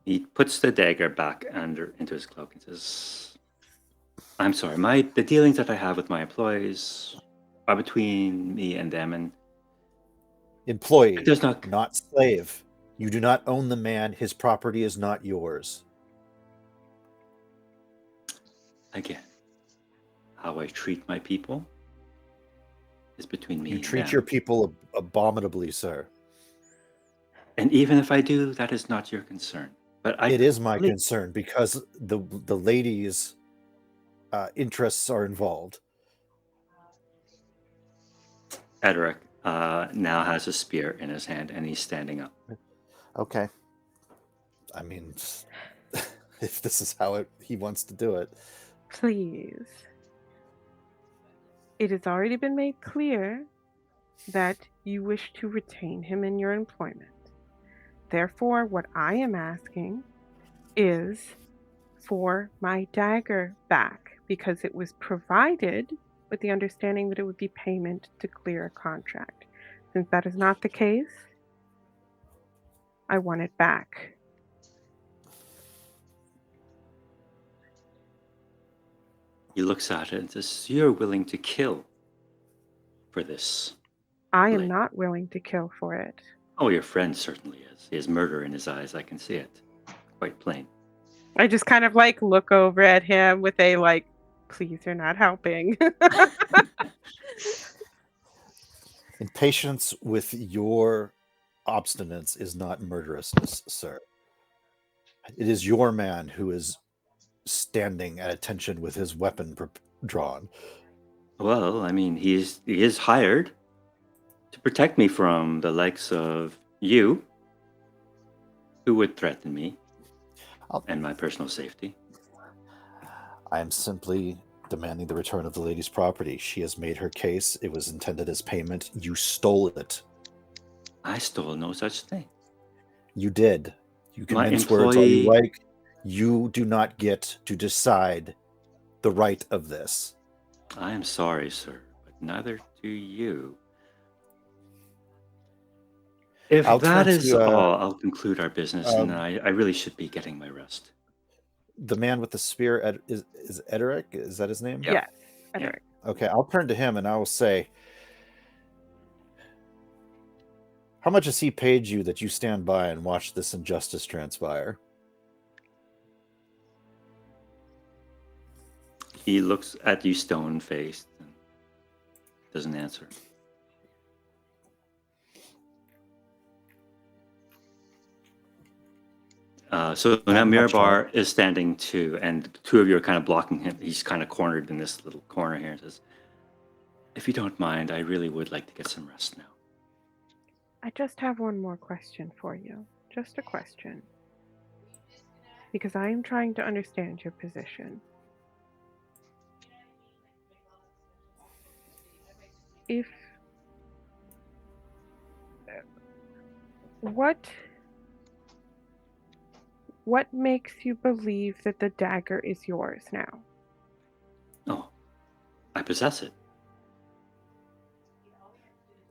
He puts the dagger back into his cloak and says, I'm sorry, the dealings that I have with my employees are between me and them, and Employee, it does not. not slave. You do not own the man. His property is not yours. Again, how I treat my people is between me You and treat them. your people abominably, sir. And even if I do, that is not your concern. But It is my concern because the lady's interests are involved. Edric now has a spear in his hand and he's standing up. Okay. I mean, if this is how he wants to do it. Please. It has already been made clear that you wish to retain him in your employment. Therefore, what I am asking is for my dagger back, because it was provided with the understanding that it would be payment to clear a contract. Since that is not the case, I want it back. He looks at it and says, you're willing to kill for this. I am not willing to kill for it. Oh, your friend certainly is. He has murder in his eyes. I can see it. Quite plain. I just kind of look over at him with a please, you're not helping. Impatience with your obstinance is not murderousness, sir. It is your man who is standing at attention with his weapon drawn. Well, I mean, he is hired to protect me from the likes of you, who would threaten me and my personal safety. I am simply demanding the return of the lady's property. She has made her case. It was intended as payment. You stole it. I stole no such thing. You did. You can My mince words all you employee- like. You do not get to decide the right of this. I am sorry, sir, but neither do you. If that is all, I'll conclude our business, and I really should be getting my rest. The man with the spear is Edric? Is that his name? Yeah, Edric. Okay, I'll turn to him and I will say, how much has he paid you that you stand by and watch this injustice transpire? He looks at you stone-faced and doesn't answer. So now Mirabar is standing too, and the two of you are kind of blocking him. He's kind of cornered in this little corner here and says, if you don't mind, I really would like to get some rest now. I just have one more question for you. Just a question. Because I am trying to understand your position. What makes you believe that the dagger is yours now? Oh, I possess it.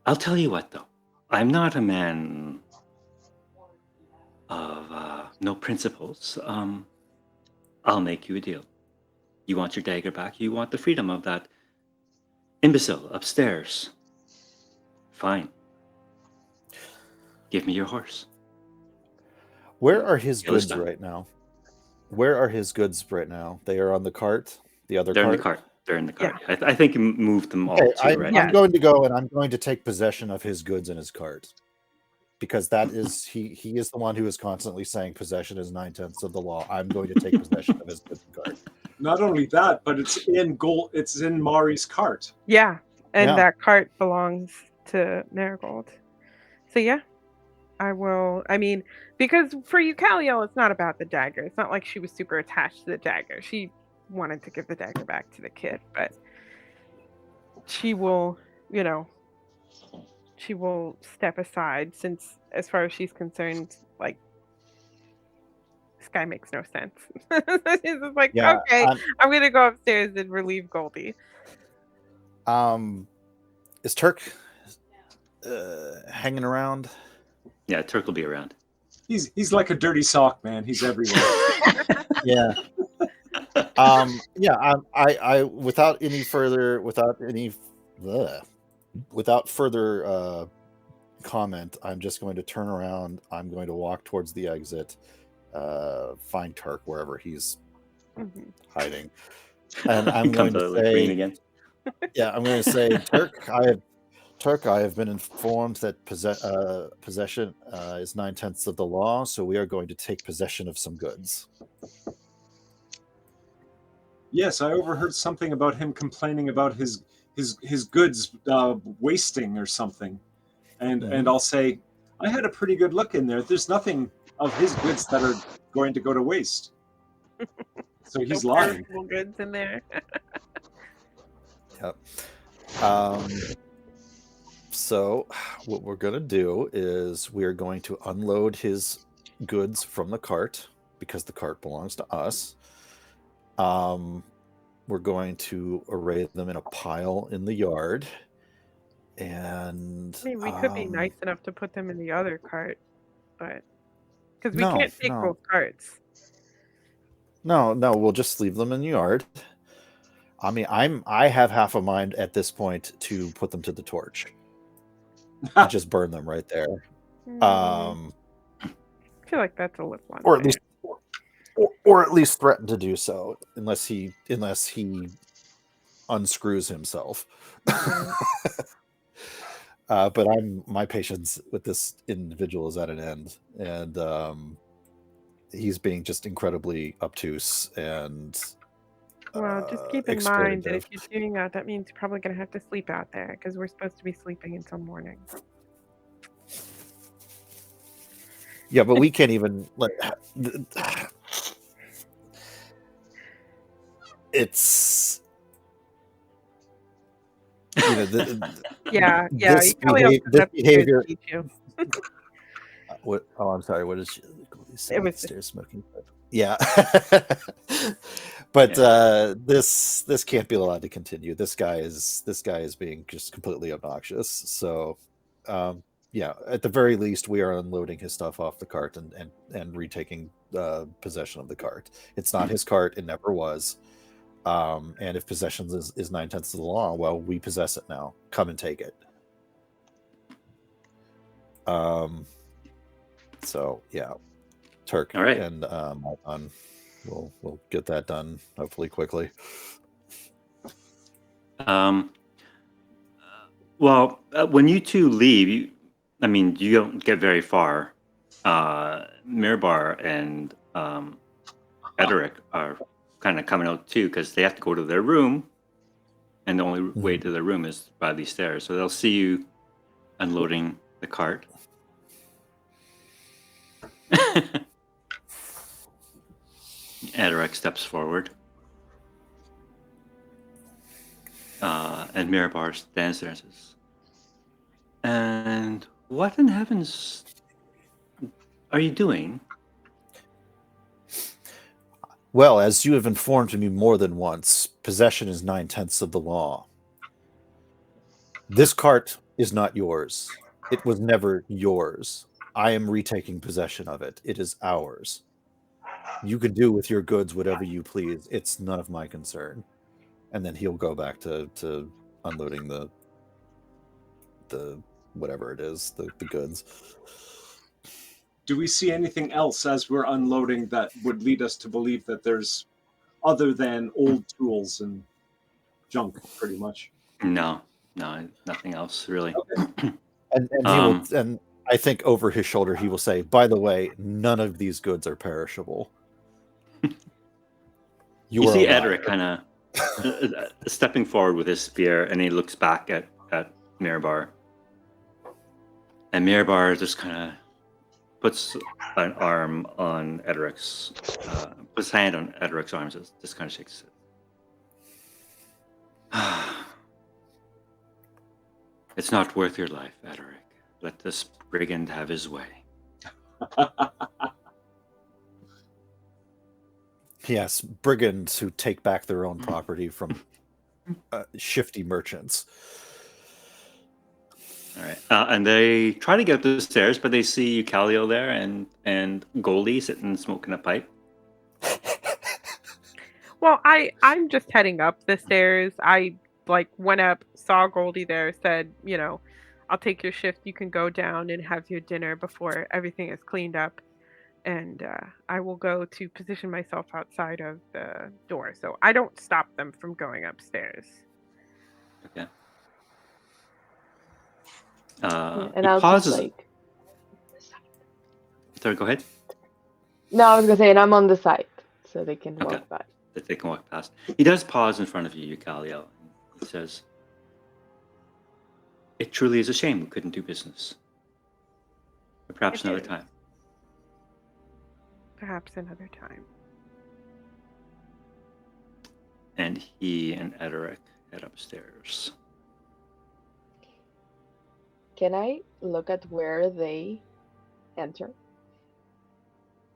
I'll tell you what, though. I'm not a man of no principles. I'll make you a deal. You want your dagger back? You want the freedom of that imbecile upstairs? Fine. Give me your horse. Where are his goods right now? Where are his goods right now? They are on the cart? The other They're cart? in the cart. They're in the cart. Yeah. I think he moved them all too, right? I'm going to go and I'm going to take possession of his goods in his cart. Because that is, he is the one who is constantly saying possession is 9/10 of the law. I'm going to take possession of his goods and cart. Not only that, but it's in Mari's cart. Yeah, and that cart belongs to Marigold. So yeah, I will. I mean, because for Eucaliel, it's not about the dagger. It's not like she was super attached to the dagger. She wanted to give the dagger back to the kid, but she will, she will step aside since, as far as she's concerned, guy makes no sense. He's just like, Yeah, okay, I'm gonna go upstairs and relieve Goldie. Is Turk hanging around? Yeah, Turk will be around. He's like a dirty sock, man. He's everywhere. Yeah. Yeah. I without further comment, I'm just going to turn around. I'm going to walk towards the exit, find Turk wherever he's hiding, and I'm going to say, again. yeah, I'm going to say, Turk, I have been informed that possession is 9/10 of the law, so we are going to take possession of some goods. Yes, I overheard something about him complaining about his goods wasting or something, and I'll say, I had a pretty good look in there. There's nothing of his goods that are going to go to waste. So he's No lying. perishable goods in there. Yep. So what we're going to do is we're going to unload his goods from the cart because the cart belongs to us. We're going to array them in a pile in the yard. And I mean, we could be nice enough to put them in the other cart, but because we can't take both carts. No, we'll just leave them in the yard. I mean, I have half a mind at this point to put them to the torch. Just burn them right there. I feel like that's a little unfair. or at least threaten to do so, unless he unscrews himself. But my patience with this individual is at an end, and he's being just incredibly obtuse and. Well, just keep in mind that if you're doing that, that means you're probably going to have to sleep out there because we're supposed to be sleeping until morning. Yeah, but we can't even it's yeah. This you probably this behavior. What? Oh, I'm sorry. What is she? It was stairs smoking. Yeah. But this can't be allowed to continue. This guy is being just completely obnoxious. So yeah, at the very least, we are unloading his stuff off the cart and retaking possession of the cart. It's not his cart. It never was. And if possession is 9/10 of the law, well, we possess it now. Come and take it. So yeah, Turk. All right. And we'll get that done hopefully quickly. Well, when you two leave, you don't get very far. Mirabar and Edric are kind of coming out too because they have to go to their room, and the only way to their room is by these stairs. So they'll see you unloading the cart. Edric steps forward. And Mirabar stands there and says, "And what in heavens are you doing?" Well, as you have informed me more than once, possession is 9/10 of the law. This cart is not yours. It was never yours. I am retaking possession of it. It is ours. You can do with your goods whatever you please. It's none of my concern. And then he'll go back to unloading the whatever it is, the goods. Do we see anything else as we're unloading that would lead us to believe that there's other than old tools and junk, pretty much? No, nothing else really. Okay. And he will, and I think over his shoulder he will say, "By the way, none of these goods are perishable." You see Edric kind of stepping forward with his spear, and he looks back at Mirabar. And Mirabar just kind of puts an arm on Edric's, puts his hand on Edric's arm, just kind of shakes it. It's not worth your life, Edric. Let this brigand have his way. Yes, brigands who take back their own property from shifty merchants. All right. And they try to get up the stairs, but they see Eucalio there and Goldie sitting smoking a pipe. Well, I'm just heading up the stairs. I went up, saw Goldie there, said, I'll take your shift. You can go down and have your dinner before everything is cleaned up. And I will go to position myself outside of the door. So I don't stop them from going upstairs. Okay. And he I'll pauses. just like. Sorry, go ahead. No, I was gonna say, and I'm on the side, so they can Okay. walk by. That they can walk past. He does pause in front of you, Eucalio. He says, "It truly is a shame we couldn't do business. But perhaps It another is. time." Perhaps another time. And he and Ederic head upstairs. Can I look at where they enter?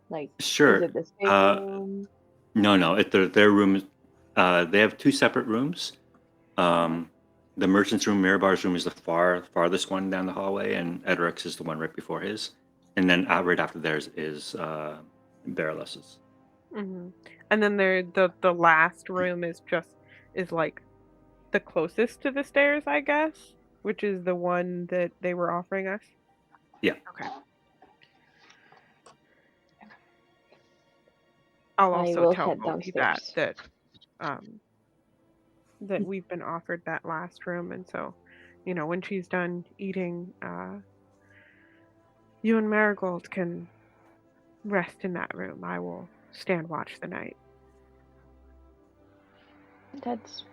Like, Sure. is it the same room? No. Their room. They have two separate rooms. The merchant's room, Mirabar's room, is the farthest one down the hallway, and Ediric's is the one right before his. And then right after theirs is Bariles's. Hmm. And then the last room is like the closest to the stairs, I guess, which is the one that they were offering us. Yeah. Okay. I'll I also will tell head Goldie downstairs. that we've been offered that last room, and so, when she's done eating, you and Marigold can rest in that room. I will stand watch the night. That's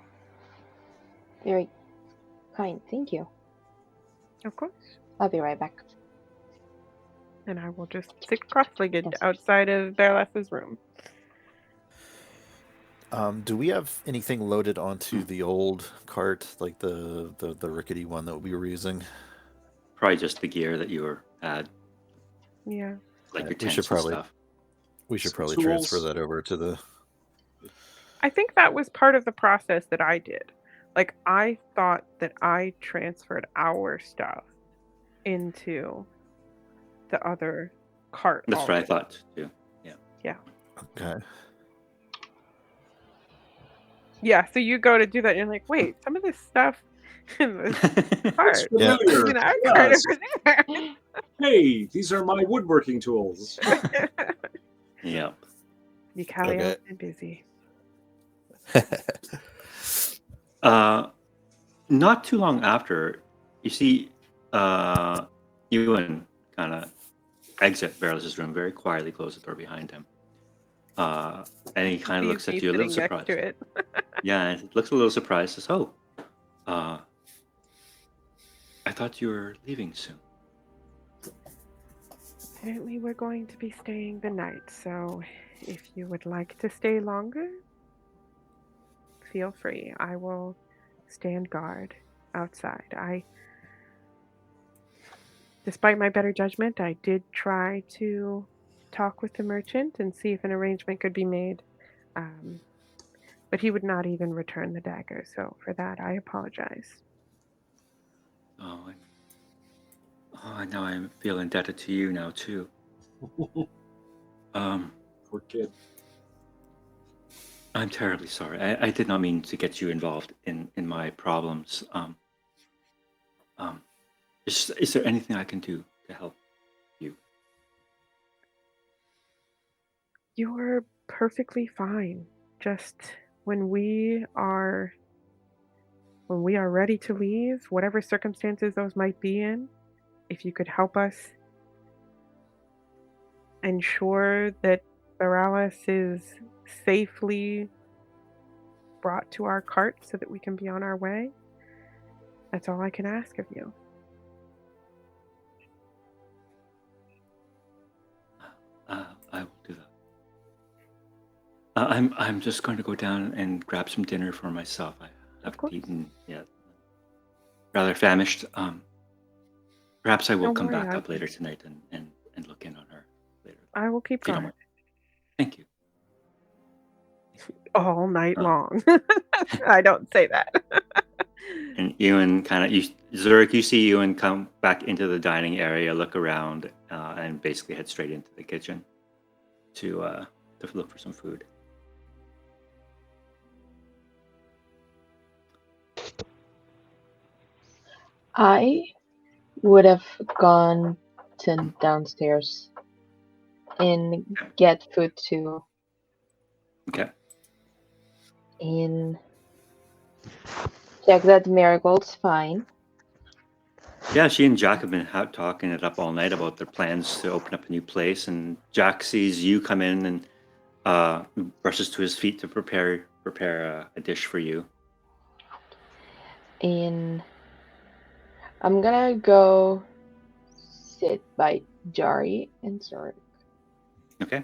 very kind. Thank you. Of course. I'll be right back. And I will just sit cross-legged Yes. outside of Bariles's room. Do we have anything loaded onto the old cart, like the rickety one that we were using? Probably just the gear that you had, Yeah. like your We tents should probably and stuff. we should Some probably tools. transfer that over to the. I think that was part of the process that I did. Like, I thought that I transferred our stuff into the other cart. That's what I already. thought too. Yeah. Okay. Yeah, so you go to do that, and you're like, wait, some of this stuff in this It's cart Yeah. familiar. is in our cart Yes. over there. Hey, these are my woodworking tools. Yeah. Eucalio's Okay. been busy. Not too long after, you see Ewan kind of exit Bariles's room very quietly, close the door behind him. And he kind of looks Sees at me you a little sitting surprised. next to it. Yeah, and he looks a little surprised. Says, "Oh, I thought you were leaving soon." Apparently, we're going to be staying the night, so if you would like to stay longer, feel free. I will stand guard outside. Despite my better judgment, I did try to talk with the merchant and see if an arrangement could be made. But he would not even return the dagger, so for that, I apologize. Now I feel indebted to you now too. Poor kid. I'm terribly sorry. I did not mean to get you involved in my problems. Is there anything I can do to help you? You're perfectly fine. Just when we are ready to leave, whatever circumstances those might be in, if you could help us ensure that Baralis is safely brought to our cart so that we can be on our way, that's all I can ask of you. I will do that. I'm just going to go down and grab some dinner for myself. I haven't course. eaten yet. Rather famished. Perhaps I will Don't come worry, back I up later tonight and look in on her later. I will keep If you don't guard. mind. Thank you. all night Oh. long. I don't say that. And Ewan Zurich, you see Ewan come back into the dining area, look around, and basically head straight into the kitchen to look for some food. I would have gone to downstairs and get food too, Okay. and check that Marigold's fine. Yeah, she and Jack have been out talking it up all night about their plans to open up a new place, and Jack sees you come in and rushes to his feet to prepare a dish for you. And I'm gonna go sit by Jari and Zorik. Okay.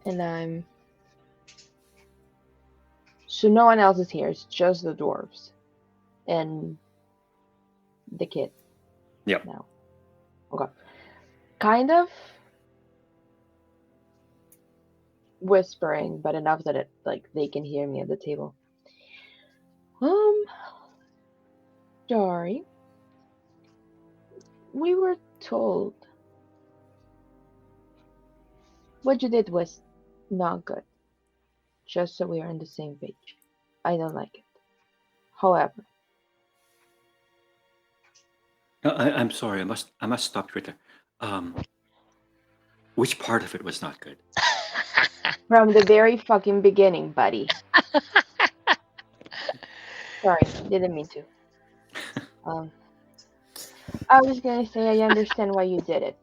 And so no one else is here, it's just the dwarves and the kid. Yep. Now. Okay. Kind of whispering, but enough that they can hear me at the table. Jari, we were told what you did was not good. Just so we are on the same page. I don't like it. However, I'm sorry. I must stop you right there. Which part of it was not good? from the very fucking beginning, buddy. Sorry, didn't mean to. I was gonna say I understand why you did it.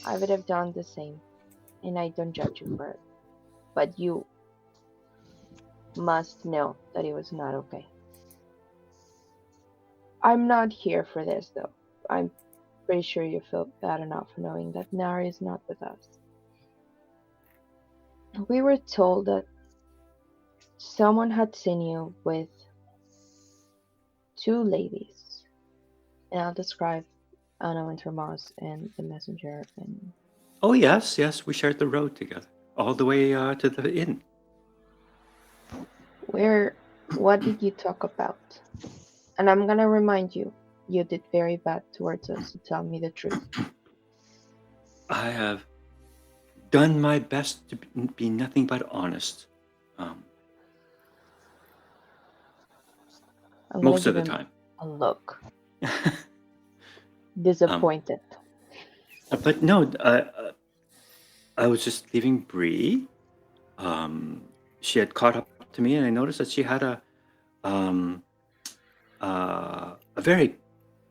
I would have done the same, and I don't judge you for it. But you must know that it was not okay. I'm not here for this, though. I'm pretty sure you feel bad enough knowing that Nari is not with us. We were told that someone had seen you with two ladies, and I'll describe Anna Wintermoss and the messenger. And Oh yes, we shared the road together all the way to the inn. what did you talk about? And I'm gonna remind you, you did very bad towards us, so tell me the truth. I have done my best to be nothing but honest. I'm gonna Most of give the him time. a look. Disappointed. But no, I was just leaving Bree. She had caught up to me, and I noticed that she had a very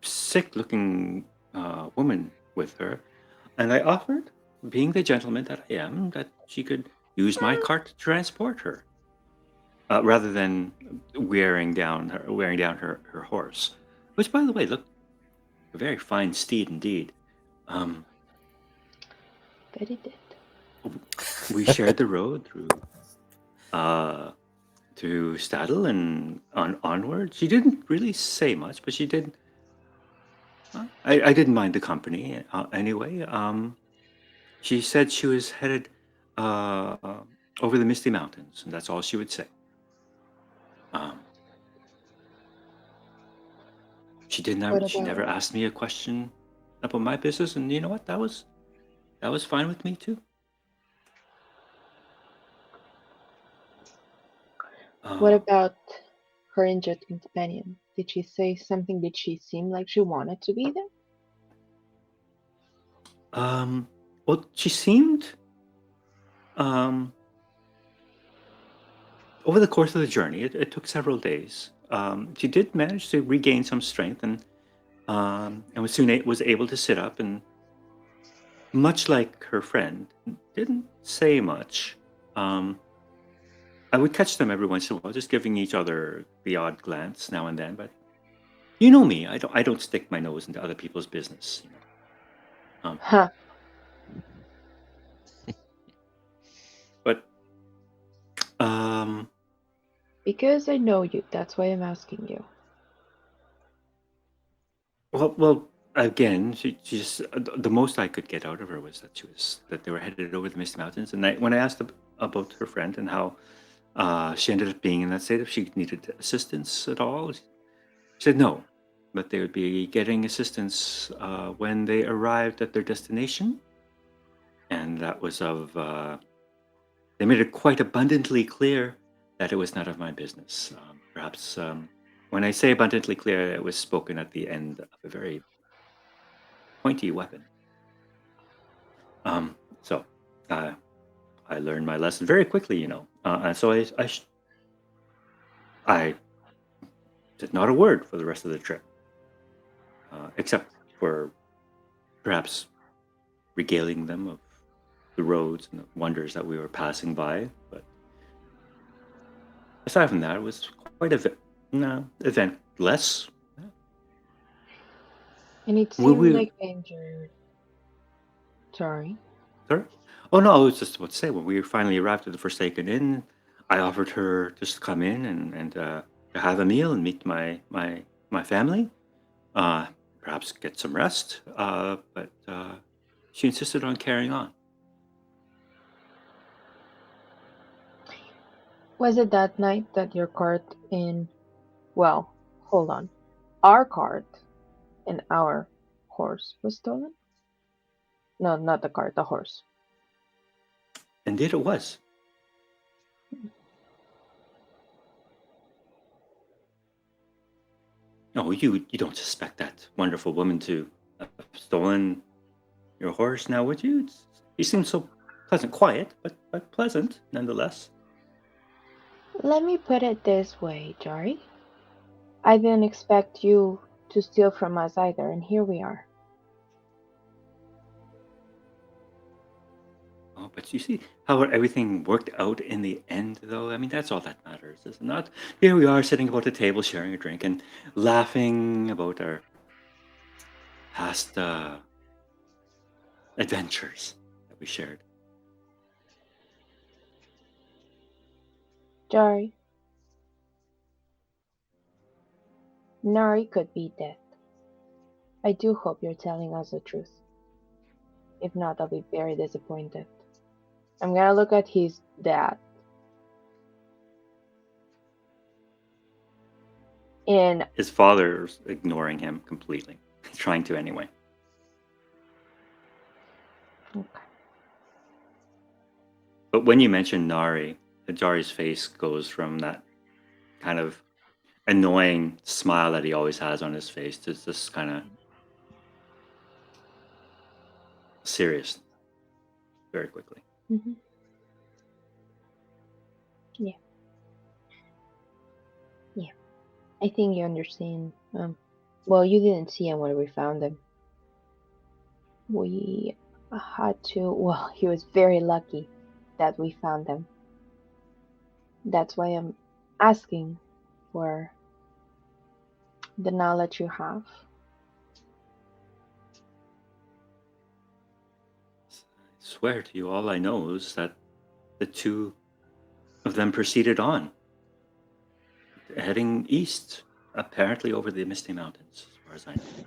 sick-looking woman with her, and I offered, being the gentleman that I am, that she could use my cart to transport her, rather than wearing down her horse, which, by the way, looked a very fine steed indeed. Bet he did. We shared the road through to Stadel and onward. She didn't really say much, but she did. I didn't mind the company anyway. She said she was headed uh, over the Misty Mountains, and that's all she would say. She did not. What She never about asked me a question about my business, and you know what? That was fine with me too. what about her injured companion? Did she say something? Did she seem like she wanted to be there? Well, she seemed over the course of the journey. It took several days. She did manage to regain some strength, and was able to sit up, and much like her friend, didn't say much. I would catch them every once in a while, just giving each other the odd glance now and then. But you know me, I don't stick my nose into other people's business. Huh. But Because I know you, that's why I'm asking you. well, again, she just the most I could get out of her was that they were headed over the Misty Mountains, and when I asked about her friend and how she ended up being in that state. If she needed assistance at all, she said no, but they would be getting assistance when they arrived at their destination, and that was of. They made it quite abundantly clear that it was none of my business. Perhaps when I say abundantly clear, it was spoken at the end of a very pointy weapon. So I learned my lesson very quickly, and so I said not a word for the rest of the trip, except for perhaps regaling them of the roads and the wonders that we were passing by. But aside from that, it was quite eventless. And it Will seemed we? like injured. Sorry. Sorry? Oh no, I was just about to say when we finally arrived at the Forsaken Inn, I offered her just to come in and to have a meal and meet my family, uh, perhaps get some rest. But she insisted on carrying on. Was it that night that your cart in. Well, hold on. Our cart and our horse was stolen? No, not the cart, the horse. Indeed, it was. No, you don't suspect that wonderful woman to have stolen your horse, now would you? You seem so pleasant, quiet, but pleasant nonetheless. Let me put it this way, Jari. I didn't expect you to steal from us either, and here we are. Oh, but you see how everything worked out in the end, though? I mean, that's all that matters, is it not? Here we are sitting about a table sharing a drink and laughing about our past adventures that we shared. Jari. Nari could be dead. I do hope you're telling us the truth. If not, I'll be very disappointed. I'm gonna look at his dad. And His father's ignoring him completely. He's trying to anyway. okay. But when you mention Nari, Jari's face goes from that kind of annoying smile that he always has on his face to this kind of serious very quickly. Mm-hmm. Yeah. I think you understand. Well, you didn't see him when we found him. We had to. Well, he was very lucky that we found him. That's why I'm asking for the knowledge you have. I swear to you, all I know is that the two of them proceeded on, heading east, apparently over the Misty Mountains, as far as I know.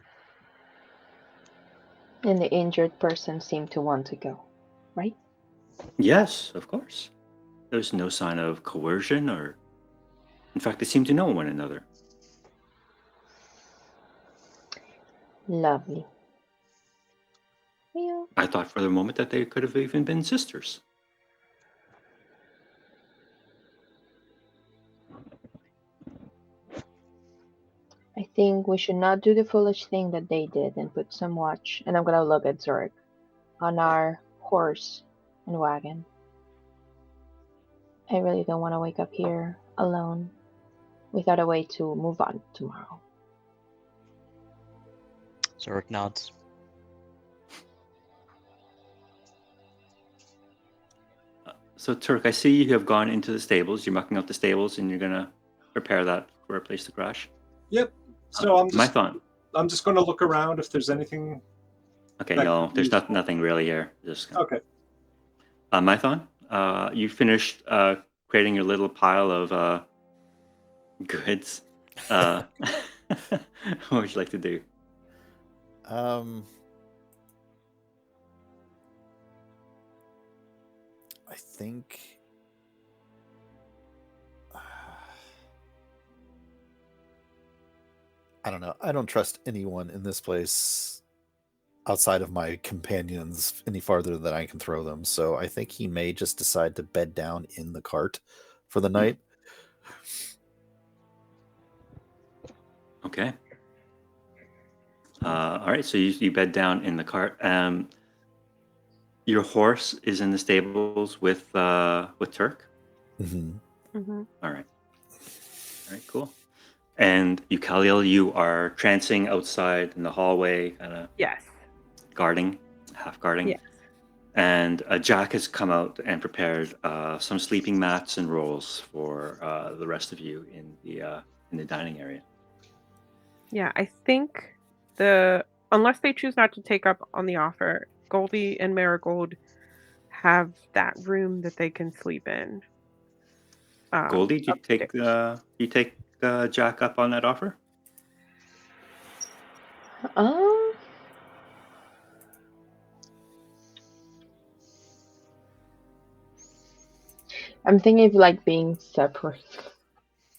And the injured person seemed to want to go, right? Yes, of course. There's no sign of coercion or. In fact, they seem to know one another. Lovely. Well, I thought for the moment that they could have even been sisters. I think we should not do the foolish thing that they did and put some watch, and I'm gonna look at Zurich, on our horse and wagon. I really don't want to wake up here alone without a way to move on tomorrow. Zurich nods. So, Turk, I see you have gone into the stables. You're mucking out the stables, and you're gonna prepare that for a place to crash. Yep. So My thought. I'm just going to look around if there's anything. Okay, That no, could be there's useful. nothing really here. Just Okay. my thought. You finished creating your little pile of goods. What would you like to do? I think I don't know. I don't trust anyone in this place outside of my companions any farther than I can throw them. So I think he may just decide to bed down in the cart for the night. Okay. All right, so you bed down in the cart. Your horse is in the stables with Turk. Mm-hmm. All right, cool. And you, Khalil, you are trancing outside in the hallway, kind of Yes. guarding, half guarding. Yes. And Jack has come out and prepared some sleeping mats and rolls for the rest of you in the dining area. Yeah, I think unless they choose not to take up on the offer, Goldie and Marigold have that room that they can sleep in. Goldie, do upstairs. you take Jack up on that offer? I'm thinking of like being separate.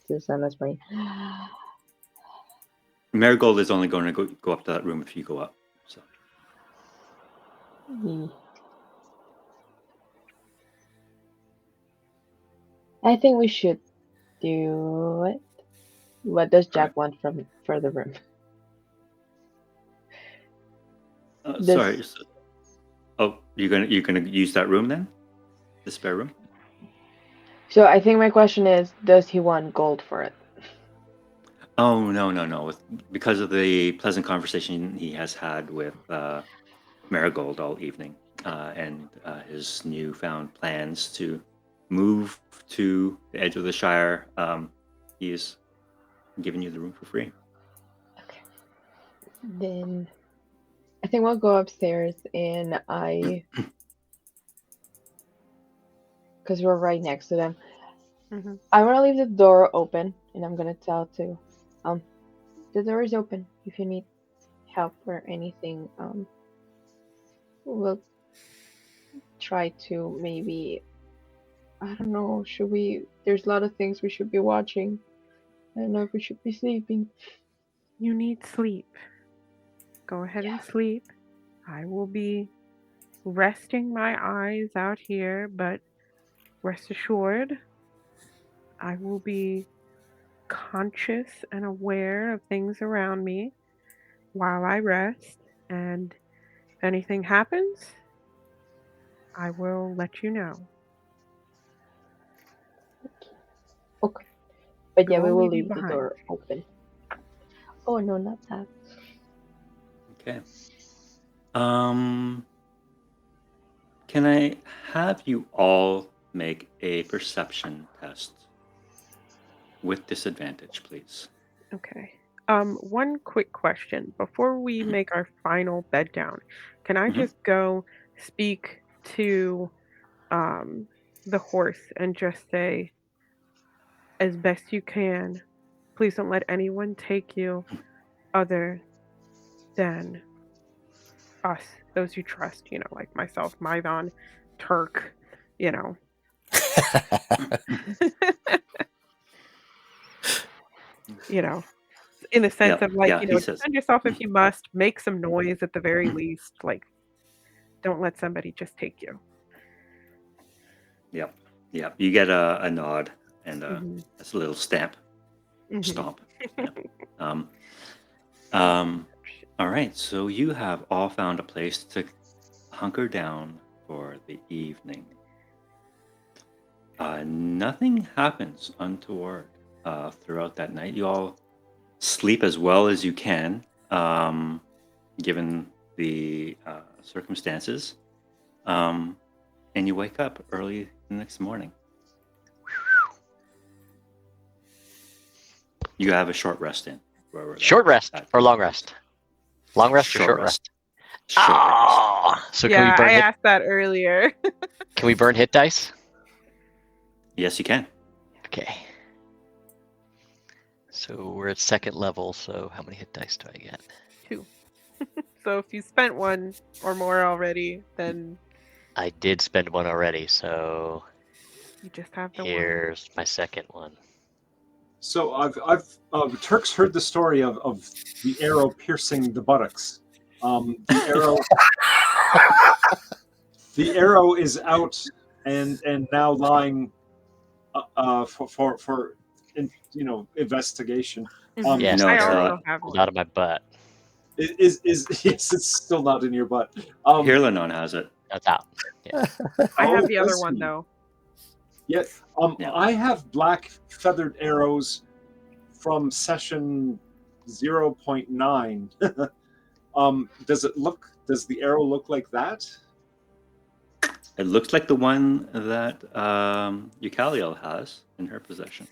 This on this brain. Marigold is only going to go up to that room if you go up. So I think we should do it. What does Jack want for the room? sorry. Oh, you're gonna use that room then? The spare room? So I think my question is, does he want gold for it? Oh no! Because of the pleasant conversation he has had with Marigold all evening, and his newfound plans to move to the edge of the Shire, he is giving you the room for free. Okay. Then I think we'll go upstairs and because we're right next to them. Mm-hmm. I want to leave the door open, and I'm gonna tell to, the door is open. If you need help or anything, we'll try to maybe. I don't know. Should we? There's a lot of things we should be watching. I don't know if we should be sleeping. You need sleep. Go ahead and sleep. I will be resting my eyes out here, but rest assured, I will be conscious and aware of things around me while I rest. And if anything happens, I will let you know. Okay. But yeah, We we won't will leave you leave the behind. door open. Oh no, not that. Okay. Can I have you all make a perception test with disadvantage, please? Okay. One quick question. Before we make our final bed down, can I just go speak to the horse and just say, as best you can, please don't let anyone take you other than us, those you trust, like myself, Maidon, Turk, you know. you know, in the sense of like, he says. defend yourself if you must, make some noise at the very least, like don't let somebody just take you. Yep. You get a nod and Mhm. that's a little stamp, Mhm. stomp. All right, so you have all found a place to hunker down for the evening. Nothing happens untoward throughout that night. You all sleep as well as you can, given the circumstances, and you wake up early the next morning. You have a short rest in. Short rest or long rest? Long rest or short rest? Short rest. Oh, so can we Yeah, burn I hit? asked that earlier. Can we burn hit dice? Yes, you can. Okay. So we're at second level. So how many hit dice do I get? 2. So if you spent 1 or more already, then I did spend 1 already, so you just have the 1. here's my second one. So Turk's heard the story of the arrow piercing the buttocks. The arrow is out and now lying for investigation. Mhm. Yes, No, I it's also have pulled one. out of my butt. Is yes, it's still not in your butt. Hirlanon has it. That's out. Yeah. I have Oh, the other does one he? though. Yeah. Yeah. I have black feathered arrows from session 0.9. Does the arrow look like that? It looks like the one that Eucaliel has in her possession.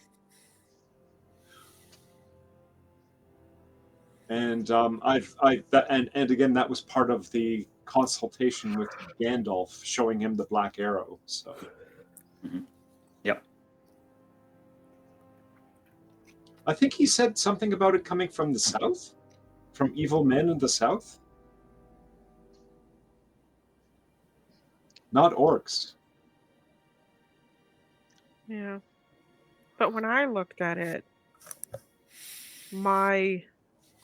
And and again, that was part of the consultation with Gandalf, showing him the black arrow. So, Yep. I think he said something about it coming from the south, from evil men in the south, not orcs. Yeah. But when I looked at it, my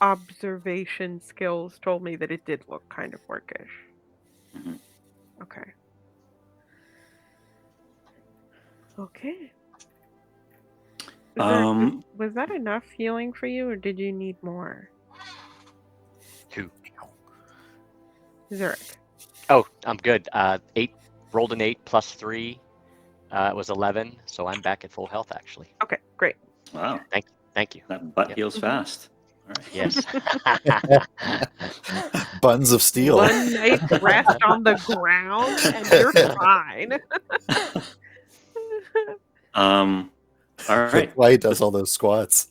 observation skills told me that it did look kind of orcish. Mhm. Okay. Okay. Was that enough healing for you, or did you need more? 2. Zurich. Oh, I'm good. 8 rolled an 8 plus 3. It was 11, so I'm back at full health actually. Okay, great. Wow. Thank you. That butt Yep. heals fast. All right. Yes. Buns of steel. One night's rest on the ground, and you're fine. All right. That's why he does all those squats.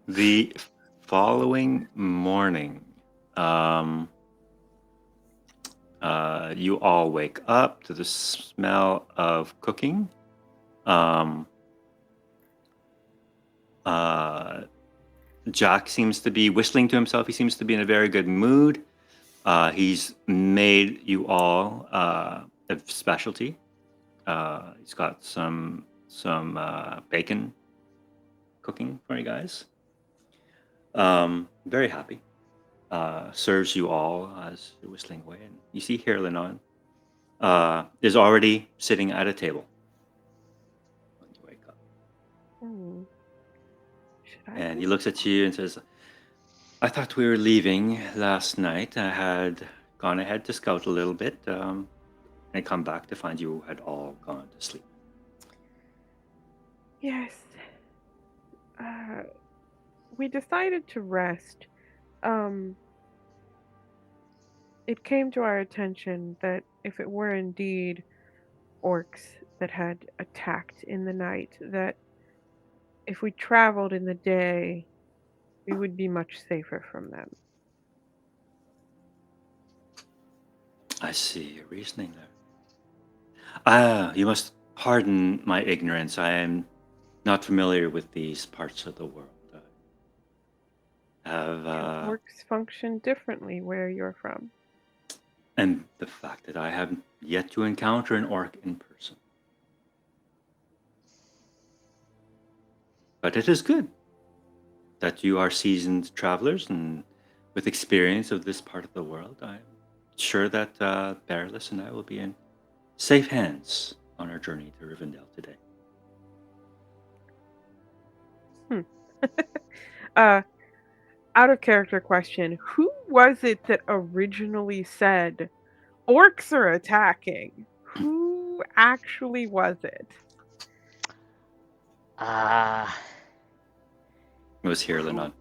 The following morning, you all wake up to the smell of cooking. Jack seems to be whistling to himself. He seems to be in a very good mood. He's made you all a specialty. He's got some bacon cooking for you guys. Very happy. Serves you all as you're whistling away. And you see Hirlanon is already sitting at a table when you wake up. Hmm. Should I And be- he looks at you and says, I thought we were leaving last night. I had gone ahead to scout a little bit and come back to find you had all gone to sleep. Yes. We decided to rest. It came to our attention that if it were indeed orcs that had attacked in the night, that if we traveled in the day, we would be much safer from them. I see your reasoning there. You must pardon my ignorance. I am not familiar with these parts of the world. Orcs function differently where you're from. And the fact that I have yet to encounter an orc in person. But it is good that you are seasoned travelers and with experience of this part of the world. I'm sure that Barilus and I will be in safe hands on our journey to Rivendell today. Out of character question, who was it that originally said orcs are attacking? Who actually was it? It was Hirlanon.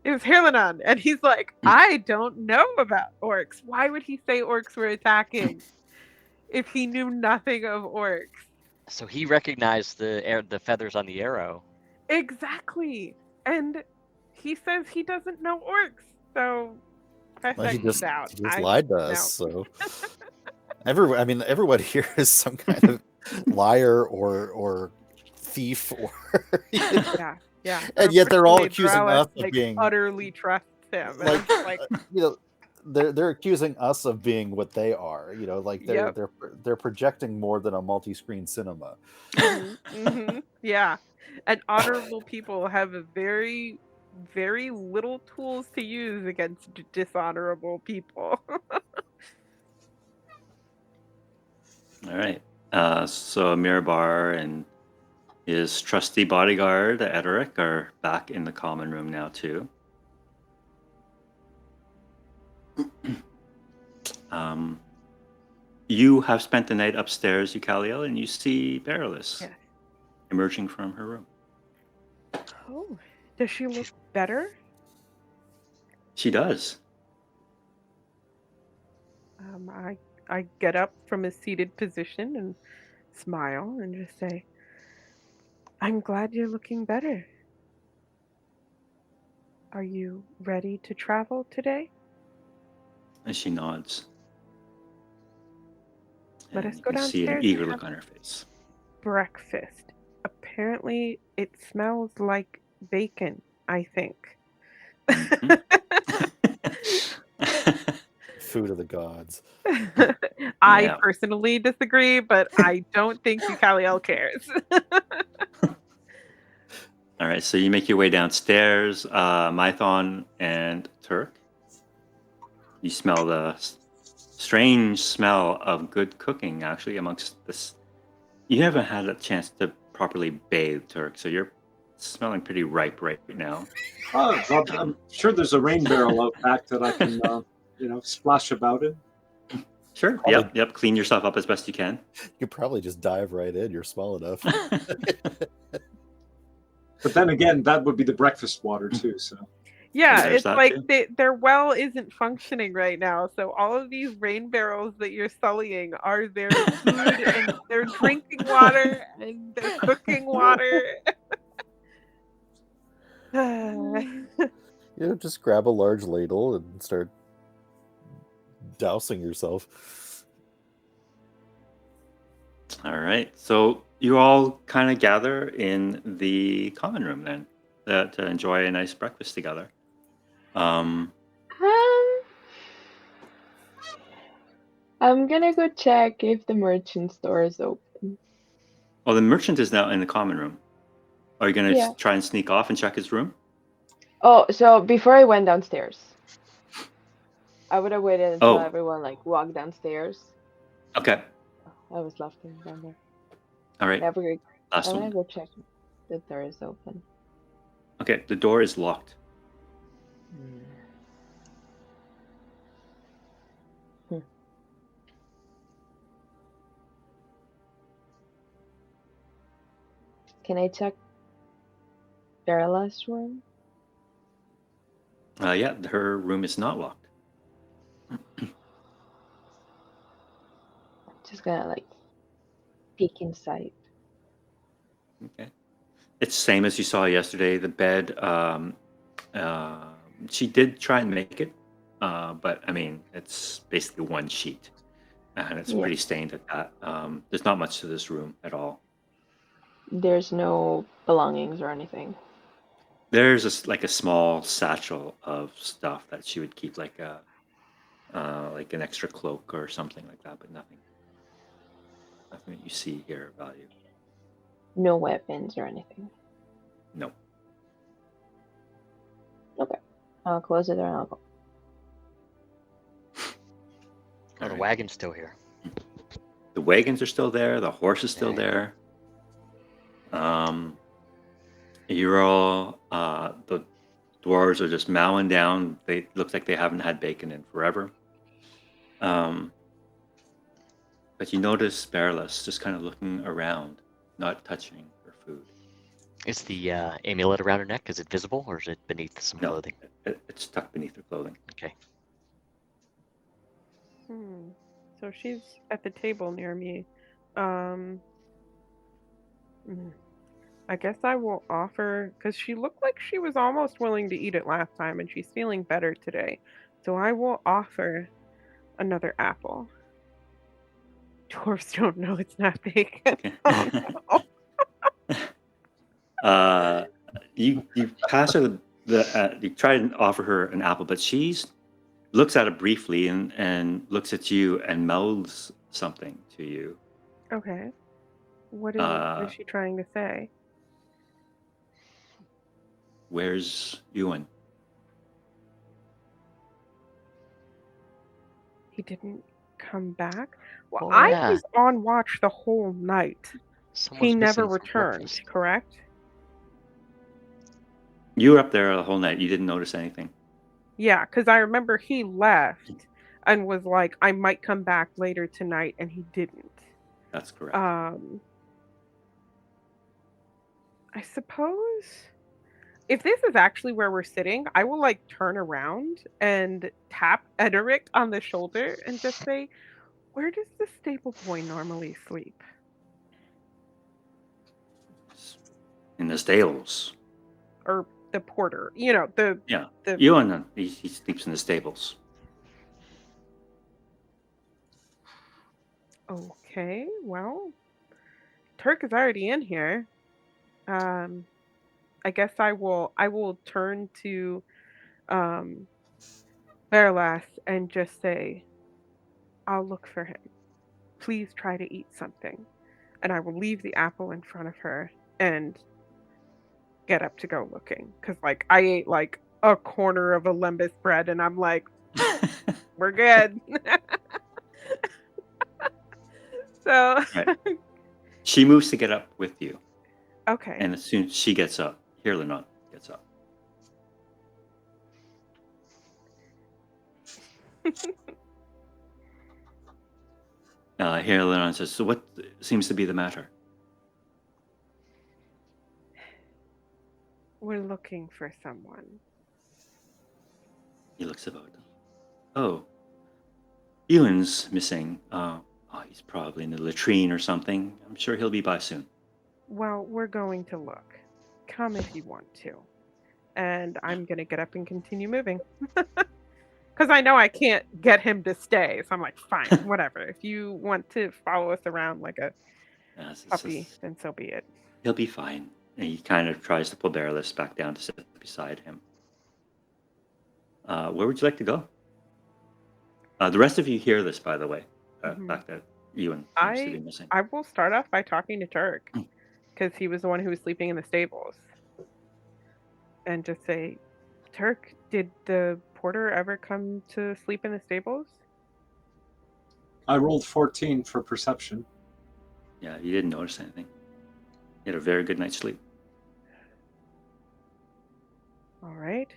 It was Hirlanon, and he's like, I don't know about orcs. Why would he say orcs were attacking if he knew nothing of orcs? So he recognized the feathers on the arrow. Exactly. And he says he doesn't know orcs. So Well, he just out. lied to us. So everyone here is some kind of liar or thief or Yeah. And yet they're all Unfortunately, accusing Drellis, us of being utterly trusts him. And like, I'm just like, they're accusing us of being what they are. You know, like Yep. they're projecting more than a multi-screen cinema. Yeah. And honorable people have a very, very little tools to use against dishonorable people. All right. So Mirabar and his trusty bodyguard, Ederic, are back in the common room now, too. You have spent the night upstairs, Eucaliel, and you see Barilys Yes. emerging from her room. Oh, does she look better? She does. I get up from a seated position and smile and just say, "I'm glad you're looking better. Are you ready to travel today? And she nods. Let And us you go can see an downstairs eager and look have on her face. breakfast. Apparently, it smells like bacon, I think." Mhm. Food of the gods. I Yeah. personally disagree, but I don't think Eucaliel cares. All right, so you make your way downstairs, Mython and Turk. You smell the strange smell of good cooking, actually, amongst this. You haven't had a chance to properly bathe, Turk, so you're smelling pretty ripe right now. Oh, well, I'm sure there's a rain barrel out back that I can, splash about in. Sure. Probably- Yep. Clean yourself up as best you can. You could probably just dive right in. You're small enough. But then again, that would be the breakfast water too. So Yeah, There's it's that like too. their well isn't functioning right now. So all of these rain barrels that you're sullying are their food and their drinking water and their cooking water. Just grab a large ladle and start dousing yourself. All right. So you all kind of gather in the common room then to enjoy a nice breakfast together. I'm gonna go check if the merchant store is open. Well, the merchant is now in the common room. Are you going to Yeah. try and sneak off and check his room? Oh, so before I went downstairs, I would have waited until Oh. everyone walked downstairs. Okay. I was left down there. All right. I'm Last gonna one. go check if the door is open. Okay. The door is locked. Can I check Berila's room? Yeah, her room is not locked. Just gonna peek inside. Okay. It's same as you saw yesterday. The bed, she did try and make it, but I mean, it's basically one sheet, and it's Yeah. pretty stained at that. There's not much to this room at all. There's no belongings or anything. There's a small satchel of stuff that she would keep, like an extra cloak or something like that, but nothing that you see here of value. No weapons or anything. No. Okay. I'll close it and I'll go. Oh, the wagon's still here. The wagons are still there. The horse is still there. You're all the dwarves are just mowing down. They look like they haven't had bacon in forever. But you notice Barilys just kind of looking around, not touching her food. Is the amulet around her neck? Is it visible or is it beneath some No. clothing? It's tucked beneath her clothing. Okay. So she's at the table near me. I guess I will offer, because she looked like she was almost willing to eat it last time, and she's feeling better today. So I will offer another apple. Dwarves don't know it's not bacon. You pass her you try and offer her an apple, but she's looks at it briefly and looks at you and mouths something to you. Okay. What is she trying to say? Where's Ewan? He didn't come back? Well, Oh, I yeah. was on watch the whole night. Someone's He never missing from returned, breakfast. correct? You were up there the whole night. You didn't notice anything. Yeah, because I remember he left and was like, I might come back later tonight, and he didn't. That's correct. I suppose if this is actually where we're sitting, I will like turn around and tap Ederic on the shoulder and just say, where does the stable boy normally sleep? In the stables. Or the porter, you know, the Ewan, he sleeps in the stables. Okay, well, Turk is already in here. I guess I will turn to Verlas and just say, I'll look for him. Please try to eat something. And I will leave the apple in front of her and get up to go looking. Because, like, I ate, like, a corner of a lembas bread, and I'm like, we're good. So, Right. She moves to get up with you. okay. And as soon as she gets up, Hirlanot gets up. Hirlanot says, so what seems to be the matter? We're looking for someone. He looks about. Oh, Ewan's missing. He's probably in the latrine or something. I'm sure he'll be by soon. Well, we're going to look. Come if you want to. And I'm going to get up and continue moving. Because I know I can't get him to stay. So I'm like, fine, whatever. If you want to follow us around like a puppy, then so be it. He'll be fine. And he kind of tries to pull Barilus back down to sit beside him. Where would you like to go? The rest of you hear this, by the way. The fact that Ewan seems to be missing. I will start off by talking to Turk. Because he was the one who was sleeping in the stables. And just say, Turk, did the porter ever come to sleep in the stables? I rolled 14 for perception. Yeah, you didn't notice anything. You had a very good night's sleep. All right.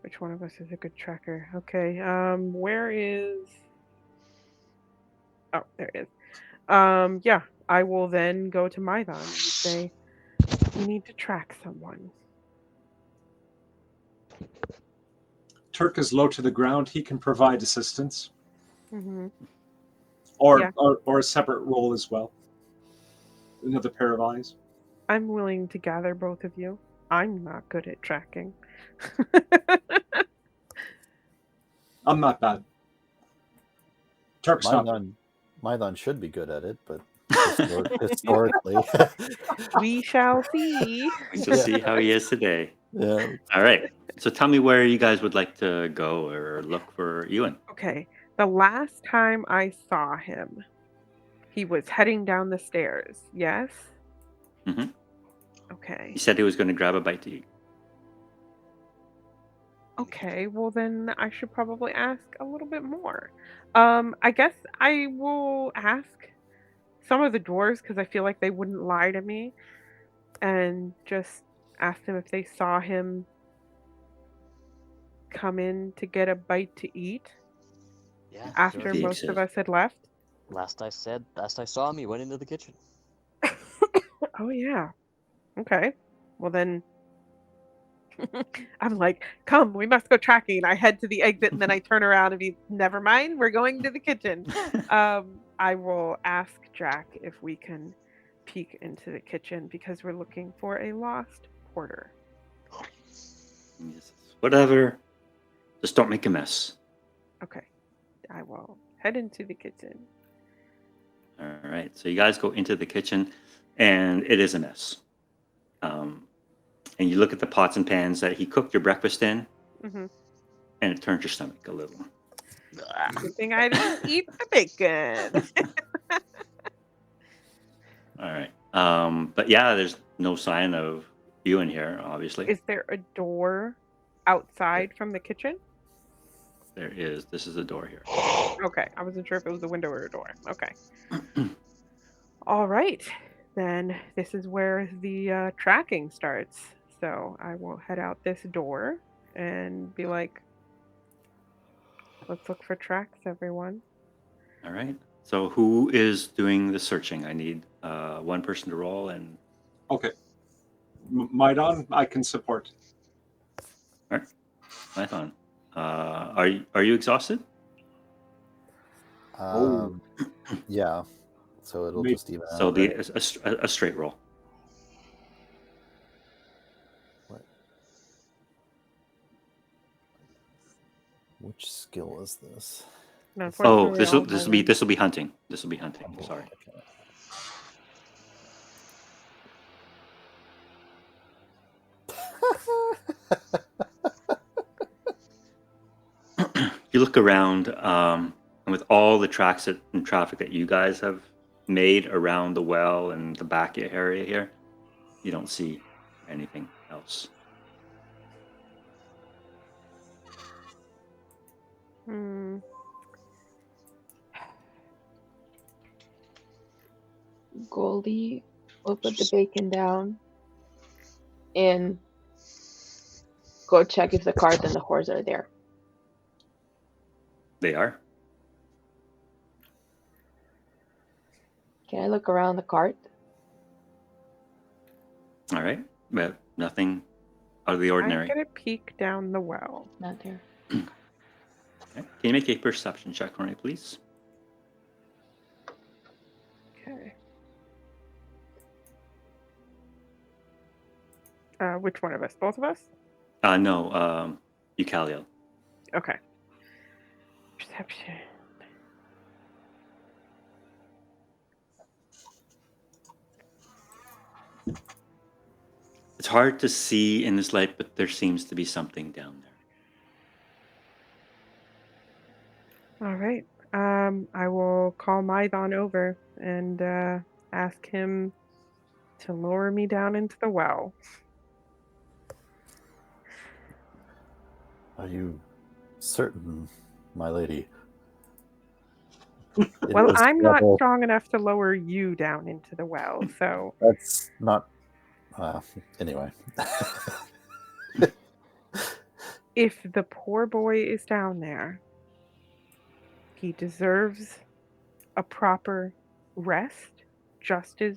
Which one of us is a good tracker? Okay, where is... Oh, there it is. Yeah, I will then go to Mydon and say, we need to track someone. Turk is low to the ground. He can provide assistance. Mm-hmm. Or a separate role as well. Another pair of eyes. I'm willing to gather both of you. I'm not good at tracking. I'm not bad. Turk's not bad. Mydon should be good at it, but historically. We shall see. We shall see how he is today. Yeah. All right. So tell me where you guys would like to go or look for Ewan. Okay. The last time I saw him, he was heading down the stairs. Yes? Mm-hmm. Okay. He said he was going to grab a bite to eat. Okay, well then I should probably ask a little bit more. I guess I will ask some of the dwarves because I feel like they wouldn't lie to me, and just ask them if they saw him come in to get a bite to eat. Yeah. After He most of said. us had left. Last I saw him, he went into the kitchen. Oh yeah. Okay. Well then. I'm like, come, we must go tracking. I head to the exit and then I turn around and be, never mind, we're going to the kitchen. I will ask Jack if we can peek into the kitchen because we're looking for a lost porter. Whatever. Just don't make a mess. Okay. I will head into the kitchen. All right. So you guys go into the kitchen and it is a mess. And you look at the pots and pans that he cooked your breakfast in, Mm-hmm. and it turns your stomach a little. Good thing I didn't eat the bacon. All right. But yeah, there's no sign of you in here, obviously. Is there a door outside from the kitchen? There is. This is the door here. Okay, I wasn't sure if it was a window or a door. Okay. All right, then this is where the tracking starts. So I will head out this door and be like, let's look for tracks, everyone. All right. So who is doing the searching? I need one person to roll, and Okay. Maidon, I can support. Python. Are you exhausted? Oh. Yeah. So it'll Maybe. just even So out, the right? a straight roll. Which skill is this? And Oh, unfortunately, this all will my ones- be hunting. This will be hunting. Sorry. You look around, and with all the tracks and traffic that you guys have made around the well and the back area here, you don't see anything else. Hmm. Goldie will put the bacon down and go check if the cart and the horse are there. They are. Can I look around the cart? All right. But nothing out of the I'm ordinary. gonna peek down the well. Not there. Okay. Can you make a perception check for me, please? Okay. Which one of us? Both of us? No, Eucalio. Okay. Perception. It's hard to see in this light, but there seems to be something down there. All right. I will call Maidon over and ask him to lower me down into the well. Are you certain, my lady? Well, This I'm not level- strong enough to lower you down into the well, so That's not. Anyway. if the poor boy is down there, he deserves a proper rest, just as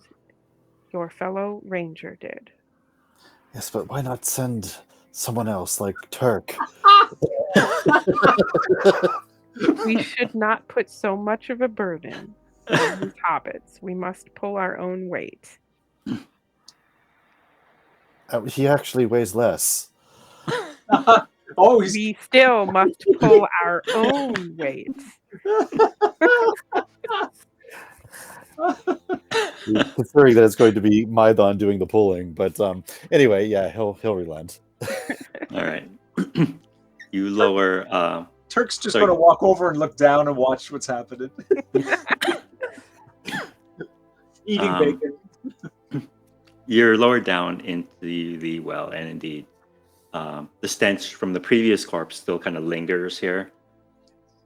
your fellow ranger did. Yes, but why not send someone else like Turk? We should not put so much of a burden on these hobbits. We must pull our own weight. He actually weighs less. Oh, he's We still must pull our own weight. Considering that it's going to be Maidon doing the pulling, but anyway, yeah, he'll relent. All right. You lower. Turk's just So- going to walk over and look down and watch what's happening. Eating bacon. You're lowered down into the well, and indeed, the stench from the previous corpse still kind of lingers here.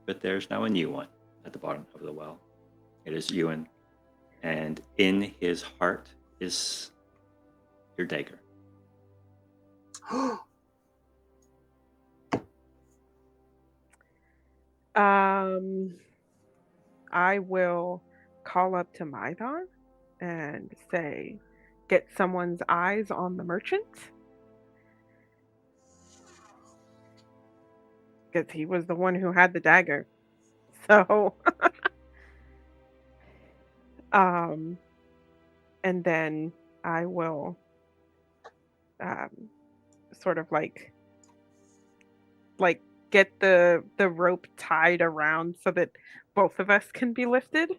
But there's now a new one at the bottom of the well. It is Ewan, and in his heart is your dagger. I will call up to Maidon and say, get someone's eyes on the merchant. Because he was the one who had the dagger. So, and then I will sort of like get the rope tied around so that both of us can be lifted,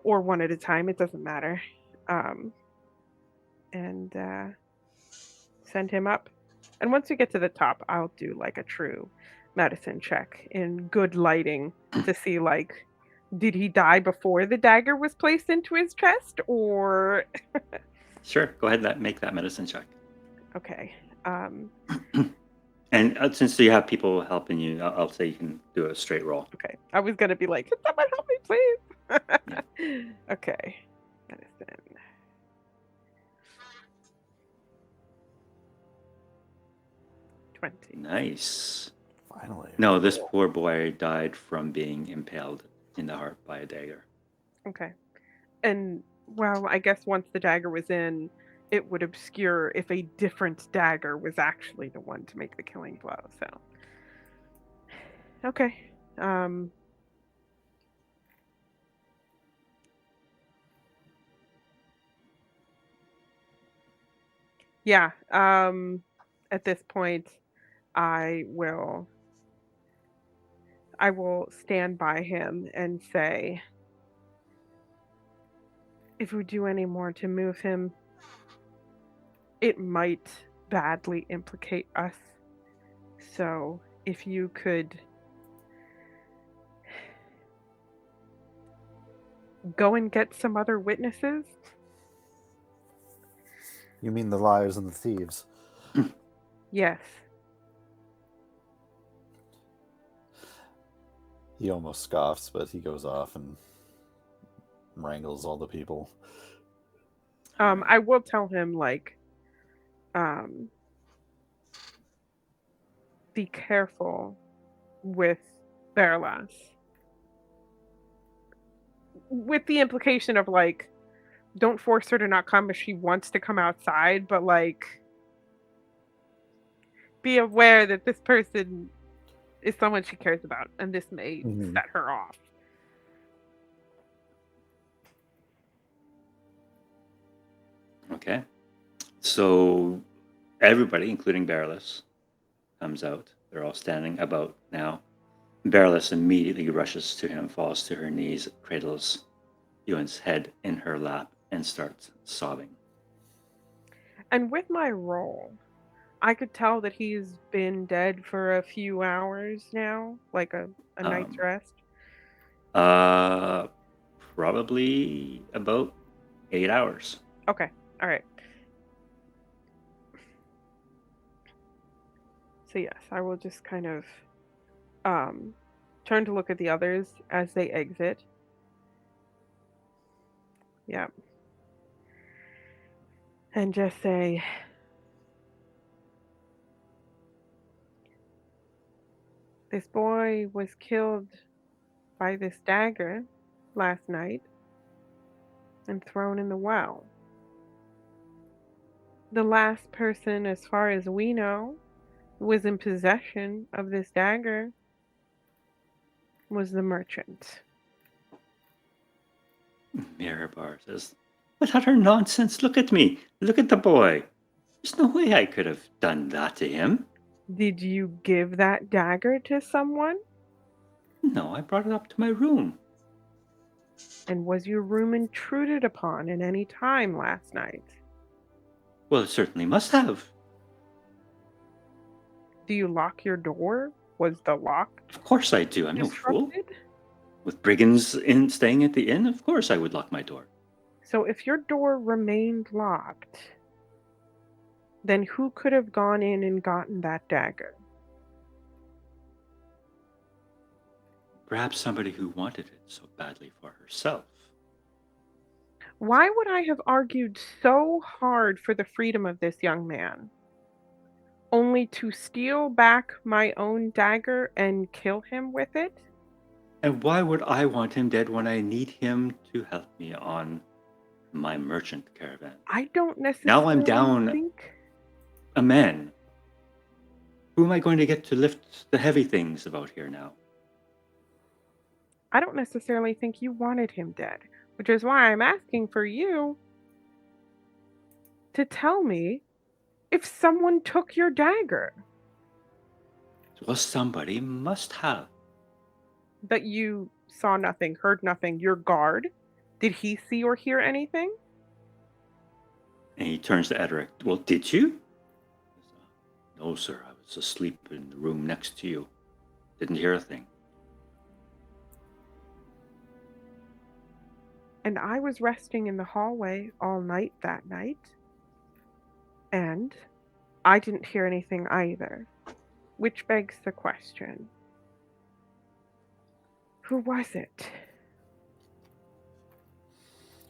or one at a time, it doesn't matter, and send him up And once we get to the top, I'll do like a true medicine check in good lighting to see like, did he die before the dagger was placed into his chest, or Sure, go ahead and make that medicine check. okay. And since you have people helping you, I'll say you can do a straight roll. Okay. I was gonna be like, can someone help me, please? Okay. Medicine. Nice. Finally. No, this poor boy died from being impaled in the heart by a dagger. Okay. And well, I guess once the dagger was in, it would obscure if a different dagger was actually the one to make the killing blow. So, okay. Yeah. At this point, I will stand by him and say, if we do any more to move him, it might badly implicate us. So, if you could go and get some other witnesses. You mean the liars and the thieves? Yes. He almost scoffs, but he goes off and wrangles all the people. I will tell him, like, be careful with Berlas. With the implication of, like, don't force her to not come if she wants to come outside, but, like, be aware that this person is someone she cares about, and this may set her off. Okay. So everybody, including Berlas, comes out. They're all standing about now. Berlas immediately rushes to him, falls to her knees, cradles Ewan's head in her lap, and starts sobbing. And with my roll, I could tell that he's been dead for a few hours now, like a night's rest. Probably about 8 hours. Okay, all right. So yes, I will just kind of turn to look at the others as they exit. Yeah. And just say, this boy was killed by this dagger last night and thrown in the well. The last person, as far as we know, who was in possession of this dagger was the merchant. Mirabar says, "What utter nonsense! Look at me! Look at the boy! There's no way I could have done that to him." Did you give that dagger to someone? No, I brought it up to my room. And was your room intruded upon at any time last night? Well, it certainly must have. Do you lock your door? Was the lock Of course I do. I'm no fool. disrupted? With brigands staying at the inn, of course I would lock my door. So if your door remained locked, then who could have gone in and gotten that dagger? Perhaps somebody who wanted it so badly for herself. Why would I have argued so hard for the freedom of this young man, only to steal back my own dagger and kill him with it? And why would I want him dead when I need him to help me on my merchant caravan? I don't necessarily Now I'm down think... a man. Who am I going to get to lift the heavy things about here now? I don't necessarily think you wanted him dead, which is why I'm asking for you to tell me if someone took your dagger. Well, somebody must have. That you saw nothing, heard nothing. Your guard, did he see or hear anything? And he turns to Edric. Well, did you? No, sir. I was asleep in the room next to you. Didn't hear a thing. And I was resting in the hallway all night that night. And I didn't hear anything either. Which begs the question, who was it?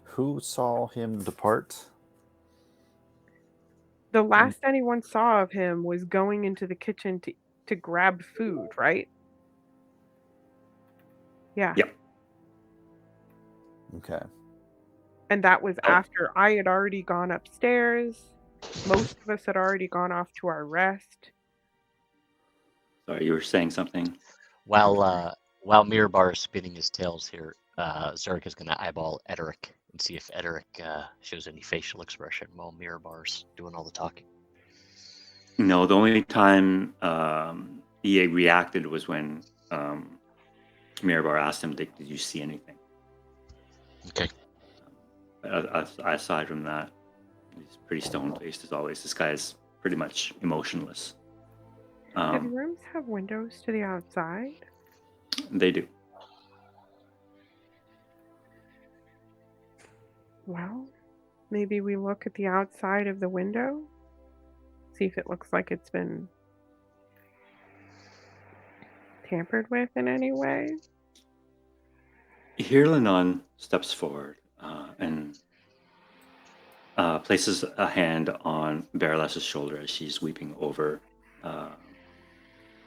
Who saw him depart? The last anyone saw of him was going into the kitchen to grab food, right? Yeah. Yep. Okay. And that was Oh. after I had already gone upstairs. Most of us had already gone off to our rest. Sorry, you were saying something? While Mirabar is spinning his tails here, Zerk is going to eyeball Ederic and see if Ederic shows any facial expression while Mirabar's doing all the talking. No, the only time EA reacted was when Mirabar asked him, did you see anything? Okay. Aside from that, he's pretty stone-faced as always. This guy is pretty much emotionless. Do the rooms have windows to the outside? They do. Well, maybe we look at the outside of the window, see if it looks like it's been tampered with in any way. Hirlanon steps forward and places a hand on Barilessa's shoulder as she's weeping over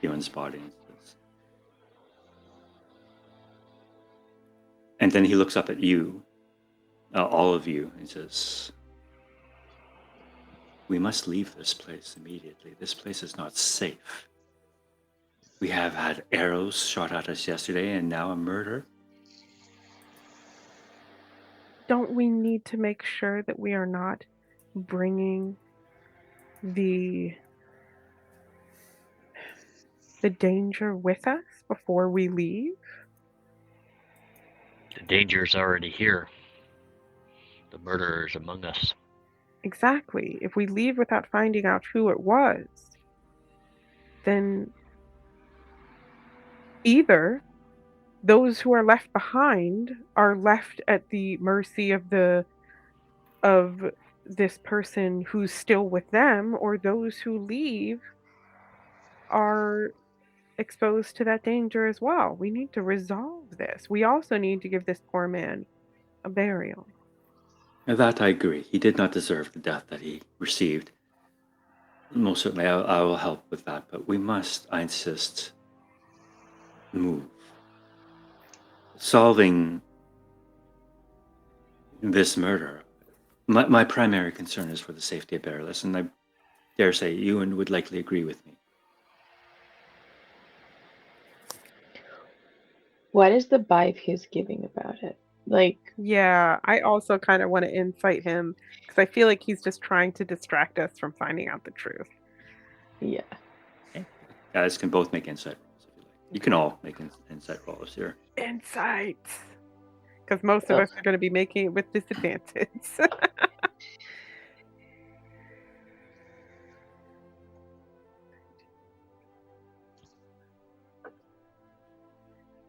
Ewan's body. And then he looks up at you, all of you, and says, "We must leave this place immediately. This place is not safe. We have had arrows shot at us yesterday and now a murder. Don't we need to make sure that we are not bringing the danger with us before we leave?" The danger's already here. The murderer's among us. Exactly. If we leave without finding out who it was, then either those who are left behind are left at the mercy of this person who's still with them, or those who leave are exposed to that danger as well. We need to resolve this. We also need to give this poor man a burial. Now that I agree. He did not deserve the death that he received. Most certainly, I will help with that. But we must, I insist, move. Solving this murder. My primary concern is for the safety of Bariless, and I dare say Ewan would likely agree with me. What is the vibe he's giving about it? Like, Yeah, I also kind of want to insight him because I feel like he's just trying to distract us from finding out the truth. yeah. Okay. Guys can both make insight rolls if you like. You can all make insight rolls here. Insight. Because most of us are going to be making it with disadvantage.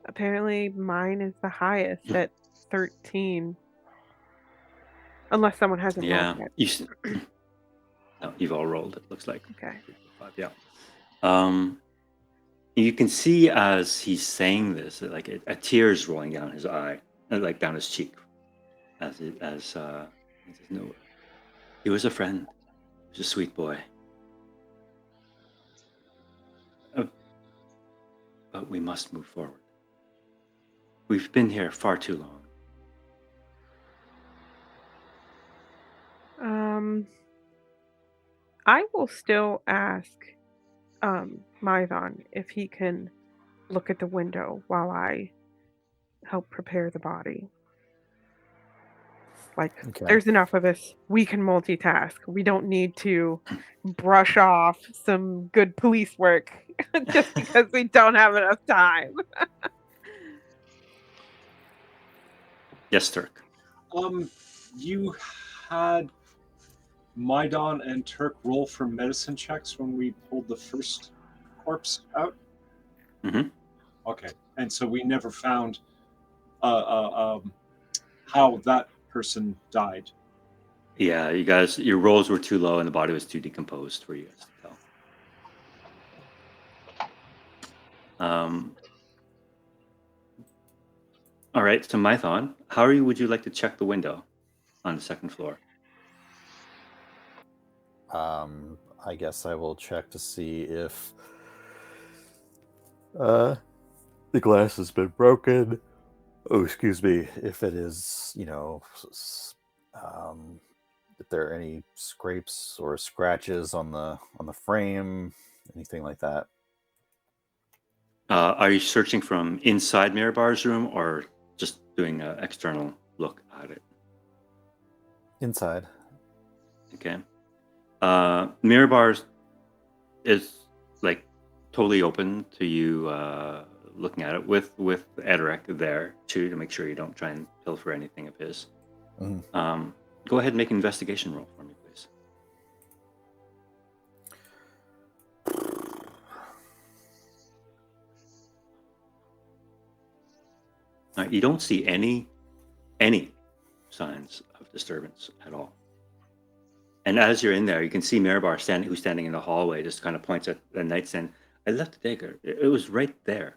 Apparently, mine is the highest at 13. Unless someone hasn't Yeah, rolled yet. No, you've all rolled. It looks like Okay. 3, 4, 5. Yeah. You can see as he's saying this, like a tear is rolling down his eye, like down his cheek, as he says, "No, he was a friend. He was a sweet boy. But we must move forward. We've been here far too long." I will still ask Mython if he can look at the window while I help prepare the body. Like, Okay. there's enough of us. We can multitask. We don't need to brush off some good police work just because we don't have enough time. Yes, Turk. You had Maidon and Turk roll for medicine checks when we pulled the first corpse out? Mhm. Okay. And so we never found how that person died. Yeah, you guys, your rolls were too low and the body was too decomposed for you guys to tell. All right, so Mython, would you like to check the window on the second floor? I guess I will check to see if the glass has been broken. Oh, excuse me. If it is, if there are any scrapes or scratches on the frame, anything like that. Are you searching from inside Mirabar's room or just doing an external look at it? Inside. Okay. Mirabar's is like totally open to you looking at it with Edric there too, to make sure you don't try and pilfer anything of his. Mhm. Go ahead and make an investigation roll for me, please. You don't see any signs of disturbance at all. And as you're in there, you can see Mirabar who's standing in the hallway, just kind of points at the nightstand. I left the dagger. It was right there.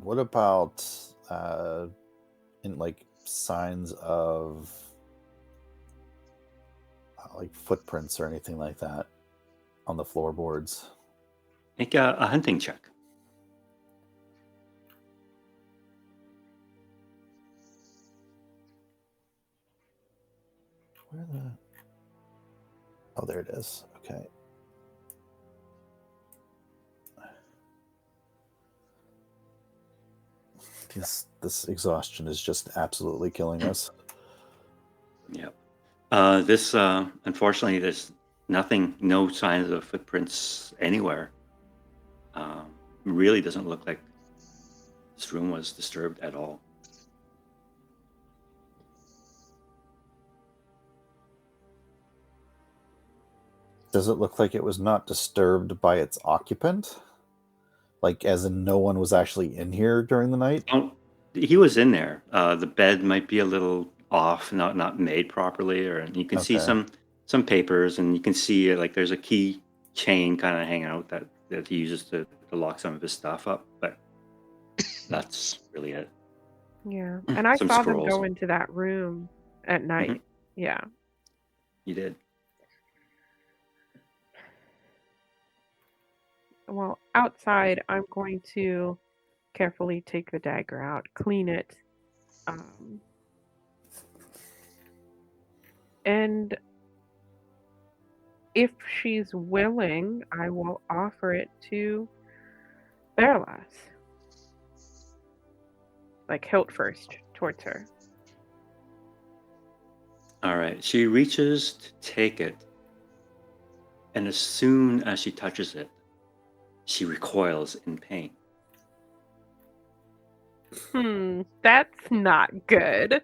What about in like signs of like footprints or anything like that on the floorboards? Make a hunting check. Where the? Oh, there it is. Okay. This exhaustion is just absolutely killing us. Yep. This unfortunately, there's no signs of footprints anywhere. Really doesn't look like this room was disturbed at all. Does it look like it was not disturbed by its occupant? Like, as in no one was actually in here during the night? Oh, he was in there. The bed might be a little off, not made properly, or you can see Okay. some papers, and you can see like there's a key chain kind of hanging out that he uses to lock some of his stuff up. But that's really it. Yeah. And I Some saw them scrolls. go into that room at night. Yeah. You did. Well, outside, I'm going to carefully take the dagger out, clean it, and if she's willing, I will offer it to Berlas. Like hilt first towards her. All right. She reaches to take it, and as soon as she touches it, she recoils in pain. That's not good.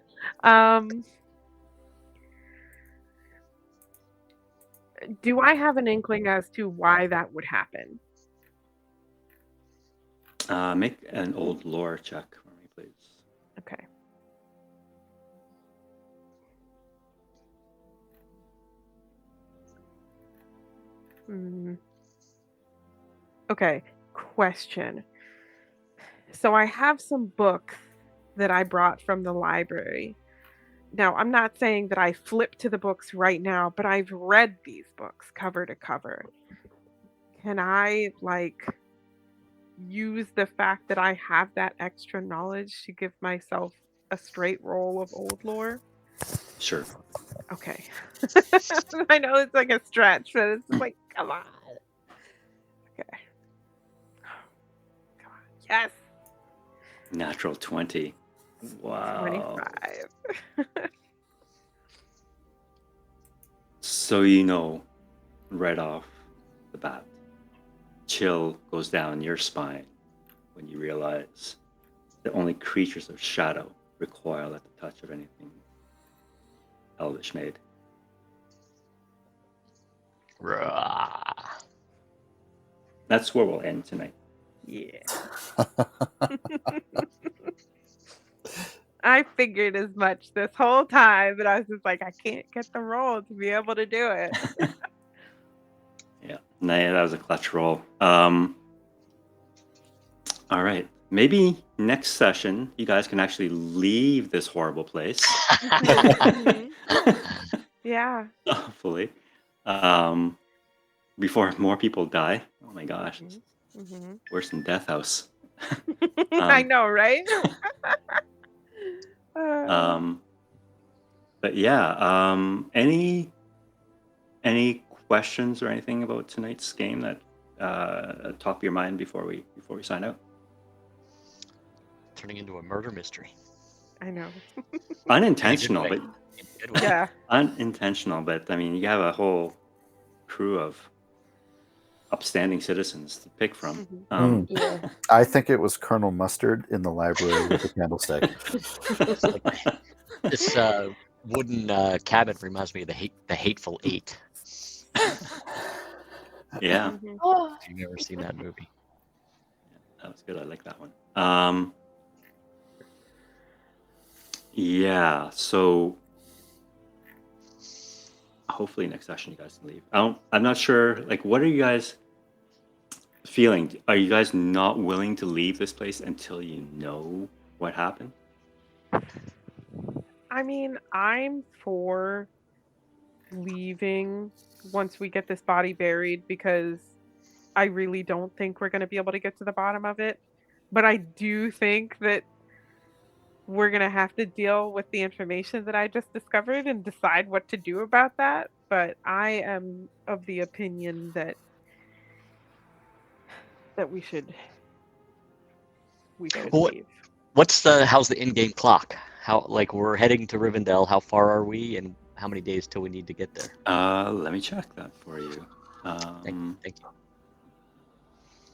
Do I have an inkling as to why that would happen? Make an old lore check for me, please. Okay. Okay, question. So I have some books that I brought from the library. Now, I'm not saying that I flip to the books right now, but I've read these books cover to cover. Can I, use the fact that I have that extra knowledge to give myself a straight roll of old lore? Sure. Okay. I know it's like a stretch, but it's like, come on. Okay. Come on. Yes. Natural 20. Wow. 25. So right off the bat, chill goes down your spine. when you realize that only creatures of shadow recoil at the touch of anything elvish made. Rah. That's where we'll end tonight. Yeah. I figured as much this whole time, but I was just like, I can't get the roll to be able to do it. Yeah, nah, that was a clutch roll. All right, maybe next session you guys can actually leave this horrible place. Mhm. Yeah. Hopefully, before more people die. Oh my gosh, Mhm. Mhm. worse than Death House. I know, right? Um, but yeah, any questions or anything about tonight's game that top of your mind before we sign out? Turning into a murder mystery. I know. Unintentional, way. but In a good way. Yeah. unintentional. But I mean, you have a whole crew of upstanding citizens to pick from. Mhm. Yeah. I think it was Colonel Mustard in the library with the candlestick. It's like this wooden cabin reminds me of the Hateful Eight. Yeah, Mhm. Oh, If you've never seen that movie. that was good. I like that one. Yeah, so hopefully next session you guys can leave. I'm not sure. Like, what are you guys feeling? Are you guys not willing to leave this place until you know what happened? I mean, I'm for leaving once we get this body buried because I really don't think we're going to be able to get to the bottom of it. But I do think that we're going to have to deal with the information that I just discovered and decide what to do about that. But I am of the opinion that we should Well, leave. how's the in-game clock? How, like, we're heading to Rivendell. How far are we, and how many days till we need to get there? Let me check that for you. Thank you.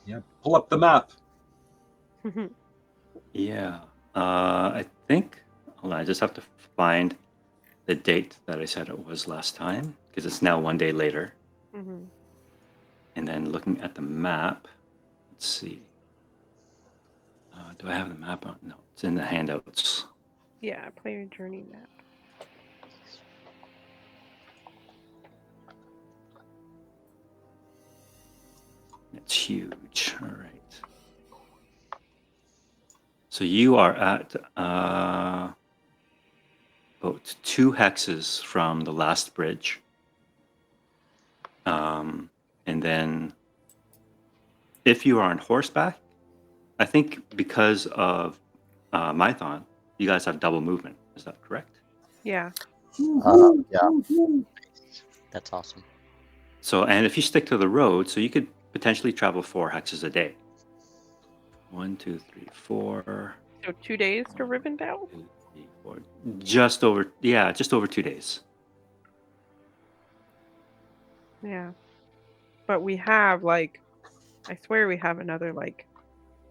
Yeah, pull up the map. Yeah. I think. Hold on, I just have to find the date that I said it was last time because it's now 1 day later. Mhm. And then looking at the map, let's see. Do I have the map on? No, it's in the handouts. Yeah, player journey map. It's huge. All right. So you are at about 2 hexes from the last bridge. And then if you are on horseback, I think because of Mython, you guys have double movement. Is that correct? Yeah. Yeah. That's awesome. So, and if you stick to the road, so you could potentially travel 4 hexes a day. 1, 2, 3, 4. So 2 days to Rivendell? 2, 3, 4. Just over 2 days. Yeah. But we have I swear we have another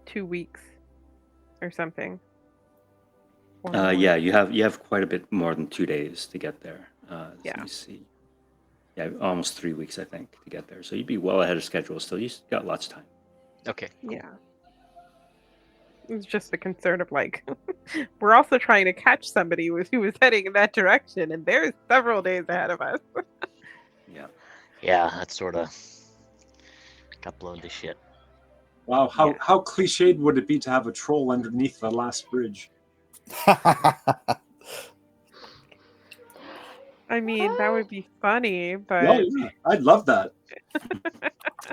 2 weeks or something. Or more. Yeah, you have quite a bit more than 2 days to get there. Yeah. Let me see. Yeah, almost 3 weeks, I think, to get there. So you'd be well ahead of schedule still. You got lots of time. Okay. Cool. Yeah. It's just the concern of we're also trying to catch somebody who was heading in that direction, and there's several days ahead of us. Yeah. Yeah, that sort of got blown to shit. Wow, how Yeah. how cliched would it be to have a troll underneath the last bridge? I mean, that would be funny, Oh, but yeah, I'd love that.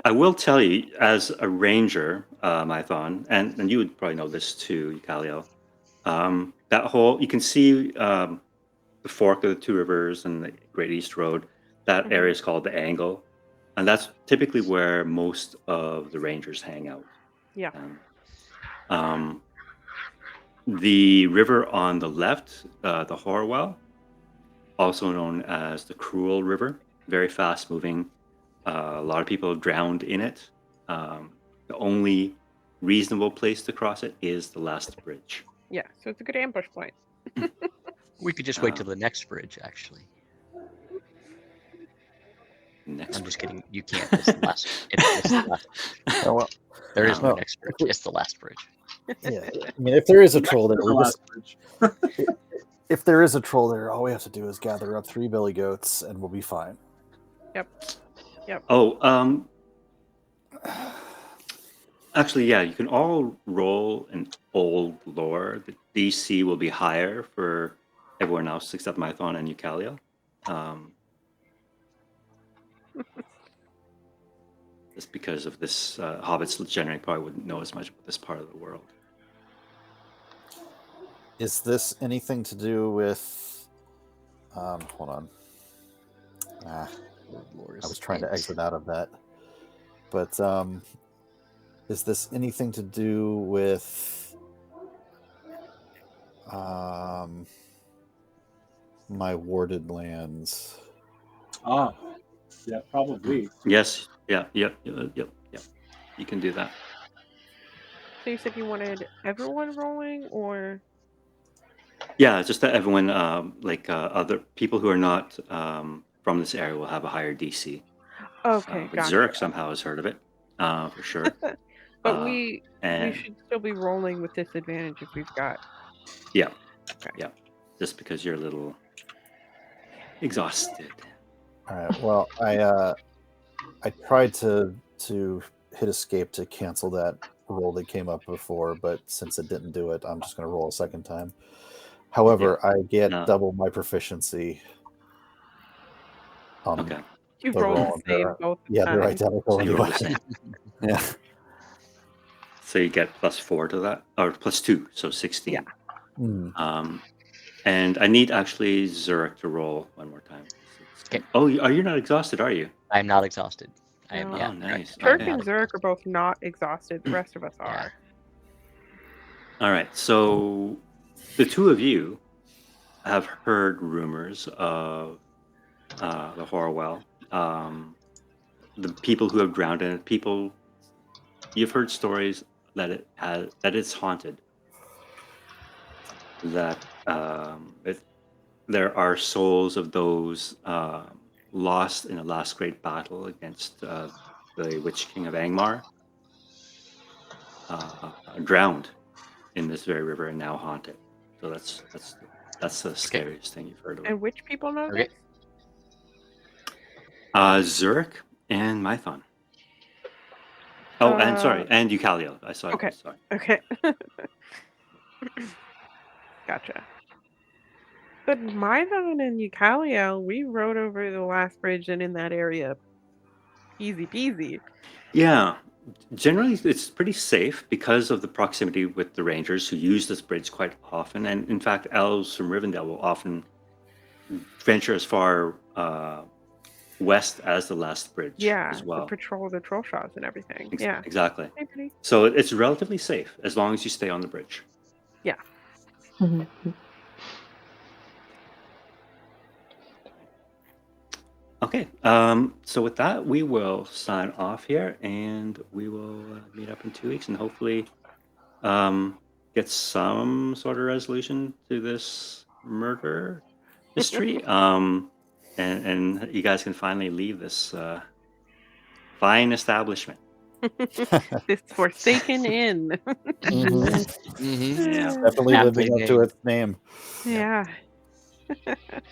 I will tell you, as a ranger, Mython, and you would probably know this too, Calio, that whole, you can see the fork of the 2 rivers and the Great East Road. That Mhm. area is called the Angle. And that's typically where most of the rangers hang out. yeah. The river on the left, the Horwell, also known as the Cruel River, very fast moving. A lot of people drowned in it. The only reasonable place to cross it is the last bridge. Yeah, so it's a good ambush point. We could just wait till the next bridge, actually. Next I'm just bridge. kidding. You can't. It's the last. It's the last. Oh, well, There is no well, next bridge. It's the last bridge. yeah. I mean, if there is a troll there, The last bridge. if there is a troll there, all we have to do is gather up 3 billy goats, and we'll be fine. Oh, actually, yeah, you can all roll an old lore. The DC will be higher for everyone else except Mython and Eucalia. Just because of this, hobbits generally probably wouldn't know as much about this part of the world. Is this anything to do with? Hold on. I was trying to exit out of that, but is this anything to do with my warded lands? Ah, yeah, probably. Yes. Yeah. Yep. You can do that. So you said you wanted everyone rolling, or Yeah, just that everyone, other people who are not from this area, will have a higher DC. okay, But gotcha. Zurich somehow has heard of it, for sure. But we and should still be rolling with disadvantage if we've got. yeah, Okay. yeah, just because you're a little exhausted. All right. Well, I tried to hit escape to cancel that roll that came up before, but since it didn't do it, I'm just going to roll a second time. However, I get No. double my proficiency. Okay. You The rolled roll, the same they're- both Yeah, they're times. identical So you roll anyway. the same. Yeah. So you get +4 to that, or +2, so 16. Yeah. And I need actually Zurich to roll one more time. Okay. Oh, you're not exhausted, are you? I am not exhausted. I am. No. Yeah. Oh, nice. Turk Okay. and Zurich are both not exhausted. The rest of us are. All right. So the two of you have heard rumors of the Horwell. The people who have drowned in it. You've heard stories that it's haunted. That there are souls of those lost in a last great battle against the Witch King of Angmar, drowned in this very river and now haunted. So that's the scariest thing you've heard of. And which people know Okay. this? Zurich and Mython. Oh, and sorry, and Eucalia. I saw. Okay. Sorry. Okay. Gotcha. But Mython and Eucalia, we rode over the last bridge and in that area. Easy peasy. Yeah, generally it's pretty safe because of the proximity with the rangers who use this bridge quite often, and in fact, elves from Rivendell will often venture as far west as the last bridge. Yeah, as well. to patrol the troll shots and everything. Yeah. Exactly. Hey, buddy. So it's relatively safe as long as you stay on the bridge. Yeah. Okay. So with that, we will sign off here, and we will meet up in 2 weeks, and hopefully get some sort of resolution to this murder mystery. And you guys can finally leave this fine establishment. This forsaken inn. Yeah. Definitely living up to name. its name. Yeah.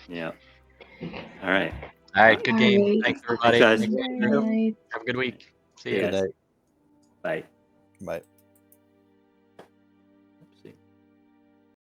Yeah. All right. All right. Good game. Alright. Thanks, everybody. Guys. Thanks. Good night. Have a good week. See you Good guys. Good night. Bye. Bye.